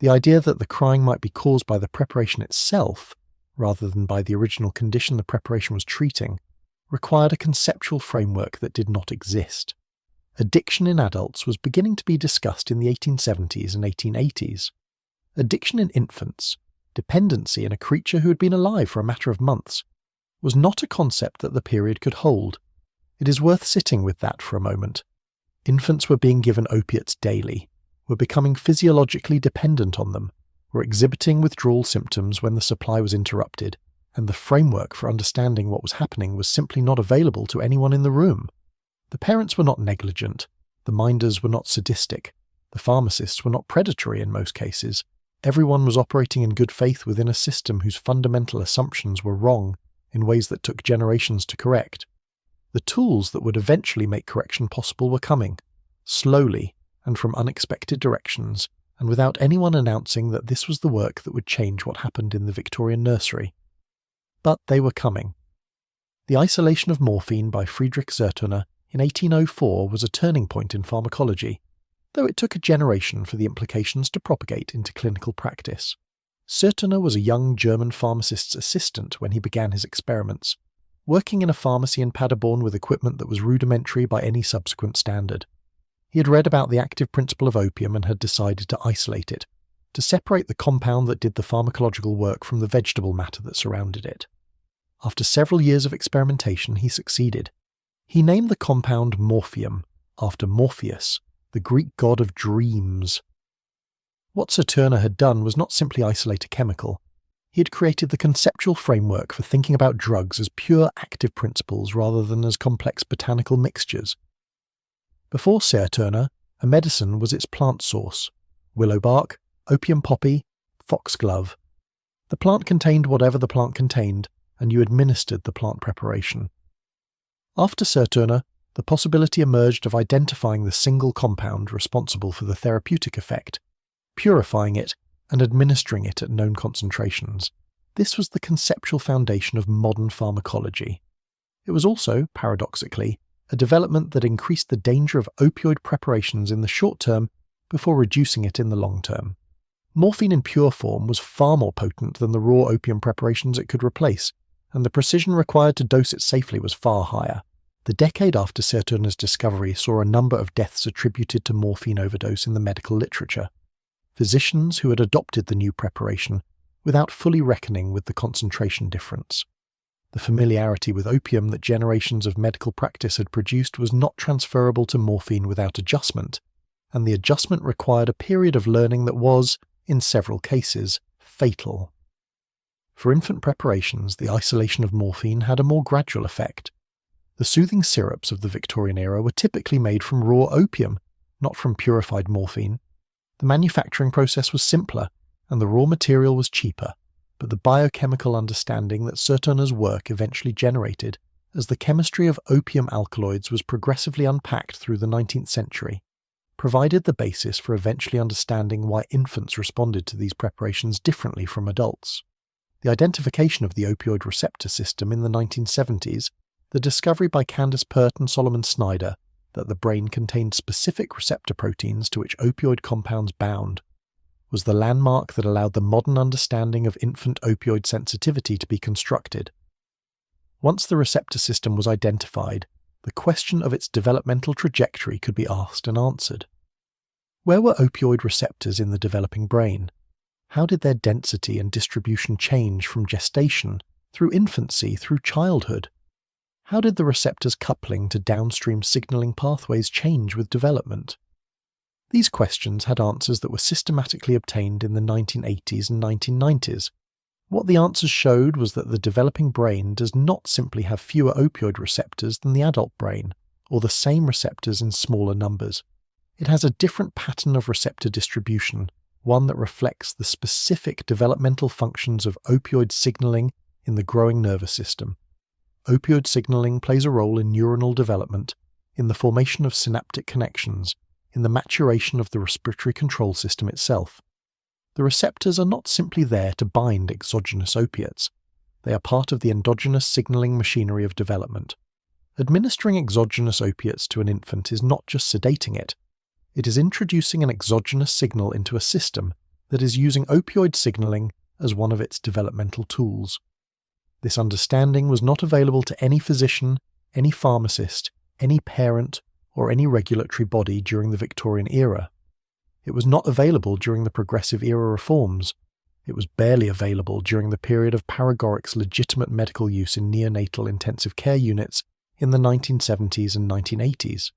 The idea that the crying might be caused by the preparation itself, rather than by the original condition the preparation was treating, required a conceptual framework that did not exist. Addiction in adults was beginning to be discussed in the 1870s and 1880s. Addiction in infants, dependency in a creature who had been alive for a matter of months, was not a concept that the period could hold. It is worth sitting with that for a moment. Infants were being given opiates daily, were becoming physiologically dependent on them, were exhibiting withdrawal symptoms when the supply was interrupted, and the framework for understanding what was happening was simply not available to anyone in the room. The parents were not negligent, the minders were not sadistic, the pharmacists were not predatory in most cases. Everyone was operating in good faith within a system whose fundamental assumptions were wrong in ways that took generations to correct. The tools that would eventually make correction possible were coming, slowly and from unexpected directions, and without anyone announcing that this was the work that would change what happened in the Victorian nursery. But they were coming. The isolation of morphine by Friedrich Serturner in 1804 was a turning point in pharmacology, though it took a generation for the implications to propagate into clinical practice. Serturner was a young German pharmacist's assistant when he began his experiments, working in a pharmacy in Paderborn with equipment that was rudimentary by any subsequent standard. He had read about the active principle of opium and had decided to isolate it, to separate the compound that did the pharmacological work from the vegetable matter that surrounded it. After several years of experimentation, he succeeded. He named the compound morphium, after Morpheus, the Greek god of dreams. What Serturner had done was not simply isolate a chemical. He had created the conceptual framework for thinking about drugs as pure active principles rather than as complex botanical mixtures. Before Serturner, a medicine was its plant source: willow bark, opium poppy, foxglove. The plant contained whatever the plant contained, and you administered the plant preparation. After Serturner, the possibility emerged of identifying the single compound responsible for the therapeutic effect, purifying it, and administering it at known concentrations. This was the conceptual foundation of modern pharmacology. It was also, paradoxically, a development that increased the danger of opioid preparations in the short term before reducing it in the long term. Morphine in pure form was far more potent than the raw opium preparations it could replace, and the precision required to dose it safely was far higher. The decade after Serturner's discovery saw a number of deaths attributed to morphine overdose in the medical literature. Physicians who had adopted the new preparation without fully reckoning with the concentration difference. The familiarity with opium that generations of medical practice had produced was not transferable to morphine without adjustment, and the adjustment required a period of learning that was, in several cases, fatal. For infant preparations, the isolation of morphine had a more gradual effect. The soothing syrups of the Victorian era were typically made from raw opium, not from purified morphine. The manufacturing process was simpler, and the raw material was cheaper, but the biochemical understanding that Serturner's work eventually generated as the chemistry of opium alkaloids was progressively unpacked through the 19th century, provided the basis for eventually understanding why infants responded to these preparations differently from adults. The identification of the opioid receptor system in the 1970s, the discovery by Candace Pert and Solomon Snyder that the brain contained specific receptor proteins to which opioid compounds bound, was the landmark that allowed the modern understanding of infant opioid sensitivity to be constructed. Once the receptor system was identified, the question of its developmental trajectory could be asked and answered. Where were opioid receptors in the developing brain? How did their density and distribution change from gestation, through infancy, through childhood? How did the receptors' coupling to downstream signaling pathways change with development? These questions had answers that were systematically obtained in the 1980s and 1990s. What the answers showed was that the developing brain does not simply have fewer opioid receptors than the adult brain, or the same receptors in smaller numbers. It has a different pattern of receptor distribution, one that reflects the specific developmental functions of opioid signaling in the growing nervous system. opioid signaling plays a role in neuronal development, in the formation of synaptic connections, in the maturation of the respiratory control system itself. The receptors are not simply there to bind exogenous opiates. They are part of the endogenous signaling machinery of development. Administering exogenous opiates to an infant is not just sedating it. It is introducing an exogenous signal into a system that is using opioid signaling as one of its developmental tools. This understanding was not available to any physician, any pharmacist, any parent, or any regulatory body during the Victorian era. It was not available during the Progressive era reforms. It was barely available during the period of Paregoric's legitimate medical use in neonatal intensive care units in the 1970s and 1980s.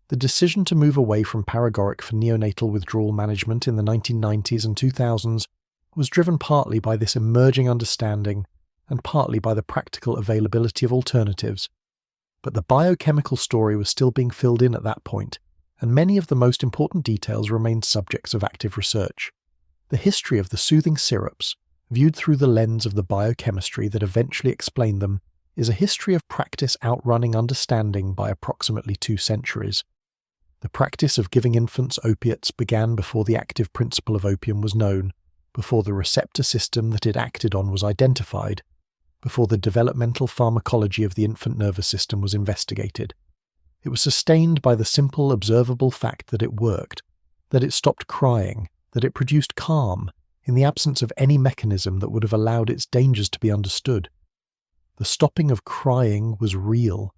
The decision to move away from Paregoric for neonatal withdrawal management in the 1990s and 2000s was driven partly by this emerging understanding and partly by the practical availability of alternatives. But the biochemical story was still being filled in at that point, and many of the most important details remained subjects of active research. The history of the soothing syrups, viewed through the lens of the biochemistry that eventually explained them, is a history of practice outrunning understanding by approximately 2 centuries. The practice of giving infants opiates began before the active principle of opium was known, before the receptor system that it acted on was identified, before the developmental pharmacology of the infant nervous system was investigated. It was sustained by the simple observable fact that it worked, that it stopped crying, that it produced calm, in the absence of any mechanism that would have allowed its dangers to be understood. The stopping of crying was real.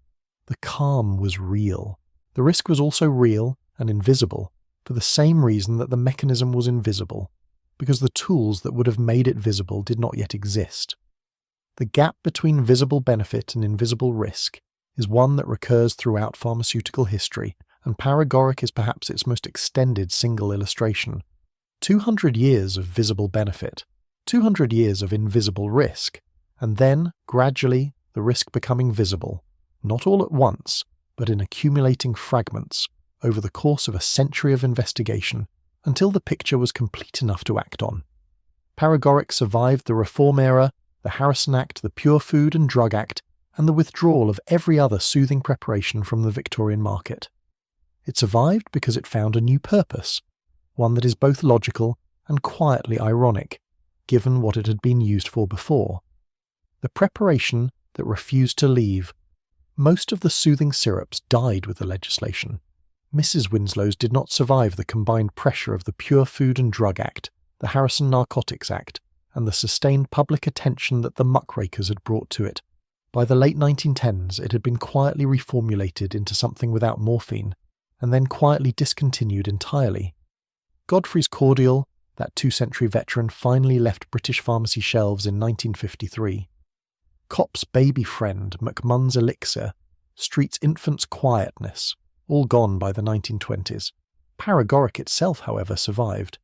The calm was real. The risk was also real and invisible, for the same reason that the mechanism was invisible, because the tools that would have made it visible did not yet exist. The gap between visible benefit and invisible risk is one that recurs throughout pharmaceutical history, and Paregoric is perhaps its most extended single illustration. 200 years of visible benefit, 200 years of invisible risk, and then, gradually, the risk becoming visible, not all at once, but in accumulating fragments, over the course of a century of investigation, until the picture was complete enough to act on. Paregoric survived the Reform era, the Harrison Act, the Pure Food and Drug Act, and the withdrawal of every other soothing preparation from the Victorian market. It survived because it found a new purpose, one that is both logical and quietly ironic, given what it had been used for before. The preparation that refused to leave. Most of the soothing syrups died with the legislation. Mrs. Winslow's did not survive the combined pressure of the Pure Food and Drug Act, the Harrison Narcotics Act, and the sustained public attention that the muckrakers had brought to it. By the late 1910s, it had been quietly reformulated into something without morphine, and then quietly discontinued entirely. Godfrey's Cordial, that 2-century veteran, finally left British pharmacy shelves in 1953. Cop's baby friend, McMunn's Elixir, Street's infant's quietness, all gone by the 1920s. Paregoric itself, however, survived.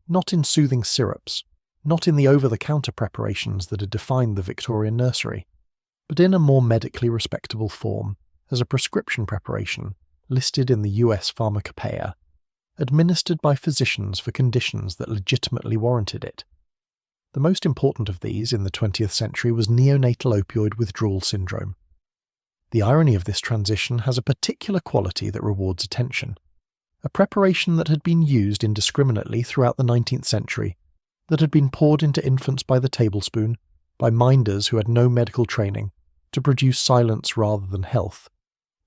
Not in soothing syrups, not in the over-the-counter preparations that had defined the Victorian nursery, but in a more medically respectable form, as a prescription preparation, listed in the US Pharmacopoeia, administered by physicians for conditions that legitimately warranted it. The most important of these in the 20th century was neonatal opioid withdrawal syndrome. The irony of this transition has a particular quality that rewards attention. A preparation that had been used indiscriminately throughout the 19th century, that had been poured into infants by the tablespoon, by minders who had no medical training, to produce silence rather than health,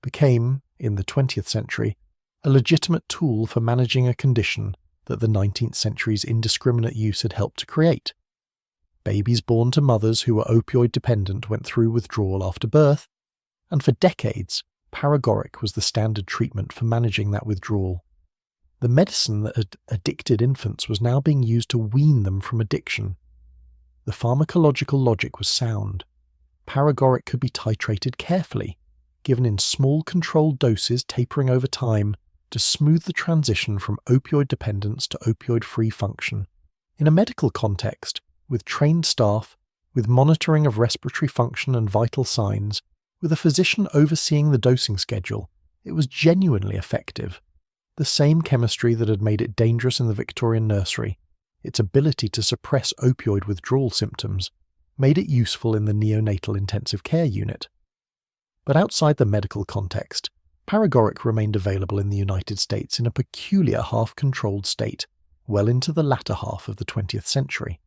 became, in the 20th century, a legitimate tool for managing a condition that the 19th century's indiscriminate use had helped to create. Babies born to mothers who were opioid dependent went through withdrawal after birth, and for decades, Paregoric was the standard treatment for managing that withdrawal. The medicine that had addicted infants was now being used to wean them from addiction. The pharmacological logic was sound. Paregoric could be titrated carefully, given in small controlled doses tapering over time, to smooth the transition from opioid dependence to opioid-free function. In a medical context, with trained staff, with monitoring of respiratory function and vital signs, with a physician overseeing the dosing schedule, it was genuinely effective. The same chemistry that had made it dangerous in the Victorian nursery, its ability to suppress opioid withdrawal symptoms, made it useful in the neonatal intensive care unit. But outside the medical context, Paregoric remained available in the United States in a peculiar half-controlled state well into the latter half of the 20th century.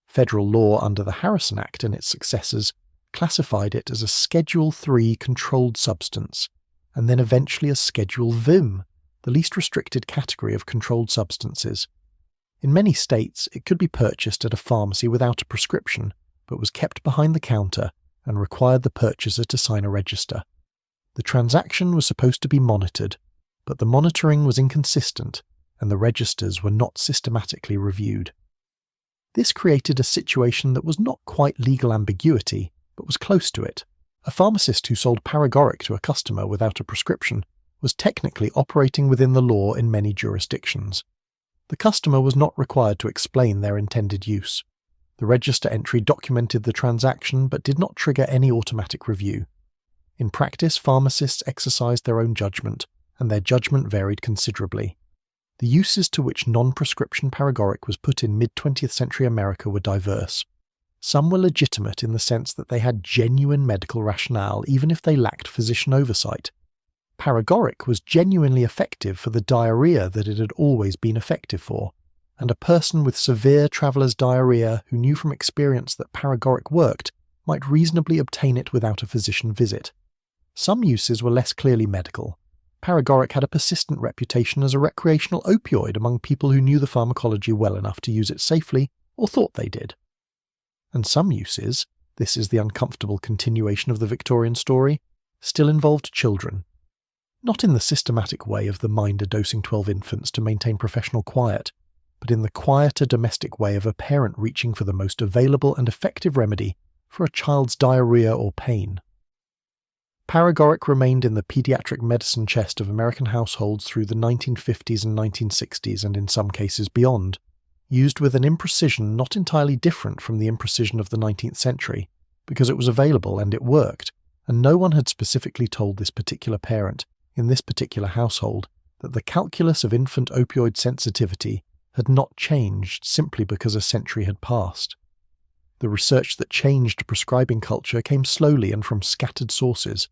Federal law under the Harrison Act and its successors classified it as a Schedule III controlled substance, and then eventually as Schedule VIM, the least restricted category of controlled substances. In many states, it could be purchased at a pharmacy without a prescription, but was kept behind the counter and required the purchaser to sign a register. The transaction was supposed to be monitored, but the monitoring was inconsistent and the registers were not systematically reviewed. This created a situation that was not quite legal ambiguity, but was close to it. A pharmacist who sold Paregoric to a customer without a prescription was technically operating within the law in many jurisdictions. The customer was not required to explain their intended use. The register entry documented the transaction but did not trigger any automatic review. In practice, pharmacists exercised their own judgment, and their judgment varied considerably. The uses to which non-prescription Paregoric was put in mid-20th century America were diverse. Some were legitimate in the sense that they had genuine medical rationale even if they lacked physician oversight. Paregoric was genuinely effective for the diarrhea that it had always been effective for, and a person with severe traveller's diarrhea who knew from experience that Paregoric worked might reasonably obtain it without a physician visit. Some uses were less clearly medical. Paregoric had a persistent reputation as a recreational opioid among people who knew the pharmacology well enough to use it safely, or thought they did. And some uses, this is the uncomfortable continuation of the Victorian story, still involved children. Not in the systematic way of the minder dosing 12 infants to maintain professional quiet, but in the quieter domestic way of a parent reaching for the most available and effective remedy for a child's diarrhea or pain. Paregoric remained in the pediatric medicine chest of American households through the 1950s and 1960s and in some cases beyond, used with an imprecision not entirely different from the imprecision of the 19th century, because it was available and it worked, and no one had specifically told this particular parent, in this particular household, that the calculus of infant opioid sensitivity had not changed simply because a century had passed. The research that changed prescribing culture came slowly and from scattered sources.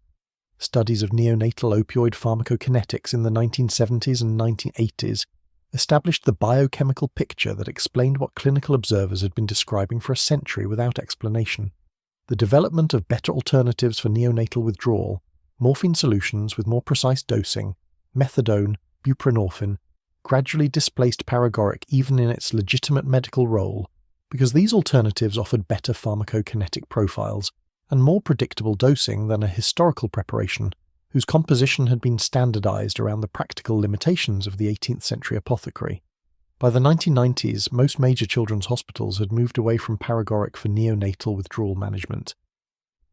Studies of neonatal opioid pharmacokinetics in the 1970s and 1980s established the biochemical picture that explained what clinical observers had been describing for a century without explanation. The development of better alternatives for neonatal withdrawal, morphine solutions with more precise dosing, methadone, buprenorphine, gradually displaced Paregoric even in its legitimate medical role, because these alternatives offered better pharmacokinetic profiles and more predictable dosing than a historical preparation whose composition had been standardized around the practical limitations of the 18th century apothecary. By the 1990s, most major children's hospitals had moved away from Paregoric for neonatal withdrawal management.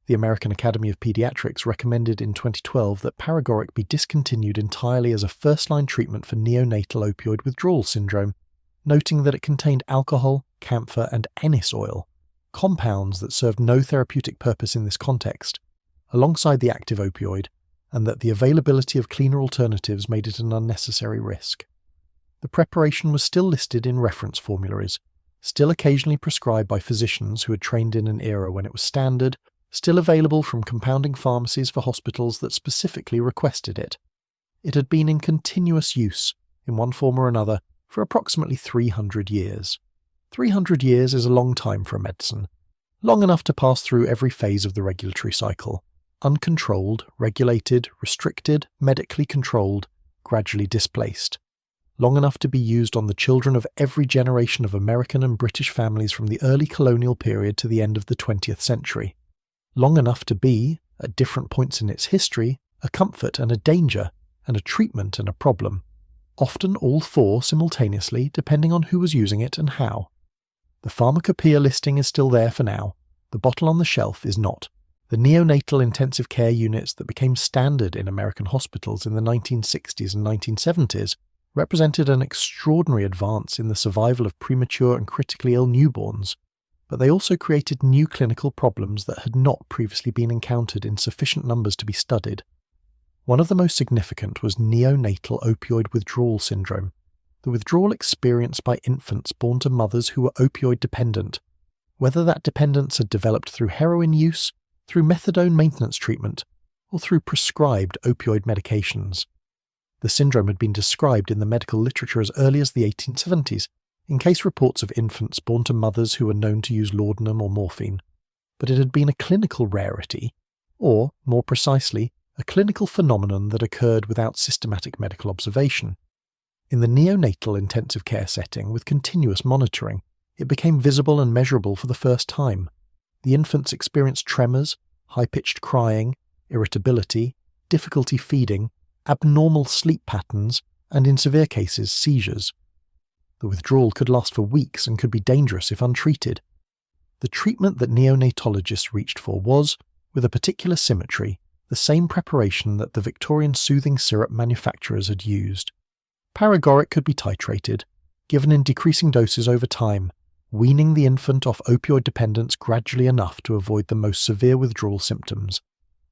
The American Academy of Pediatrics recommended in 2012 that Paregoric be discontinued entirely as a first-line treatment for neonatal opioid withdrawal syndrome, noting that it contained alcohol, camphor, and anise oil, compounds that served no therapeutic purpose in this context, alongside the active opioid, and that the availability of cleaner alternatives made it an unnecessary risk. The preparation was still listed in reference formularies, still occasionally prescribed by physicians who had trained in an era when it was standard, still available from compounding pharmacies for hospitals that specifically requested it. It had been in continuous use, in one form or another, for approximately 300 years. 300 years is a long time for a medicine, long enough to pass through every phase of the regulatory cycle, uncontrolled, regulated, restricted, medically controlled, gradually displaced. Long enough to be used on the children of every generation of American and British families from the early colonial period to the end of the 20th century. Long enough to be, at different points in its history, a comfort and a danger, and a treatment and a problem. Often all four simultaneously, depending on who was using it and how. The pharmacopoeia listing is still there for now. The bottle on the shelf is not. The neonatal intensive care units that became standard in American hospitals in the 1960s and 1970s represented an extraordinary advance in the survival of premature and critically ill newborns, but they also created new clinical problems that had not previously been encountered in sufficient numbers to be studied. One of the most significant was neonatal opioid withdrawal syndrome, the withdrawal experienced by infants born to mothers who were opioid dependent, whether that dependence had developed through heroin use, through methadone maintenance treatment, or through prescribed opioid medications. The syndrome had been described in the medical literature as early as the 1870s, in case reports of infants born to mothers who were known to use laudanum or morphine, but it had been a clinical rarity, or, more precisely, a clinical phenomenon that occurred without systematic medical observation. In the neonatal intensive care setting with continuous monitoring, it became visible and measurable for the first time. The infants experienced tremors, high-pitched crying, irritability, difficulty feeding, abnormal sleep patterns, and in severe cases, seizures. The withdrawal could last for weeks and could be dangerous if untreated. The treatment that neonatologists reached for was, with a particular symmetry, the same preparation that the Victorian soothing syrup manufacturers had used. Paregoric could be titrated, given in decreasing doses over time, weaning the infant off opioid dependence gradually enough to avoid the most severe withdrawal symptoms.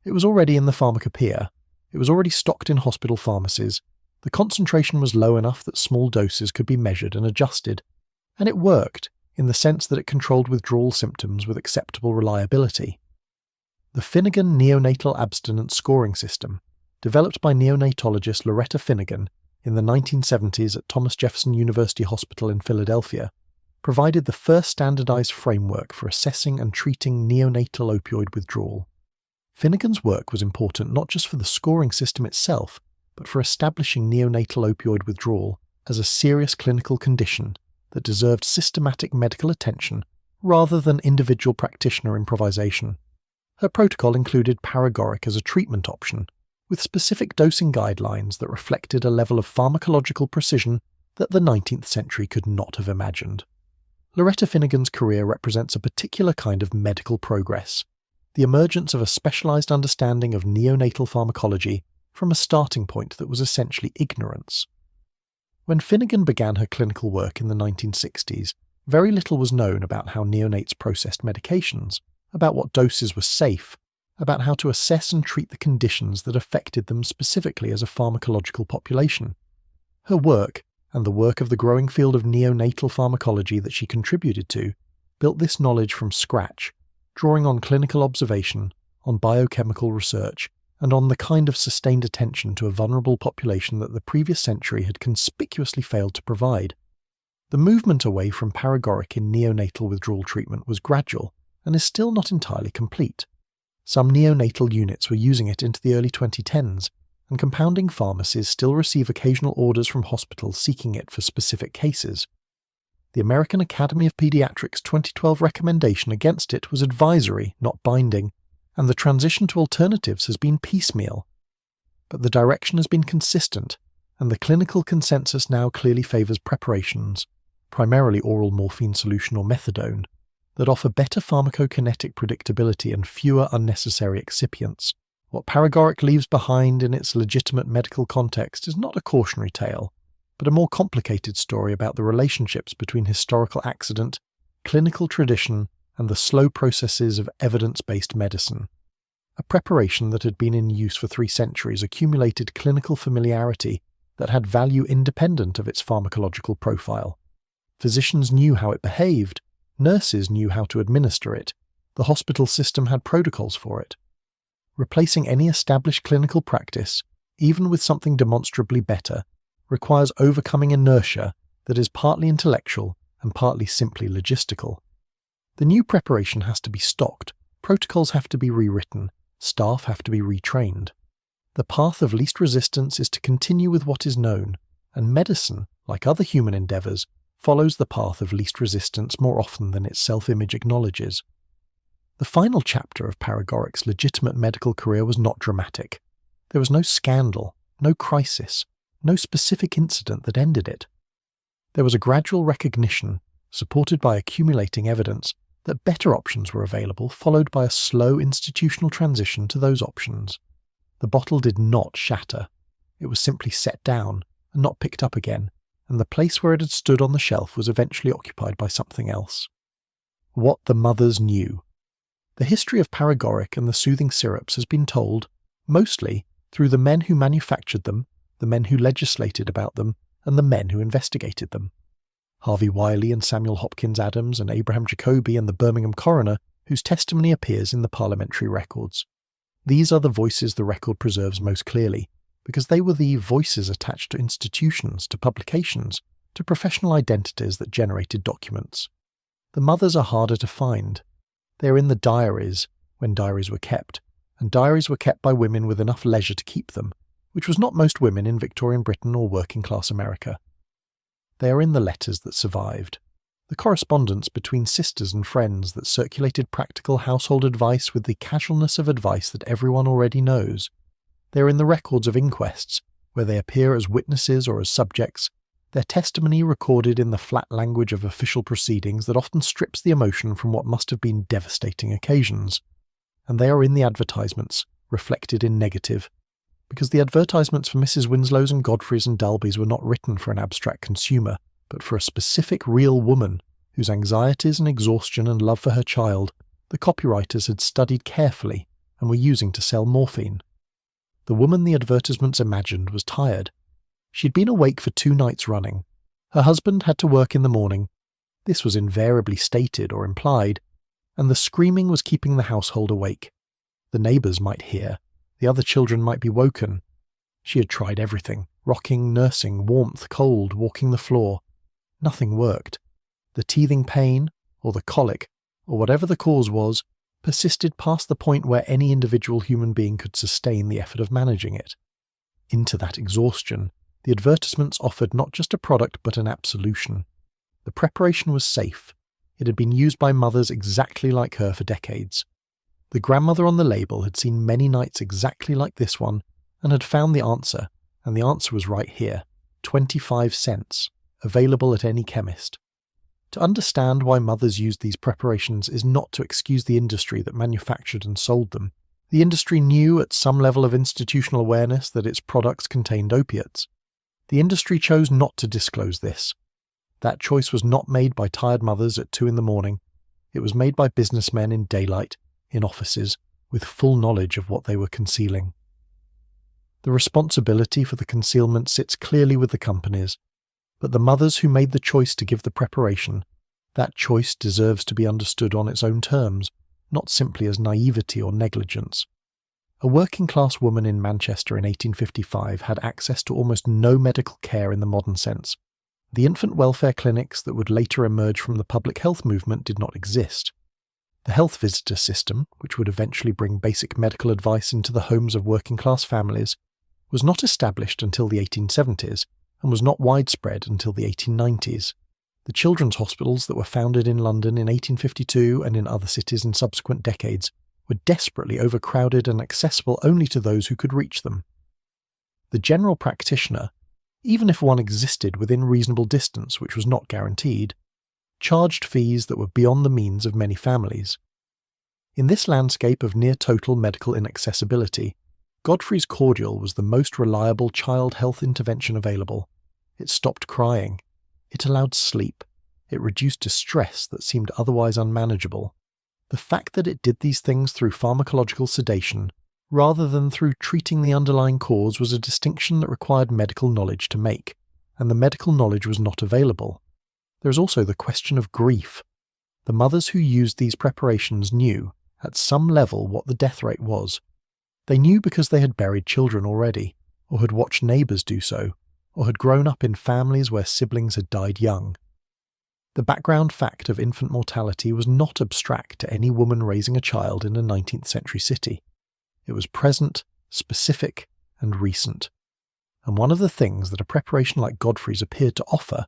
It was already in the pharmacopoeia. It was already stocked in hospital pharmacies. The concentration was low enough that small doses could be measured and adjusted. And it worked, in the sense that it controlled withdrawal symptoms with acceptable reliability. The Finnegan Neonatal Abstinence Scoring System, developed by neonatologist Loretta Finnegan in the 1970s at Thomas Jefferson University Hospital in Philadelphia, provided the first standardized framework for assessing and treating neonatal opioid withdrawal. Finnegan's work was important not just for the scoring system itself, but for establishing neonatal opioid withdrawal as a serious clinical condition that deserved systematic medical attention rather than individual practitioner improvisation. Her protocol included Paregoric as a treatment option, with specific dosing guidelines that reflected a level of pharmacological precision that the 19th century could not have imagined. Loretta Finnegan's career represents a particular kind of medical progress, the emergence of a specialized understanding of neonatal pharmacology from a starting point that was essentially ignorance. When Finnegan began her clinical work in the 1960s, very little was known about how neonates processed medications, about what doses were safe, about how to assess and treat the conditions that affected them specifically as a pharmacological population. Her work, and the work of the growing field of neonatal pharmacology that she contributed to, built this knowledge from scratch, drawing on clinical observation, on biochemical research, and on the kind of sustained attention to a vulnerable population that the previous century had conspicuously failed to provide. The movement away from Paregoric in neonatal withdrawal treatment was gradual, and is still not entirely complete. Some neonatal units were using it into the early 2010s, and compounding pharmacies still receive occasional orders from hospitals seeking it for specific cases. The American Academy of Pediatrics' 2012 recommendation against it was advisory, not binding, and the transition to alternatives has been piecemeal. But the direction has been consistent, and the clinical consensus now clearly favours preparations, primarily oral morphine solution or methadone, that offer better pharmacokinetic predictability and fewer unnecessary excipients. What Paregoric leaves behind in its legitimate medical context is not a cautionary tale, but a more complicated story about the relationships between historical accident, clinical tradition, and the slow processes of evidence-based medicine. A preparation that had been in use for 3 centuries accumulated clinical familiarity that had value independent of its pharmacological profile. Physicians knew how it behaved, nurses knew how to administer it, the hospital system had protocols for it. Replacing any established clinical practice, even with something demonstrably better, requires overcoming inertia that is partly intellectual and partly simply logistical. The new preparation has to be stocked, protocols have to be rewritten, staff have to be retrained. The path of least resistance is to continue with what is known, and medicine, like other human endeavours, follows the path of least resistance more often than its self-image acknowledges. The final chapter of Paregoric's legitimate medical career was not dramatic. There was no scandal, no crisis, no specific incident that ended it. There was a gradual recognition, supported by accumulating evidence, that better options were available, followed by a slow institutional transition to those options. The bottle did not shatter. It was simply set down and not picked up again, and the place where it had stood on the shelf was eventually occupied by something else. What the mothers knew. The history of Paregoric and the soothing syrups has been told, mostly, through the men who manufactured them, the men who legislated about them, and the men who investigated them. Harvey Wiley and Samuel Hopkins Adams and Abraham Jacobi and the Birmingham coroner, whose testimony appears in the parliamentary records. These are the voices the record preserves most clearly, because they were the voices attached to institutions, to publications, to professional identities that generated documents. The mothers are harder to find. They are in the diaries, when diaries were kept, and diaries were kept by women with enough leisure to keep them, which was not most women in Victorian Britain or working-class America. They are in the letters that survived, the correspondence between sisters and friends that circulated practical household advice with the casualness of advice that everyone already knows. They are in the records of inquests, where they appear as witnesses or as subjects, their testimony recorded in the flat language of official proceedings that often strips the emotion from what must have been devastating occasions. And they are in the advertisements, reflected in negative, because the advertisements for Mrs. Winslow's and Godfrey's and Dalby's were not written for an abstract consumer, but for a specific real woman, whose anxieties and exhaustion and love for her child the copywriters had studied carefully and were using to sell morphine. The woman the advertisements imagined was tired. She had been awake for 2 nights running. Her husband had to work in the morning. This was invariably stated or implied, and the screaming was keeping the household awake. The neighbours might hear. The other children might be woken. She had tried everything: rocking, nursing, warmth, cold, walking the floor. Nothing worked. The teething pain, or the colic, or whatever the cause was, persisted past the point where any individual human being could sustain the effort of managing it. Into that exhaustion, the advertisements offered not just a product but an absolution. The preparation was safe. It had been used by mothers exactly like her for decades. The grandmother on the label had seen many nights exactly like this one and had found the answer, and the answer was right here: 25 cents, available at any chemist. To understand why mothers used these preparations is not to excuse the industry that manufactured and sold them. The industry knew at some level of institutional awareness that its products contained opiates. The industry chose not to disclose this. That choice was not made by tired mothers at 2 a.m. It was made by businessmen in daylight, in offices, with full knowledge of what they were concealing. The responsibility for the concealment sits clearly with the companies, but the mothers who made the choice to give the preparation, that choice deserves to be understood on its own terms, not simply as naivety or negligence. A working-class woman in Manchester in 1855 had access to almost no medical care in the modern sense. The infant welfare clinics that would later emerge from the public health movement did not exist. The health visitor system, which would eventually bring basic medical advice into the homes of working-class families, was not established until the 1870s and was not widespread until the 1890s. The children's hospitals that were founded in London in 1852 and in other cities in subsequent decades were desperately overcrowded and accessible only to those who could reach them. The general practitioner, even if one existed within reasonable distance, which was not guaranteed, charged fees that were beyond the means of many families. In this landscape of near-total medical inaccessibility, Godfrey's Cordial was the most reliable child health intervention available. It stopped crying. It allowed sleep. It reduced distress that seemed otherwise unmanageable. The fact that it did these things through pharmacological sedation, rather than through treating the underlying cause, was a distinction that required medical knowledge to make, and the medical knowledge was not available. There is also the question of grief. The mothers who used these preparations knew, at some level, what the death rate was. They knew because they had buried children already, or had watched neighbours do so, or had grown up in families where siblings had died young. The background fact of infant mortality was not abstract to any woman raising a child in a 19th century city. It was present, specific, and recent. And one of the things that a preparation like Godfrey's appeared to offer,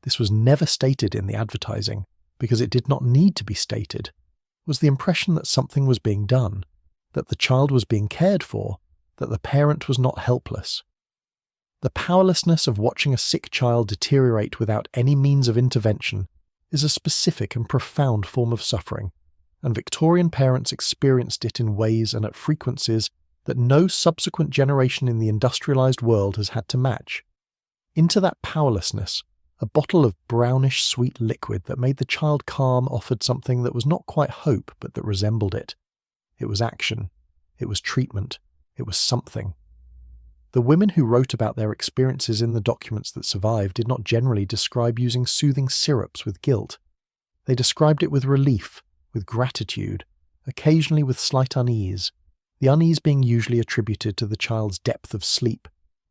this was never stated in the advertising, because it did not need to be stated, was the impression that something was being done, that the child was being cared for, that the parent was not helpless. The powerlessness of watching a sick child deteriorate without any means of intervention is a specific and profound form of suffering, and Victorian parents experienced it in ways and at frequencies that no subsequent generation in the industrialised world has had to match. Into that powerlessness, a bottle of brownish sweet liquid that made the child calm offered something that was not quite hope but that resembled it. It was action. It was treatment. It was something. The women who wrote about their experiences in the documents that survived did not generally describe using soothing syrups with guilt. They described it with relief, with gratitude, occasionally with slight unease, the unease being usually attributed to the child's depth of sleep,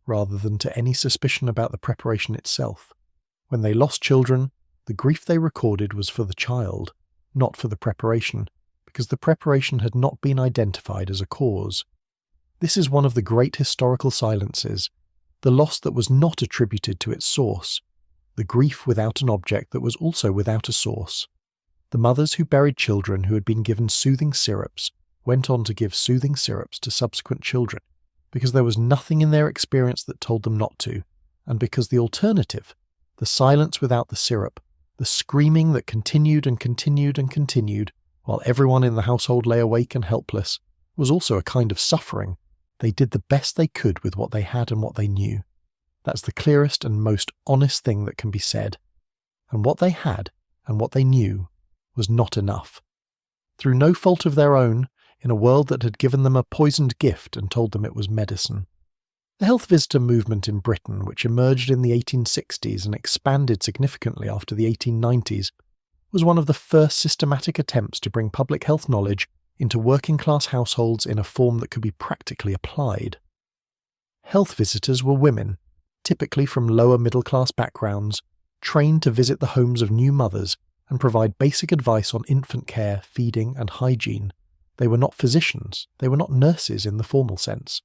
rather than to any suspicion about the preparation itself. When they lost children, the grief they recorded was for the child, not for the preparation, because the preparation had not been identified as a cause. This is one of the great historical silences, the loss that was not attributed to its source, the grief without an object that was also without a source. The mothers who buried children who had been given soothing syrups went on to give soothing syrups to subsequent children, because there was nothing in their experience that told them not to, and because the alternative, the silence without the syrup, the screaming that continued and continued and continued, while everyone in the household lay awake and helpless, was also a kind of suffering. They did the best they could with what they had and what they knew. That's the clearest and most honest thing that can be said. And what they had and what they knew was not enough. Through no fault of their own, in a world that had given them a poisoned gift and told them it was medicine. The health visitor movement in Britain, which emerged in the 1860s and expanded significantly after the 1890s, was one of the first systematic attempts to bring public health knowledge into working-class households in a form that could be practically applied. Health visitors were women, typically from lower middle-class backgrounds, trained to visit the homes of new mothers and provide basic advice on infant care, feeding, and hygiene. They were not physicians, they were not nurses in the formal sense.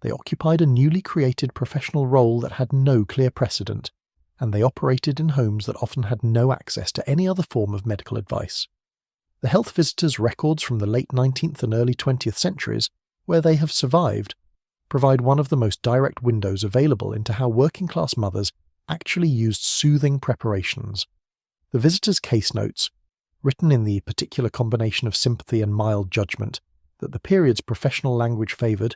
They occupied a newly created professional role that had no clear precedent, and they operated in homes that often had no access to any other form of medical advice. The health visitors' records from the late 19th and early 20th centuries, where they have survived, provide one of the most direct windows available into how working-class mothers actually used soothing preparations. The visitors' case notes, written in the particular combination of sympathy and mild judgment that the period's professional language favoured,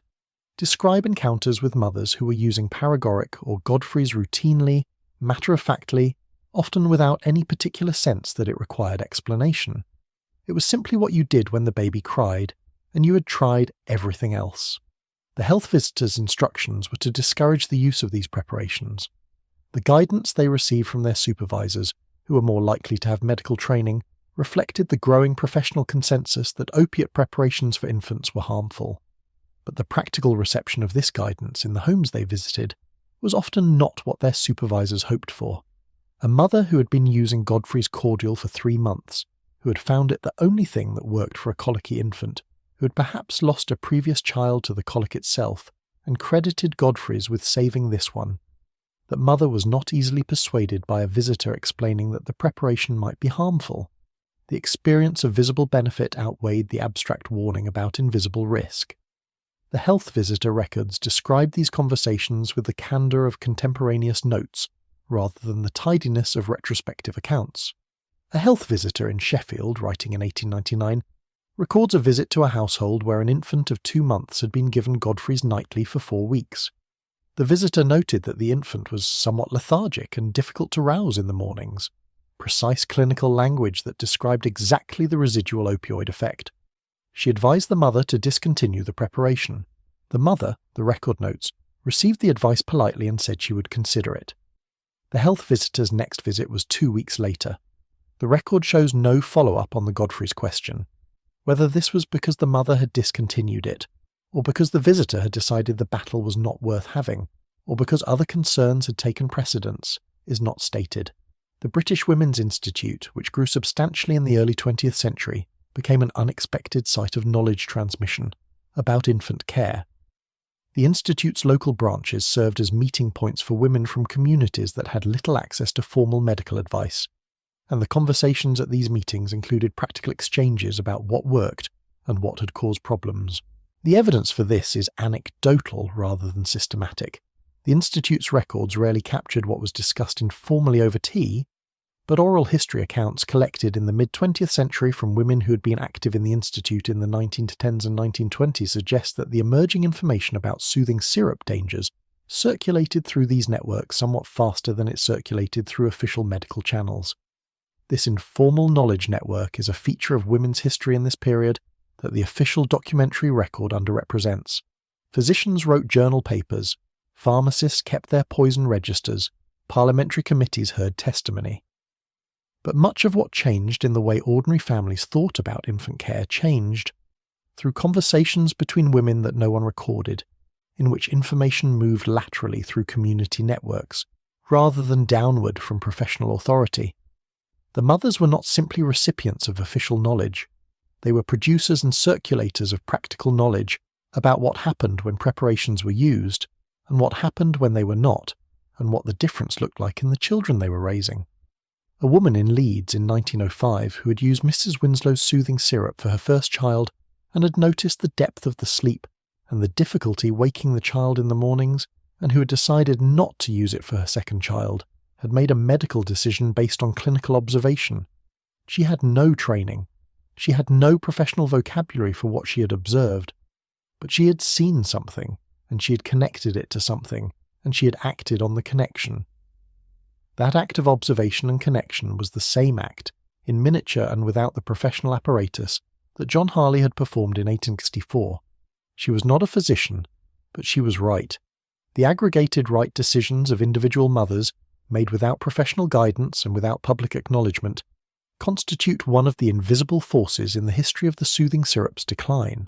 describe encounters with mothers who were using Paregoric or Godfrey's routinely, matter-of-factly, often without any particular sense that it required explanation. It was simply what you did when the baby cried, and you had tried everything else. The health visitors' instructions were to discourage the use of these preparations. The guidance they received from their supervisors, who were more likely to have medical training, reflected the growing professional consensus that opiate preparations for infants were harmful. But the practical reception of this guidance in the homes they visited was often not what their supervisors hoped for. A mother who had been using Godfrey's Cordial for 3 months, who had found it the only thing that worked for a colicky infant, who had perhaps lost a previous child to the colic itself, and credited Godfrey's with saving this one. That mother was not easily persuaded by a visitor explaining that the preparation might be harmful. The experience of visible benefit outweighed the abstract warning about invisible risk. The health visitor records describe these conversations with the candour of contemporaneous notes, rather than the tidiness of retrospective accounts. A health visitor in Sheffield, writing in 1899, records a visit to a household where an infant of 2 months had been given Godfrey's nightly for 4 weeks. The visitor noted that the infant was somewhat lethargic and difficult to rouse in the mornings. Precise clinical language that described exactly the residual opioid effect. She advised the mother to discontinue the preparation. The mother, the record notes, received the advice politely and said she would consider it. The health visitor's next visit was 2 weeks later. The record shows no follow-up on the Godfrey's question. Whether this was because the mother had discontinued it, or because the visitor had decided the battle was not worth having, or because other concerns had taken precedence, is not stated. The British Women's Institute, which grew substantially in the early 20th century, became an unexpected site of knowledge transmission about infant care. The Institute's local branches served as meeting points for women from communities that had little access to formal medical advice, and the conversations at these meetings included practical exchanges about what worked and what had caused problems. The evidence for this is anecdotal rather than systematic. The Institute's records rarely captured what was discussed informally over tea, but oral history accounts collected in the mid-20th century from women who had been active in the Institute in the 1910s and 1920s suggest that the emerging information about soothing syrup dangers circulated through these networks somewhat faster than it circulated through official medical channels. This informal knowledge network is a feature of women's history in this period that the official documentary record underrepresents. Physicians wrote journal papers, pharmacists kept their poison registers, parliamentary committees heard testimony. But much of what changed in the way ordinary families thought about infant care changed through conversations between women that no one recorded, in which information moved laterally through community networks, rather than downward from professional authority. The mothers were not simply recipients of official knowledge. They were producers and circulators of practical knowledge about what happened when preparations were used, and what happened when they were not, and what the difference looked like in the children they were raising. A woman in Leeds in 1905 who had used Mrs. Winslow's soothing syrup for her first child and had noticed the depth of the sleep and the difficulty waking the child in the mornings, and who had decided not to use it for her second child, had made a medical decision based on clinical observation. She had no training. She had no professional vocabulary for what she had observed. But she had seen something, and she had connected it to something, and she had acted on the connection. That act of observation and connection was the same act, in miniature and without the professional apparatus, that John Harley had performed in 1864. She was not a physician, but she was right. The aggregated right decisions of individual mothers, made without professional guidance and without public acknowledgement, constitute one of the invisible forces in the history of the soothing syrup's decline.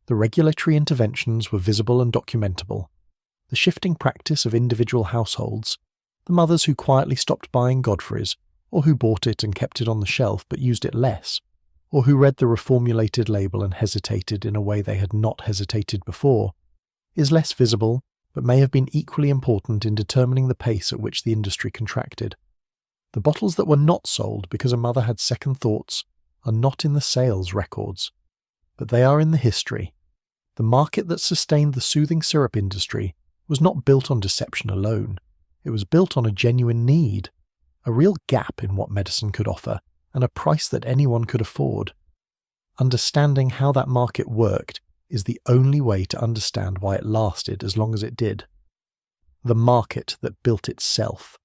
The regulatory interventions were visible and documentable. The shifting practice of individual households, the mothers who quietly stopped buying Godfrey's, or who bought it and kept it on the shelf but used it less, or who read the reformulated label and hesitated in a way they had not hesitated before, is less visible but may have been equally important in determining the pace at which the industry contracted. The bottles that were not sold because a mother had second thoughts are not in the sales records, but they are in the history. The market that sustained the soothing syrup industry was not built on deception alone. It was built on a genuine need, a real gap in what medicine could offer, and a price that anyone could afford. Understanding how that market worked is the only way to understand why it lasted as long as it did. The market that built itself.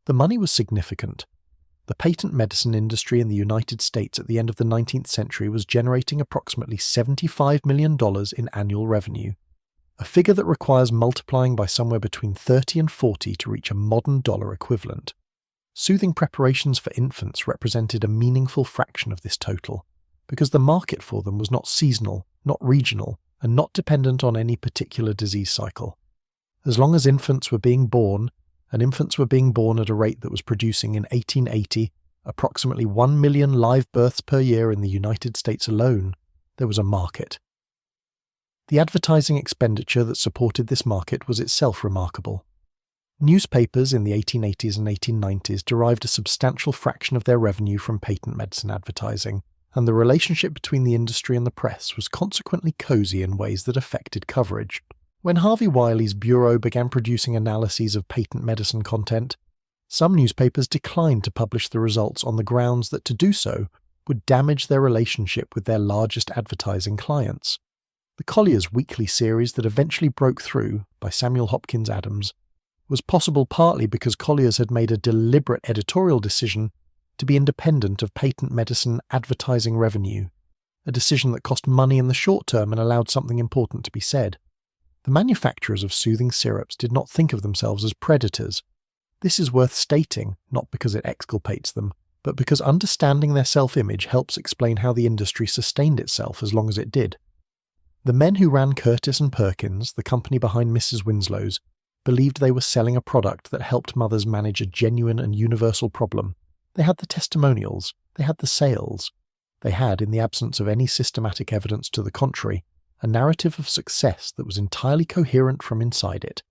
The money was significant. The patent medicine industry in the United States at the end of the 19th century was generating approximately $75 million in annual revenue, a figure that requires multiplying by somewhere between 30 and 40 to reach a modern dollar equivalent. Soothing preparations for infants represented a meaningful fraction of this total, because the market for them was not seasonal, not regional, and not dependent on any particular disease cycle. As long as infants were being born, and infants were being born at a rate that was producing in 1880 approximately 1 million live births per year in the United States alone, there was a market. The advertising expenditure that supported this market was itself remarkable. Newspapers in the 1880s and 1890s derived a substantial fraction of their revenue from patent medicine advertising, and the relationship between the industry and the press was consequently cozy in ways that affected coverage. When Harvey Wiley's bureau began producing analyses of patent medicine content, some newspapers declined to publish the results on the grounds that to do so would damage their relationship with their largest advertising clients. The Collier's weekly series that eventually broke through, by Samuel Hopkins Adams, was possible partly because Collier's had made a deliberate editorial decision to be independent of patent medicine advertising revenue, a decision that cost money in the short term and allowed something important to be said. The manufacturers of soothing syrups did not think of themselves as predators. This is worth stating, not because it exculpates them, but because understanding their self-image helps explain how the industry sustained itself as long as it did. The men who ran Curtis and Perkins, the company behind Mrs. Winslow's, believed they were selling a product that helped mothers manage a genuine and universal problem. They had the testimonials, they had the sales, they had, in the absence of any systematic evidence to the contrary, a narrative of success that was entirely coherent from inside it.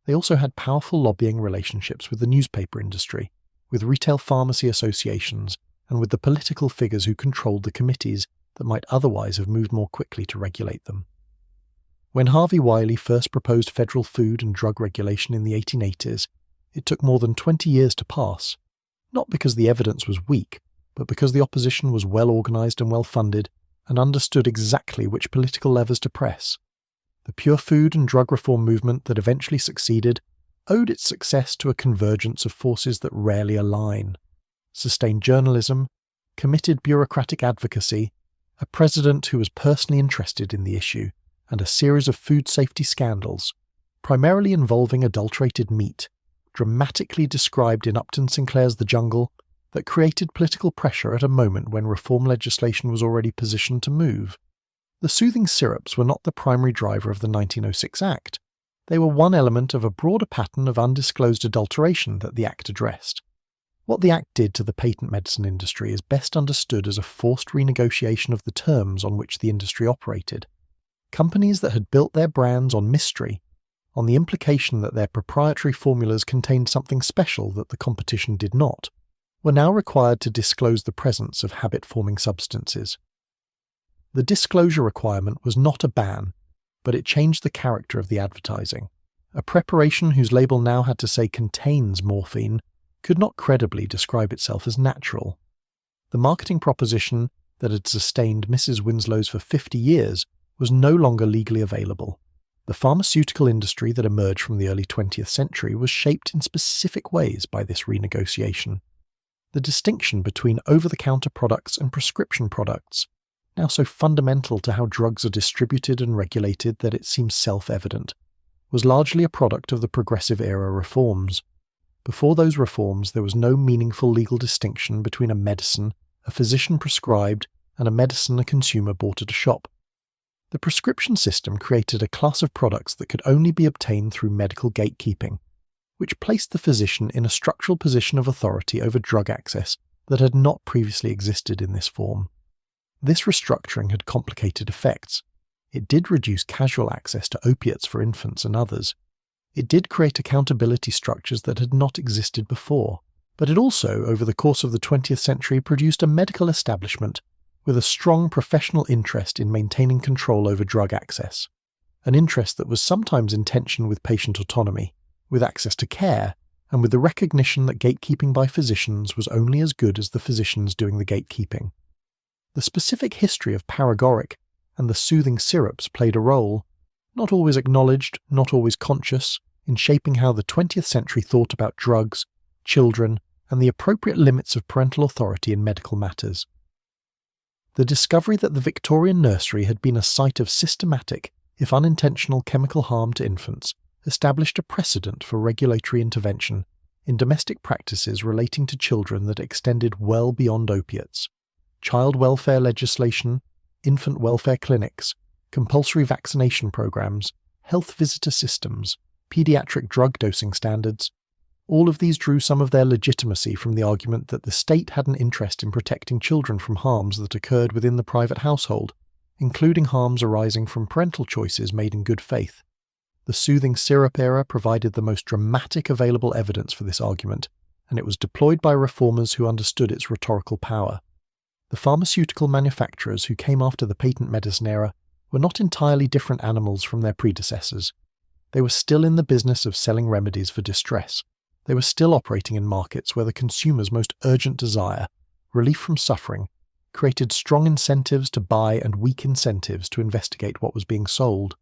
They also had powerful lobbying relationships with the newspaper industry, with retail pharmacy associations, and with the political figures who controlled the committees that might otherwise have moved more quickly to regulate them. When Harvey Wiley first proposed federal food and drug regulation in the 1880s, it took more than 20 years to pass, not because the evidence was weak, but because the opposition was well organized and well funded, and understood exactly which political levers to press. The pure food and drug reform movement that eventually succeeded owed its success to a convergence of forces that rarely align: sustained journalism, committed bureaucratic advocacy, a president who was personally interested in the issue, and a series of food safety scandals, primarily involving adulterated meat, dramatically described in Upton Sinclair's The Jungle, that created political pressure at a moment when reform legislation was already positioned to move. The soothing syrups were not the primary driver of the 1906 Act. They were one element of a broader pattern of undisclosed adulteration that the Act addressed. What the Act did to the patent medicine industry is best understood as a forced renegotiation of the terms on which the industry operated. Companies that had built their brands on mystery, on the implication that their proprietary formulas contained something special that the competition did not, were now required to disclose the presence of habit-forming substances. The disclosure requirement was not a ban, but it changed the character of the advertising. A preparation whose label now had to say contains morphine could not credibly describe itself as natural. The marketing proposition that had sustained Mrs. Winslow's for 50 years was no longer legally available. The pharmaceutical industry that emerged from the early 20th century was shaped in specific ways by this renegotiation. The distinction between over-the-counter products and prescription products, now so fundamental to how drugs are distributed and regulated that it seems self-evident, was largely a product of the Progressive Era reforms. Before those reforms, there was no meaningful legal distinction between a medicine a physician prescribed and a medicine a consumer bought at a shop. The prescription system created a class of products that could only be obtained through medical gatekeeping, which placed the physician in a structural position of authority over drug access that had not previously existed in this form. This restructuring had complicated effects. It did reduce casual access to opiates for infants and others. It did create accountability structures that had not existed before, but it also, over the course of the 20th century, produced a medical establishment with a strong professional interest in maintaining control over drug access, an interest that was sometimes in tension with patient autonomy, with access to care, and with the recognition that gatekeeping by physicians was only as good as the physicians doing the gatekeeping. The specific history of Paregoric and the soothing syrups played a role, not always acknowledged, not always conscious, in shaping how the 20th century thought about drugs, children, and the appropriate limits of parental authority in medical matters. The discovery that the Victorian nursery had been a site of systematic, if unintentional, chemical harm to infants established a precedent for regulatory intervention in domestic practices relating to children that extended well beyond opiates. Child welfare legislation, infant welfare clinics, compulsory vaccination programs, health visitor systems, pediatric drug dosing standards, all of these drew some of their legitimacy from the argument that the state had an interest in protecting children from harms that occurred within the private household, including harms arising from parental choices made in good faith. The soothing syrup era provided the most dramatic available evidence for this argument, and it was deployed by reformers who understood its rhetorical power. The pharmaceutical manufacturers who came after the patent medicine era were not entirely different animals from their predecessors. They were still in the business of selling remedies for distress. They were still operating in markets where the consumer's most urgent desire, relief from suffering, created strong incentives to buy and weak incentives to investigate what was being sold.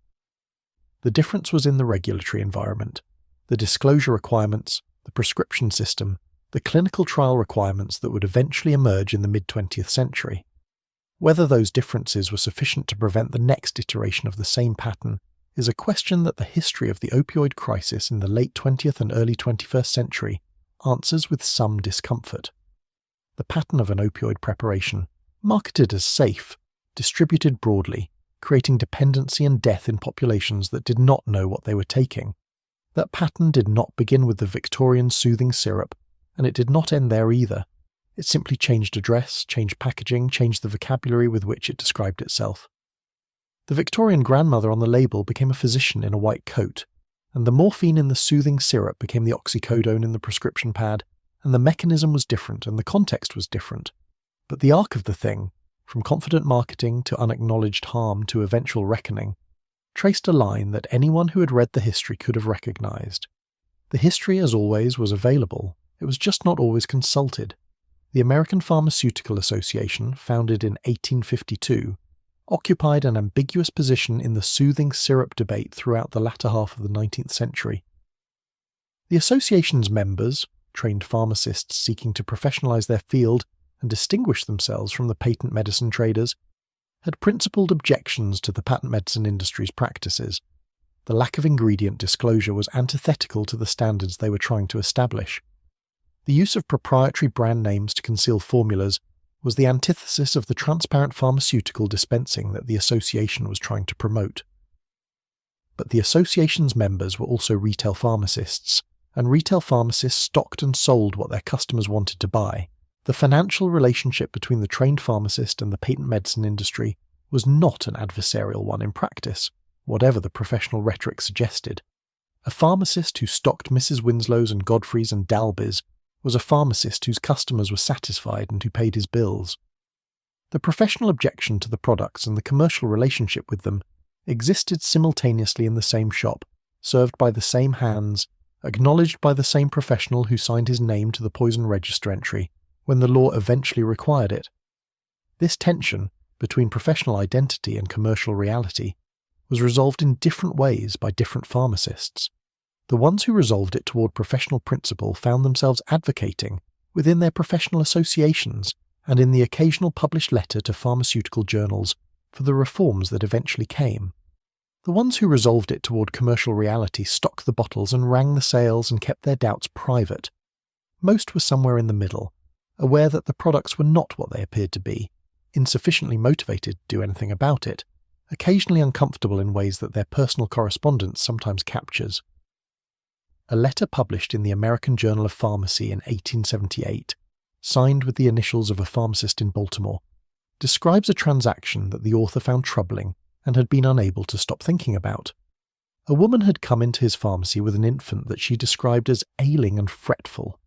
The difference was in the regulatory environment, the disclosure requirements, the prescription system, the clinical trial requirements that would eventually emerge in the mid-20th century. Whether those differences were sufficient to prevent the next iteration of the same pattern is a question that the history of the opioid crisis in the late 20th and early 21st century answers with some discomfort. The pattern of an opioid preparation, marketed as safe, distributed broadly, creating dependency and death in populations that did not know what they were taking. That pattern did not begin with the Victorian soothing syrup, and it did not end there either. It simply changed address, changed packaging, changed the vocabulary with which it described itself. The Victorian grandmother on the label became a physician in a white coat, and the morphine in the soothing syrup became the oxycodone in the prescription pad, and the mechanism was different and the context was different. But the arc of the thing, from confident marketing to unacknowledged harm to eventual reckoning, traced a line that anyone who had read the history could have recognized. The history, as always, was available. It was just not always consulted. The American Pharmaceutical Association, founded in 1852, occupied an ambiguous position in the soothing syrup debate throughout the latter half of the 19th century. The association's members, trained pharmacists seeking to professionalize their field and distinguish themselves from the patent medicine traders, had principled objections to the patent medicine industry's practices. The lack of ingredient disclosure was antithetical to the standards they were trying to establish. The use of proprietary brand names to conceal formulas was the antithesis of the transparent pharmaceutical dispensing that the association was trying to promote. But the association's members were also retail pharmacists, and retail pharmacists stocked and sold what their customers wanted to buy. The financial relationship between the trained pharmacist and the patent medicine industry was not an adversarial one in practice, whatever the professional rhetoric suggested. A pharmacist who stocked Mrs. Winslow's and Godfrey's and Dalby's was a pharmacist whose customers were satisfied and who paid his bills. The professional objection to the products and the commercial relationship with them existed simultaneously in the same shop, served by the same hands, acknowledged by the same professional who signed his name to the poison register entry when the law eventually required it. This tension between professional identity and commercial reality was resolved in different ways by different pharmacists. The ones who resolved it toward professional principle found themselves advocating, within their professional associations and in the occasional published letter to pharmaceutical journals, for the reforms that eventually came. The ones who resolved it toward commercial reality stocked the bottles and rang the sales and kept their doubts private. Most were somewhere in the middle, aware that the products were not what they appeared to be, insufficiently motivated to do anything about it, occasionally uncomfortable in ways that their personal correspondence sometimes captures. A letter published in the American Journal of Pharmacy in 1878, signed with the initials of a pharmacist in Baltimore, describes a transaction that the author found troubling and had been unable to stop thinking about. A woman had come into his pharmacy with an infant that she described as ailing and fretful.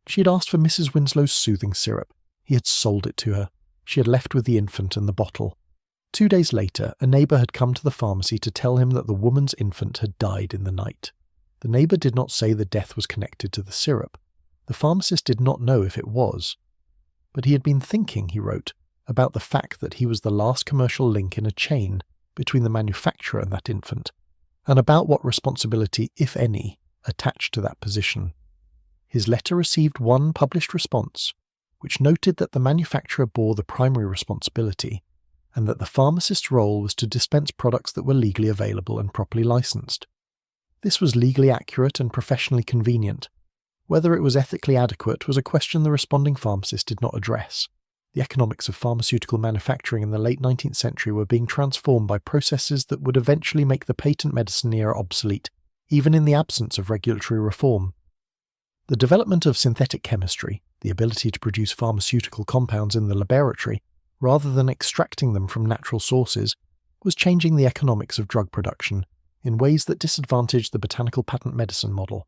She had asked for Mrs. Winslow's soothing syrup. He had sold it to her. She had left with the infant and the bottle. 2 days later, a neighbour had come to the pharmacy to tell him that the woman's infant had died in the night. The neighbour did not say the death was connected to the syrup. The pharmacist did not know if it was. But he had been thinking, he wrote, about the fact that he was the last commercial link in a chain between the manufacturer and that infant, and about what responsibility, if any, attached to that position. His letter received one published response, which noted that the manufacturer bore the primary responsibility, and that the pharmacist's role was to dispense products that were legally available and properly licensed. This was legally accurate and professionally convenient. Whether it was ethically adequate was a question the responding pharmacist did not address. The economics of pharmaceutical manufacturing in the late 19th century were being transformed by processes that would eventually make the patent medicine era obsolete, even in the absence of regulatory reform. The development of synthetic chemistry, the ability to produce pharmaceutical compounds in the laboratory, rather than extracting them from natural sources, was changing the economics of drug production in ways that disadvantaged the botanical patent medicine model.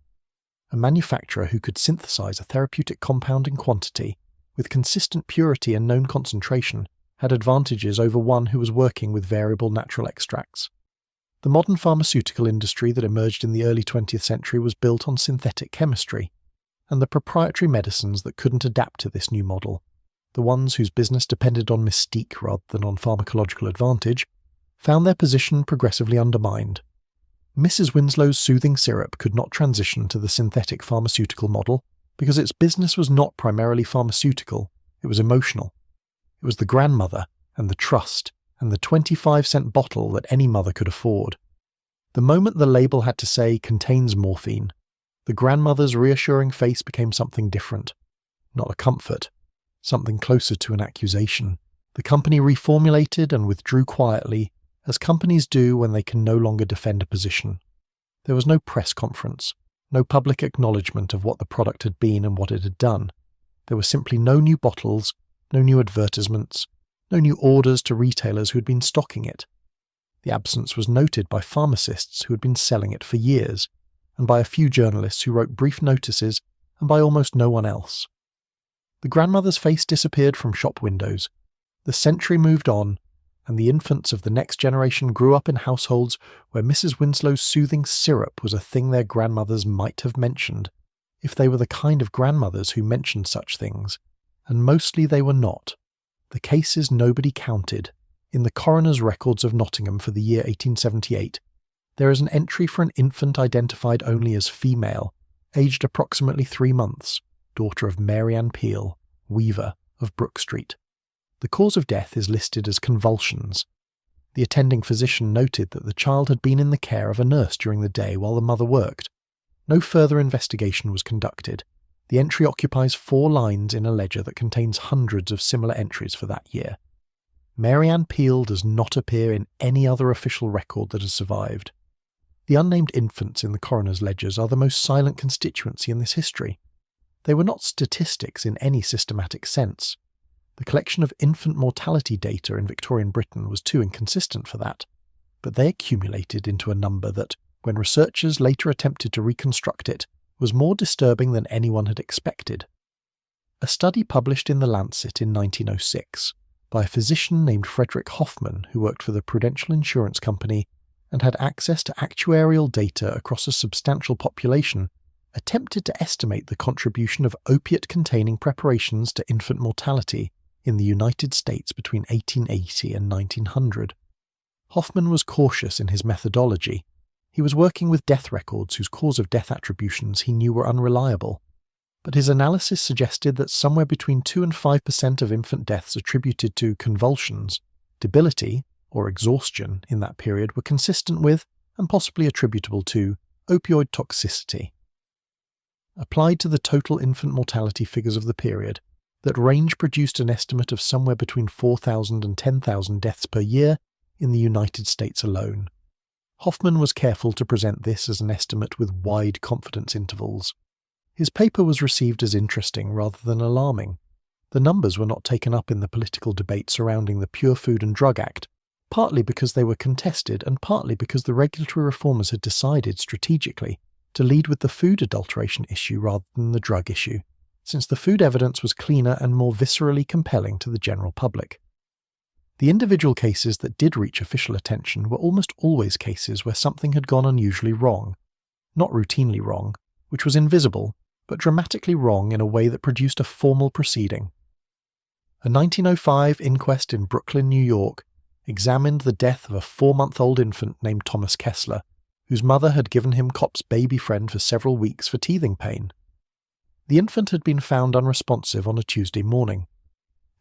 A manufacturer who could synthesize a therapeutic compound in quantity, with consistent purity and known concentration, had advantages over one who was working with variable natural extracts. The modern pharmaceutical industry that emerged in the early 20th century was built on synthetic chemistry, and the proprietary medicines that couldn't adapt to this new model, the ones whose business depended on mystique rather than on pharmacological advantage, found their position progressively undermined. Mrs. Winslow's soothing syrup could not transition to the synthetic pharmaceutical model because its business was not primarily pharmaceutical, it was emotional. It was the grandmother and the trust and the 25-cent bottle that any mother could afford. The moment the label had to say contains morphine, the grandmother's reassuring face became something different. Not a comfort, something closer to an accusation. The company reformulated and withdrew quietly, as companies do when they can no longer defend a position. There was no press conference, no public acknowledgement of what the product had been and what it had done. There were simply no new bottles, no new advertisements, no new orders to retailers who had been stocking it. The absence was noted by pharmacists who had been selling it for years, and by a few journalists who wrote brief notices, and by almost no one else. The grandmother's face disappeared from shop windows. The century moved on, and the infants of the next generation grew up in households where Mrs. Winslow's soothing syrup was a thing their grandmothers might have mentioned, if they were the kind of grandmothers who mentioned such things, and mostly they were not. The cases nobody counted. In the coroner's records of Nottingham for the year 1878, there is an entry for an infant identified only as female, aged approximately 3 months, daughter of Mary Ann Peel, weaver of Brook Street. The cause of death is listed as convulsions. The attending physician noted that the child had been in the care of a nurse during the day while the mother worked. No further investigation was conducted. The entry occupies 4 lines in a ledger that contains hundreds of similar entries for that year. Mary Ann Peel does not appear in any other official record that has survived. The unnamed infants in the coroner's ledgers are the most silent constituency in this history. They were not statistics in any systematic sense. The collection of infant mortality data in Victorian Britain was too inconsistent for that, but they accumulated into a number that, when researchers later attempted to reconstruct it, was more disturbing than anyone had expected. A study published in The Lancet in 1906 by a physician named Frederick Hoffman, who worked for the Prudential Insurance Company and had access to actuarial data across a substantial population, attempted to estimate the contribution of opiate-containing preparations to infant mortality in the United States between 1880 and 1900. Hoffman was cautious in his methodology. He was working with death records whose cause of death attributions he knew were unreliable, but his analysis suggested that somewhere between 2 and 5% of infant deaths attributed to convulsions, debility, or exhaustion in that period were consistent with, and possibly attributable to, opioid toxicity. Applied to the total infant mortality figures of the period, that range produced an estimate of somewhere between 4,000 and 10,000 deaths per year in the United States alone. Hoffman was careful to present this as an estimate with wide confidence intervals. His paper was received as interesting rather than alarming. The numbers were not taken up in the political debate surrounding the Pure Food and Drug Act, partly because they were contested and partly because the regulatory reformers had decided strategically to lead with the food adulteration issue rather than the drug issue, since the food evidence was cleaner and more viscerally compelling to the general public. The individual cases that did reach official attention were almost always cases where something had gone unusually wrong, not routinely wrong, which was invisible, but dramatically wrong in a way that produced a formal proceeding. A 1905 inquest in Brooklyn, New York, examined the death of a 4-month-old infant named Thomas Kessler, whose mother had given him Kopp's baby friend for several weeks for teething pain. The infant had been found unresponsive on a Tuesday morning.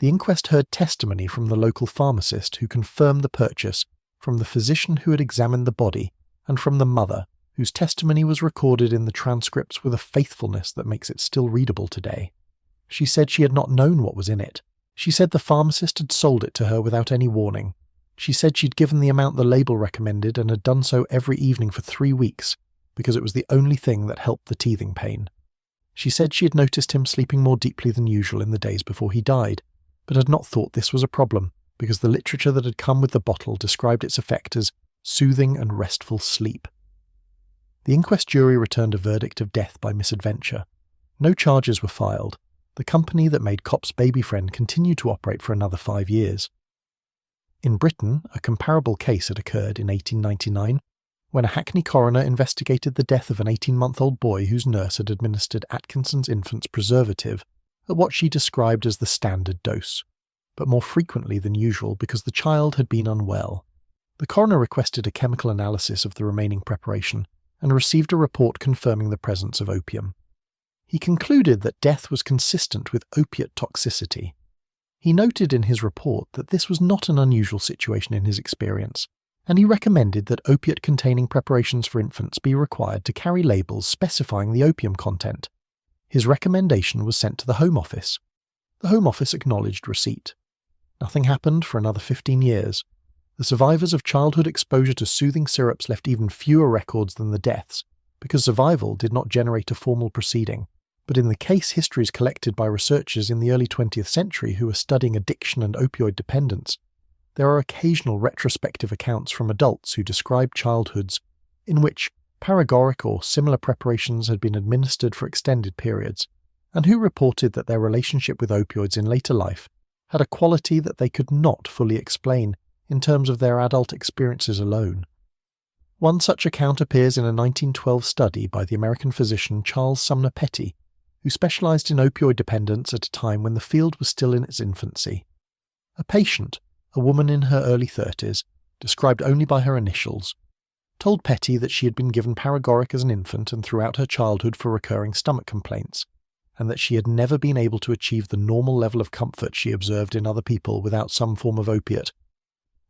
The inquest heard testimony from the local pharmacist who confirmed the purchase, from the physician who had examined the body, and from the mother, whose testimony was recorded in the transcripts with a faithfulness that makes it still readable today. She said she had not known what was in it. She said the pharmacist had sold it to her without any warning. She said she'd given the amount the label recommended and had done so every evening for 3 weeks, because it was the only thing that helped the teething pain. She said she had noticed him sleeping more deeply than usual in the days before he died, but had not thought this was a problem, because the literature that had come with the bottle described its effect as soothing and restful sleep. The inquest jury returned a verdict of death by misadventure. No charges were filed. The company that made Kopp's baby friend continued to operate for another 5 years. In Britain, a comparable case had occurred in 1899, when a Hackney coroner investigated the death of an 18-month-old boy whose nurse had administered Atkinson's infant's preservative at what she described as the standard dose, but more frequently than usual because the child had been unwell. The coroner requested a chemical analysis of the remaining preparation and received a report confirming the presence of opium. He concluded that death was consistent with opiate toxicity. He noted in his report that this was not an unusual situation in his experience, and he recommended that opiate-containing preparations for infants be required to carry labels specifying the opium content. His recommendation was sent to the Home Office. The Home Office acknowledged receipt. Nothing happened for another 15 years. The survivors of childhood exposure to soothing syrups left even fewer records than the deaths, because survival did not generate a formal proceeding. But in the case histories collected by researchers in the early 20th century who were studying addiction and opioid dependence, there are occasional retrospective accounts from adults who describe childhoods in which Paregoric or similar preparations had been administered for extended periods, and who reported that their relationship with opioids in later life had a quality that they could not fully explain in terms of their adult experiences alone. One such account appears in a 1912 study by the American physician Charles Sumner Petty, who specialized in opioid dependence at a time when the field was still in its infancy. A patient, a woman in her early 30s, described only by her initials, told Petty that she had been given Paregoric as an infant and throughout her childhood for recurring stomach complaints, and that she had never been able to achieve the normal level of comfort she observed in other people without some form of opiate.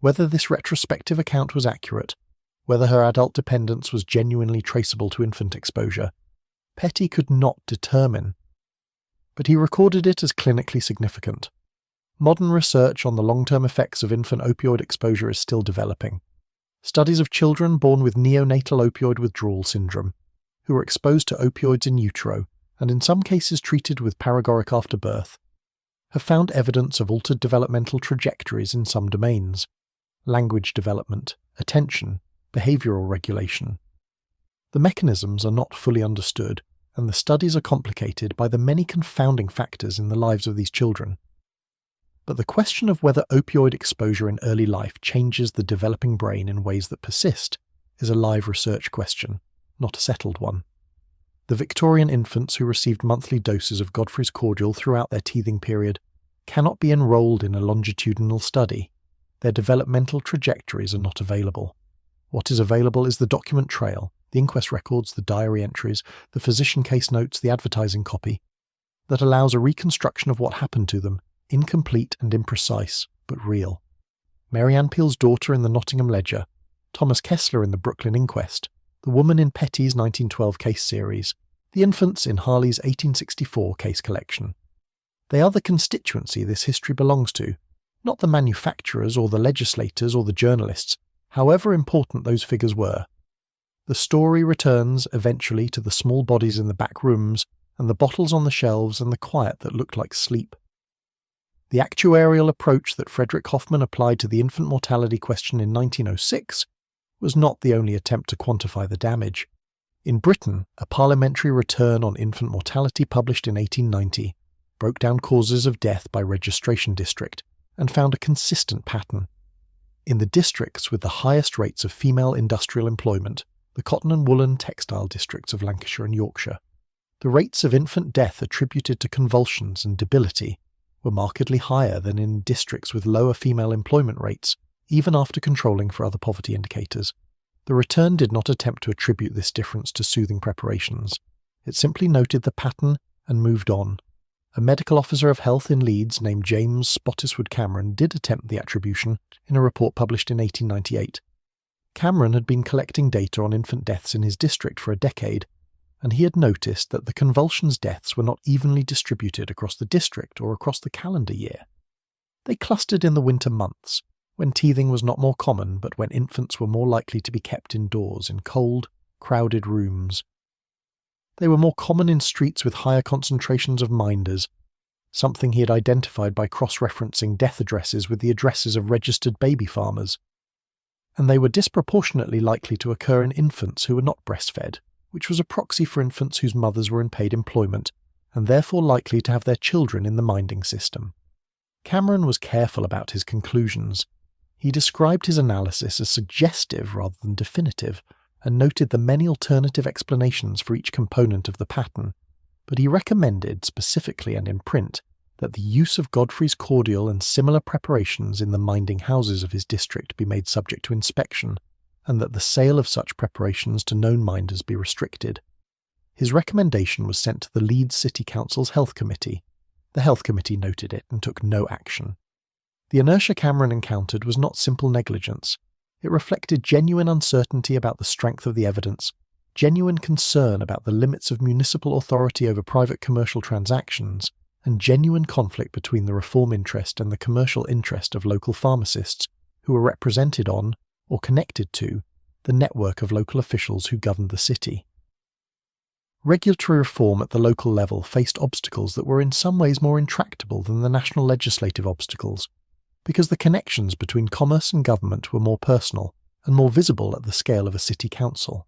Whether this retrospective account was accurate, whether her adult dependence was genuinely traceable to infant exposure, Petty could not determine. but he recorded it as clinically significant. Modern research on the long-term effects of infant opioid exposure is still developing. Studies of children born with neonatal opioid withdrawal syndrome, who were exposed to opioids in utero, and in some cases treated with Paregoric after birth, have found evidence of altered developmental trajectories in some domains: language development, attention, behavioral regulation. The mechanisms are not fully understood, and the studies are complicated by the many confounding factors in the lives of these children. But the question of whether opioid exposure in early life changes the developing brain in ways that persist is a live research question, not a settled one. The Victorian infants who received monthly doses of Godfrey's Cordial throughout their teething period cannot be enrolled in a longitudinal study. Their developmental trajectories are not available. What is available is the document trail, the inquest records, the diary entries, the physician case notes, the advertising copy, that allows a reconstruction of what happened to them, incomplete and imprecise, but real. Mary Ann Peel's daughter in the Nottingham Ledger, Thomas Kessler in the Brooklyn Inquest, the woman in Petty's 1912 case series, the infants in Harley's 1864 case collection. They are the constituency this history belongs to, not the manufacturers or the legislators or the journalists, however important those figures were. The story returns eventually to the small bodies in the back rooms and the bottles on the shelves and the quiet that looked like sleep. The actuarial approach that Frederick Hoffman applied to the infant mortality question in 1906 was not the only attempt to quantify the damage. In Britain, a parliamentary return on infant mortality published in 1890 broke down causes of death by registration district and found a consistent pattern. In the districts with the highest rates of female industrial employment, the cotton and woolen textile districts of Lancashire and Yorkshire, the rates of infant death attributed to convulsions and debility were markedly higher than in districts with lower female employment rates, even after controlling for other poverty indicators. The return did not attempt to attribute this difference to soothing preparations. It simply noted the pattern and moved on. A medical officer of health in Leeds named James Spottiswoode Cameron did attempt the attribution in a report published in 1898. Cameron had been collecting data on infant deaths in his district for a decade, and he had noticed that the convulsions deaths were not evenly distributed across the district or across the calendar year. They clustered in the winter months, when teething was not more common but when infants were more likely to be kept indoors in cold, crowded rooms. They were more common in streets with higher concentrations of minders, something he had identified by cross-referencing death addresses with the addresses of registered baby farmers. And they were disproportionately likely to occur in infants who were not breastfed, which was a proxy for infants whose mothers were in paid employment, and therefore likely to have their children in the minding system. Cameron was careful about his conclusions. He described his analysis as suggestive rather than definitive, and noted the many alternative explanations for each component of the pattern, but he recommended, specifically and in print, that the use of Godfrey's Cordial and similar preparations in the minding houses of his district be made subject to inspection, and that the sale of such preparations to known minders be restricted. His recommendation was sent to the Leeds City Council's Health Committee. The Health Committee noted it and took no action. The inertia Cameron encountered was not simple negligence. It reflected genuine uncertainty about the strength of the evidence, genuine concern about the limits of municipal authority over private commercial transactions, and genuine conflict between the reform interest and the commercial interest of local pharmacists who were represented on, or connected to, the network of local officials who governed the city. Regulatory reform at the local level faced obstacles that were in some ways more intractable than the national legislative obstacles, because the connections between commerce and government were more personal and more visible at the scale of a city council.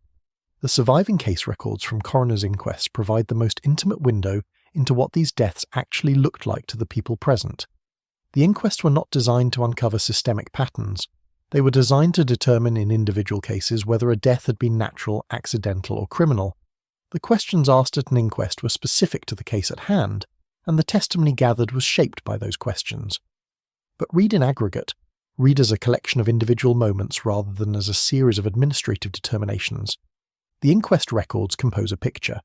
The surviving case records from coroner's inquests provide the most intimate window into what these deaths actually looked like to the people present. The inquests were not designed to uncover systemic patterns. They were designed to determine in individual cases whether a death had been natural, accidental, or criminal. The questions asked at an inquest were specific to the case at hand, and the testimony gathered was shaped by those questions. But read in aggregate, read as a collection of individual moments rather than as a series of administrative determinations. The inquest records compose a picture.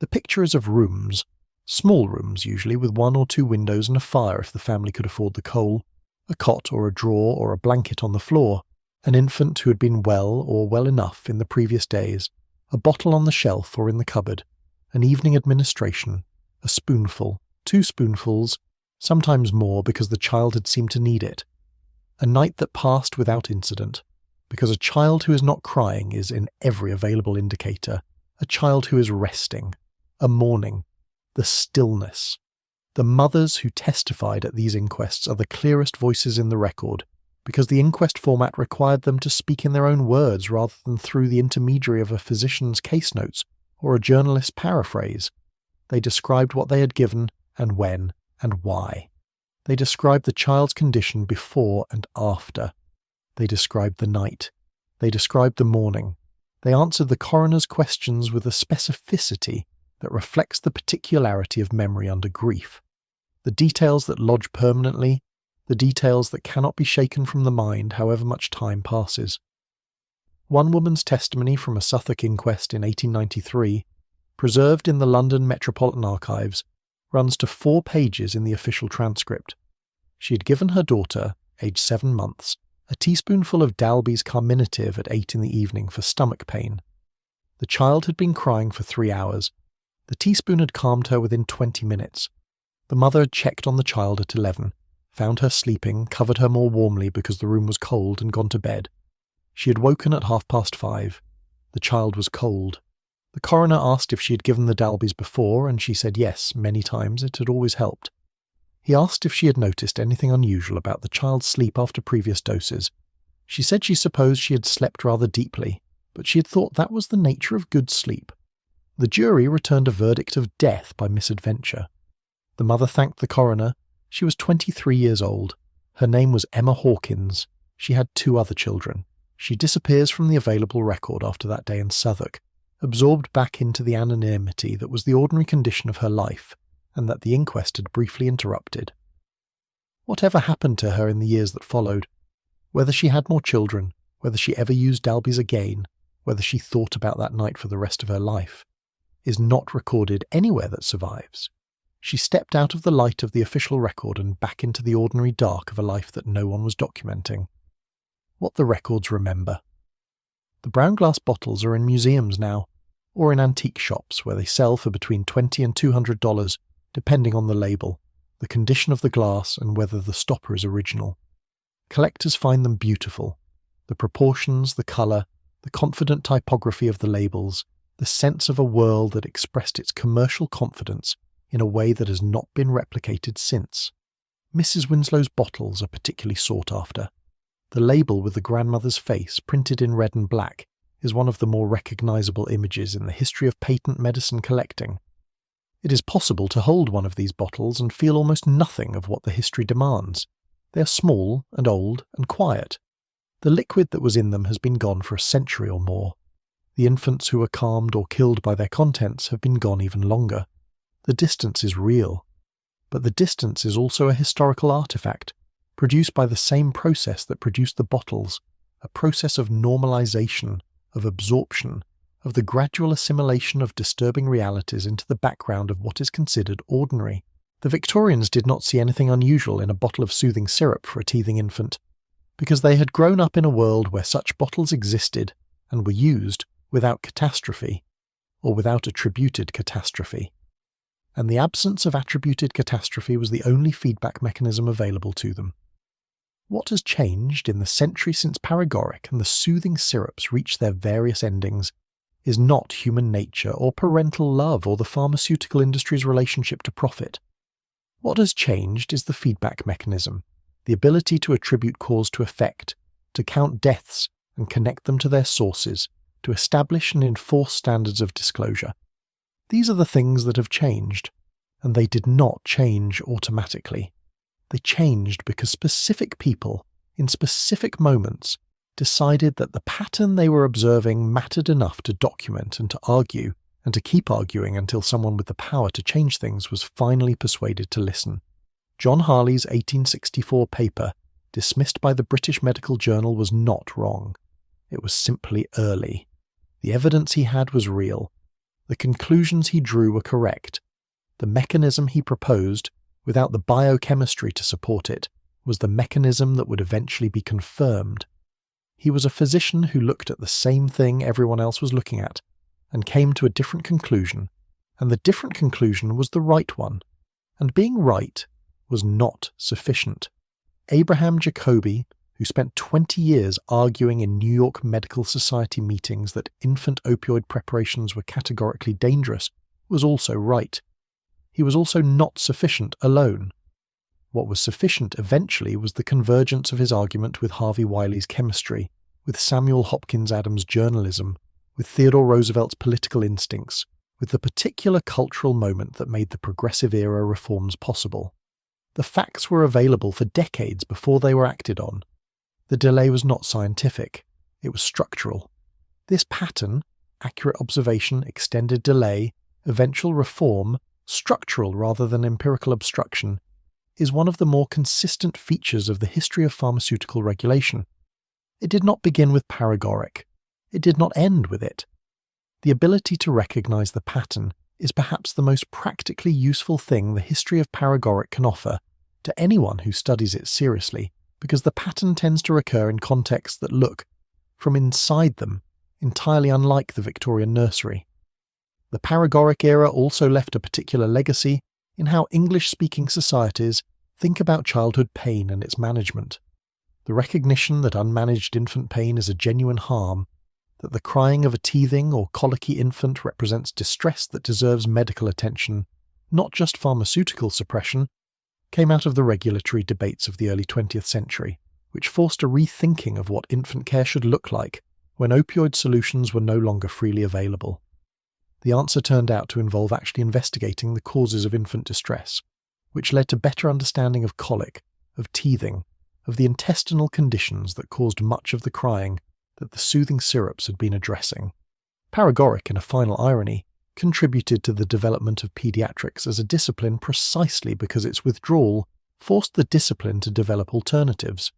The picture is of rooms, small rooms usually with one or two windows and a fire if the family could afford the coal, a cot or a drawer or a blanket on the floor, an infant who had been well or well enough in the previous days, a bottle on the shelf or in the cupboard, an evening administration, a spoonful, 2 spoonfuls, sometimes more because the child had seemed to need it. A night that passed without incident, because a child who is not crying is, in every available indicator, a child who is resting, a mourning, the stillness. The mothers who testified at these inquests are the clearest voices in the record, because the inquest format required them to speak in their own words rather than through the intermediary of a physician's case notes or a journalist's paraphrase. They described what they had given and when and why. They described the child's condition before and after. They described the night. They described the morning. They answered the coroner's questions with a specificity that reflects the particularity of memory under grief. The details that lodge permanently, the details that cannot be shaken from the mind however much time passes. One woman's testimony from a Suffolk inquest in 1893, preserved in the London Metropolitan Archives, runs to 4 pages in the official transcript. She had given her daughter, aged 7 months, a teaspoonful of Dalby's Carminative at 8 in the evening for stomach pain. The child had been crying for 3 hours. The teaspoon had calmed her within 20 minutes. The mother had checked on the child at 11, found her sleeping, covered her more warmly because the room was cold, and gone to bed. She had woken at 5:30. The child was cold. The coroner asked if she had given the Dalbys before, and she said yes, many times. It had always helped. He asked if she had noticed anything unusual about the child's sleep after previous doses. She said she supposed she had slept rather deeply, but she had thought that was the nature of good sleep. The jury returned a verdict of death by misadventure. The mother thanked the coroner. She was 23 years old. Her name was Emma Hawkins. She had 2 other children. She disappears from the available record after that day in Southwark, absorbed back into the anonymity that was the ordinary condition of her life, and that the inquest had briefly interrupted. Whatever happened to her in the years that followed, whether she had more children, whether she ever used Dalby's again, whether she thought about that night for the rest of her life, is not recorded anywhere that survives. She stepped out of the light of the official record and back into the ordinary dark of a life that no one was documenting. What the records remember. The brown glass bottles are in museums now, or in antique shops where they sell for between $20 and $200, depending on the label, the condition of the glass, and whether the stopper is original. Collectors find them beautiful. The proportions, the colour, the confident typography of the labels, the sense of a world that expressed its commercial confidence in a way that has not been replicated since. Mrs. Winslow's bottles are particularly sought after. The label with the grandmother's face printed in red and black is one of the more recognisable images in the history of patent medicine collecting. It is possible to hold one of these bottles and feel almost nothing of what the history demands. They are small and old and quiet. The liquid that was in them has been gone for a century or more. The infants who were calmed or killed by their contents have been gone even longer. The distance is real. But the distance is also a historical artifact, produced by the same process that produced the bottles, a process of normalization, of absorption, of the gradual assimilation of disturbing realities into the background of what is considered ordinary. The Victorians did not see anything unusual in a bottle of soothing syrup for a teething infant, because they had grown up in a world where such bottles existed and were used without catastrophe, or without attributed catastrophe. And the absence of attributed catastrophe was the only feedback mechanism available to them. What has changed in the century since Paregoric and the soothing syrups reached their various endings is not human nature or parental love or the pharmaceutical industry's relationship to profit. What has changed is the feedback mechanism, the ability to attribute cause to effect, to count deaths and connect them to their sources, to establish and enforce standards of disclosure. These are the things that have changed, and they did not change automatically. They changed because specific people, in specific moments, decided that the pattern they were observing mattered enough to document and to argue, and to keep arguing until someone with the power to change things was finally persuaded to listen. John Harley's 1864 paper, dismissed by the British Medical Journal, was not wrong. It was simply early. The evidence he had was real. The conclusions he drew were correct. The mechanism he proposed, without the biochemistry to support it, was the mechanism that would eventually be confirmed. He was a physician who looked at the same thing everyone else was looking at, and came to a different conclusion, and the different conclusion was the right one. And being right was not sufficient. Abraham Jacobi, who spent 20 years arguing in New York Medical Society meetings that infant opioid preparations were categorically dangerous, was also right. He was also not sufficient alone. What was sufficient eventually was the convergence of his argument with Harvey Wiley's chemistry, with Samuel Hopkins Adams' journalism, with Theodore Roosevelt's political instincts, with the particular cultural moment that made the Progressive Era reforms possible. The facts were available for decades before they were acted on. The delay was not scientific, it was structural. This pattern, accurate observation, extended delay, eventual reform, structural rather than empirical obstruction, is one of the more consistent features of the history of pharmaceutical regulation. It did not begin with Paregoric. It did not end with it. The ability to recognize the pattern is perhaps the most practically useful thing the history of Paregoric can offer to anyone who studies it seriously, because the pattern tends to recur in contexts that look, from inside them, entirely unlike the Victorian nursery. The Paregoric era also left a particular legacy in how English-speaking societies think about childhood pain and its management. The recognition that unmanaged infant pain is a genuine harm, that the crying of a teething or colicky infant represents distress that deserves medical attention, not just pharmaceutical suppression, came out of the regulatory debates of the early 20th century, which forced a rethinking of what infant care should look like when opioid solutions were no longer freely available. The answer turned out to involve actually investigating the causes of infant distress, which led to better understanding of colic, of teething, of the intestinal conditions that caused much of the crying that the soothing syrups had been addressing. Paregoric, in a final irony, contributed to the development of pediatrics as a discipline precisely because its withdrawal forced the discipline to develop alternatives.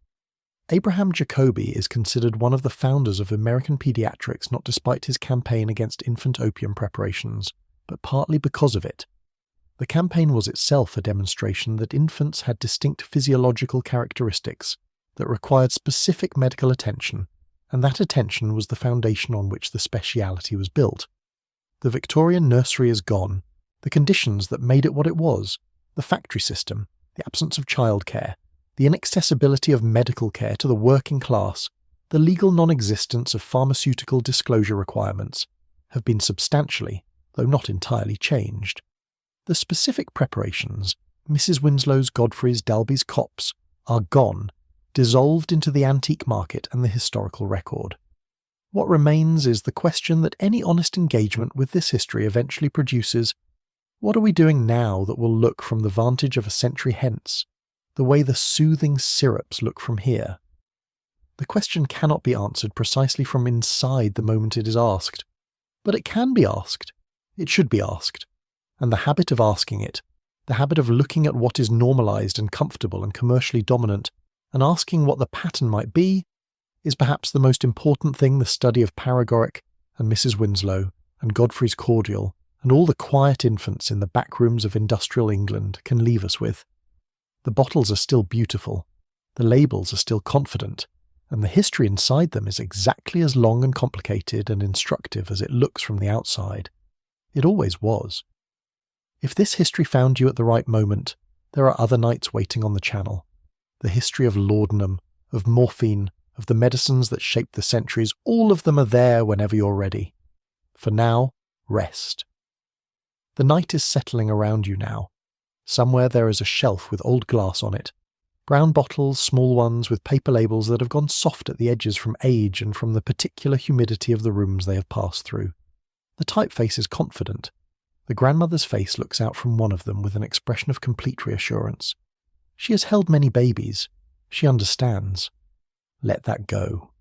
Abraham Jacobi is considered one of the founders of American pediatrics, not despite his campaign against infant opium preparations, but partly because of it. The campaign was itself a demonstration that infants had distinct physiological characteristics that required specific medical attention, and that attention was the foundation on which the speciality was built. The Victorian nursery is gone. The conditions that made it what it was, the factory system, the absence of childcare, the inaccessibility of medical care to the working class, the legal non-existence of pharmaceutical disclosure requirements, have been substantially, though not entirely, changed. The specific preparations, Mrs. Winslow's, Godfrey's, Dalby's, Kopp's, are gone, dissolved into the antique market and the historical record. What remains is the question that any honest engagement with this history eventually produces: what are we doing now that will look from the vantage of a century hence, the way the soothing syrups look from here? The question cannot be answered precisely from inside the moment it is asked, but it can be asked. It should be asked. And the habit of asking it, the habit of looking at what is normalized and comfortable and commercially dominant, and asking what the pattern might be, is perhaps the most important thing the study of Paregoric and Mrs. Winslow and Godfrey's Cordial and all the quiet infants in the back rooms of industrial England can leave us with. The bottles are still beautiful, the labels are still confident, and the history inside them is exactly as long and complicated and instructive as it looks from the outside. It always was. If this history found you at the right moment, there are other nights waiting on the channel. The history of laudanum, of morphine, of the medicines that shaped the centuries, all of them are there whenever you're ready. For now, rest. The night is settling around you now. Somewhere there is a shelf with old glass on it. Brown bottles, small ones, with paper labels that have gone soft at the edges from age and from the particular humidity of the rooms they have passed through. The typeface is confident. The grandmother's face looks out from one of them with an expression of complete reassurance. She has held many babies. She understands. Let that go.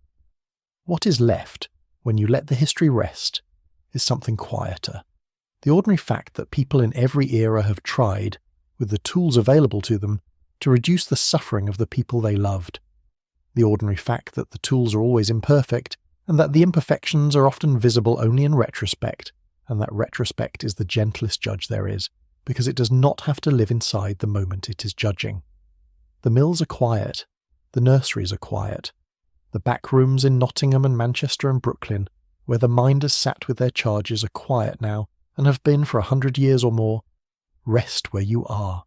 What is left, when you let the history rest, is something quieter. The ordinary fact that people in every era have tried, with the tools available to them, to reduce the suffering of the people they loved. The ordinary fact that the tools are always imperfect, and that the imperfections are often visible only in retrospect, and that retrospect is the gentlest judge there is, because it does not have to live inside the moment it is judging. The mills are quiet. The nurseries are quiet. The back rooms in Nottingham and Manchester and Brooklyn, where the minders sat with their charges, are quiet now, and have been for 100 years or more. Rest where you are.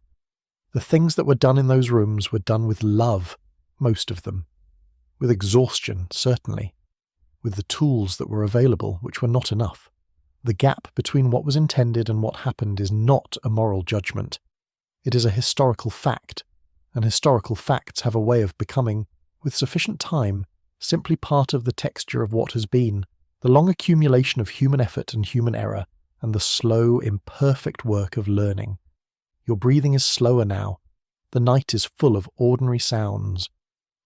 The things that were done in those rooms were done with love, most of them. With exhaustion, certainly. With the tools that were available, which were not enough. The gap between what was intended and what happened is not a moral judgment. It is a historical fact, and historical facts have a way of becoming, with sufficient time, simply part of the texture of what has been, the long accumulation of human effort and human error, and the slow, imperfect work of learning. Your breathing is slower now. The night is full of ordinary sounds.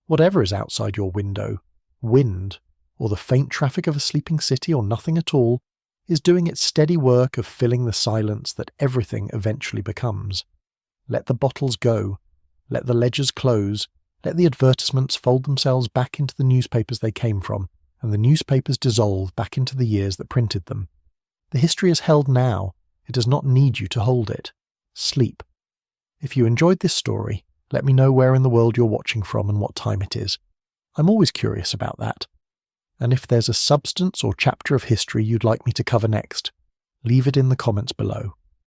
Whatever is outside your window, wind, or the faint traffic of a sleeping city, or nothing at all, is doing its steady work of filling the silence that everything eventually becomes. Let the bottles go. Let the ledgers close. Let the advertisements fold themselves back into the newspapers they came from, and the newspapers dissolve back into the years that printed them. The history is held now. It does not need you to hold it. Sleep. If you enjoyed this story, let me know where in the world you're watching from and what time it is. I'm always curious about that. And if there's a substance or chapter of history you'd like me to cover next, leave it in the comments below.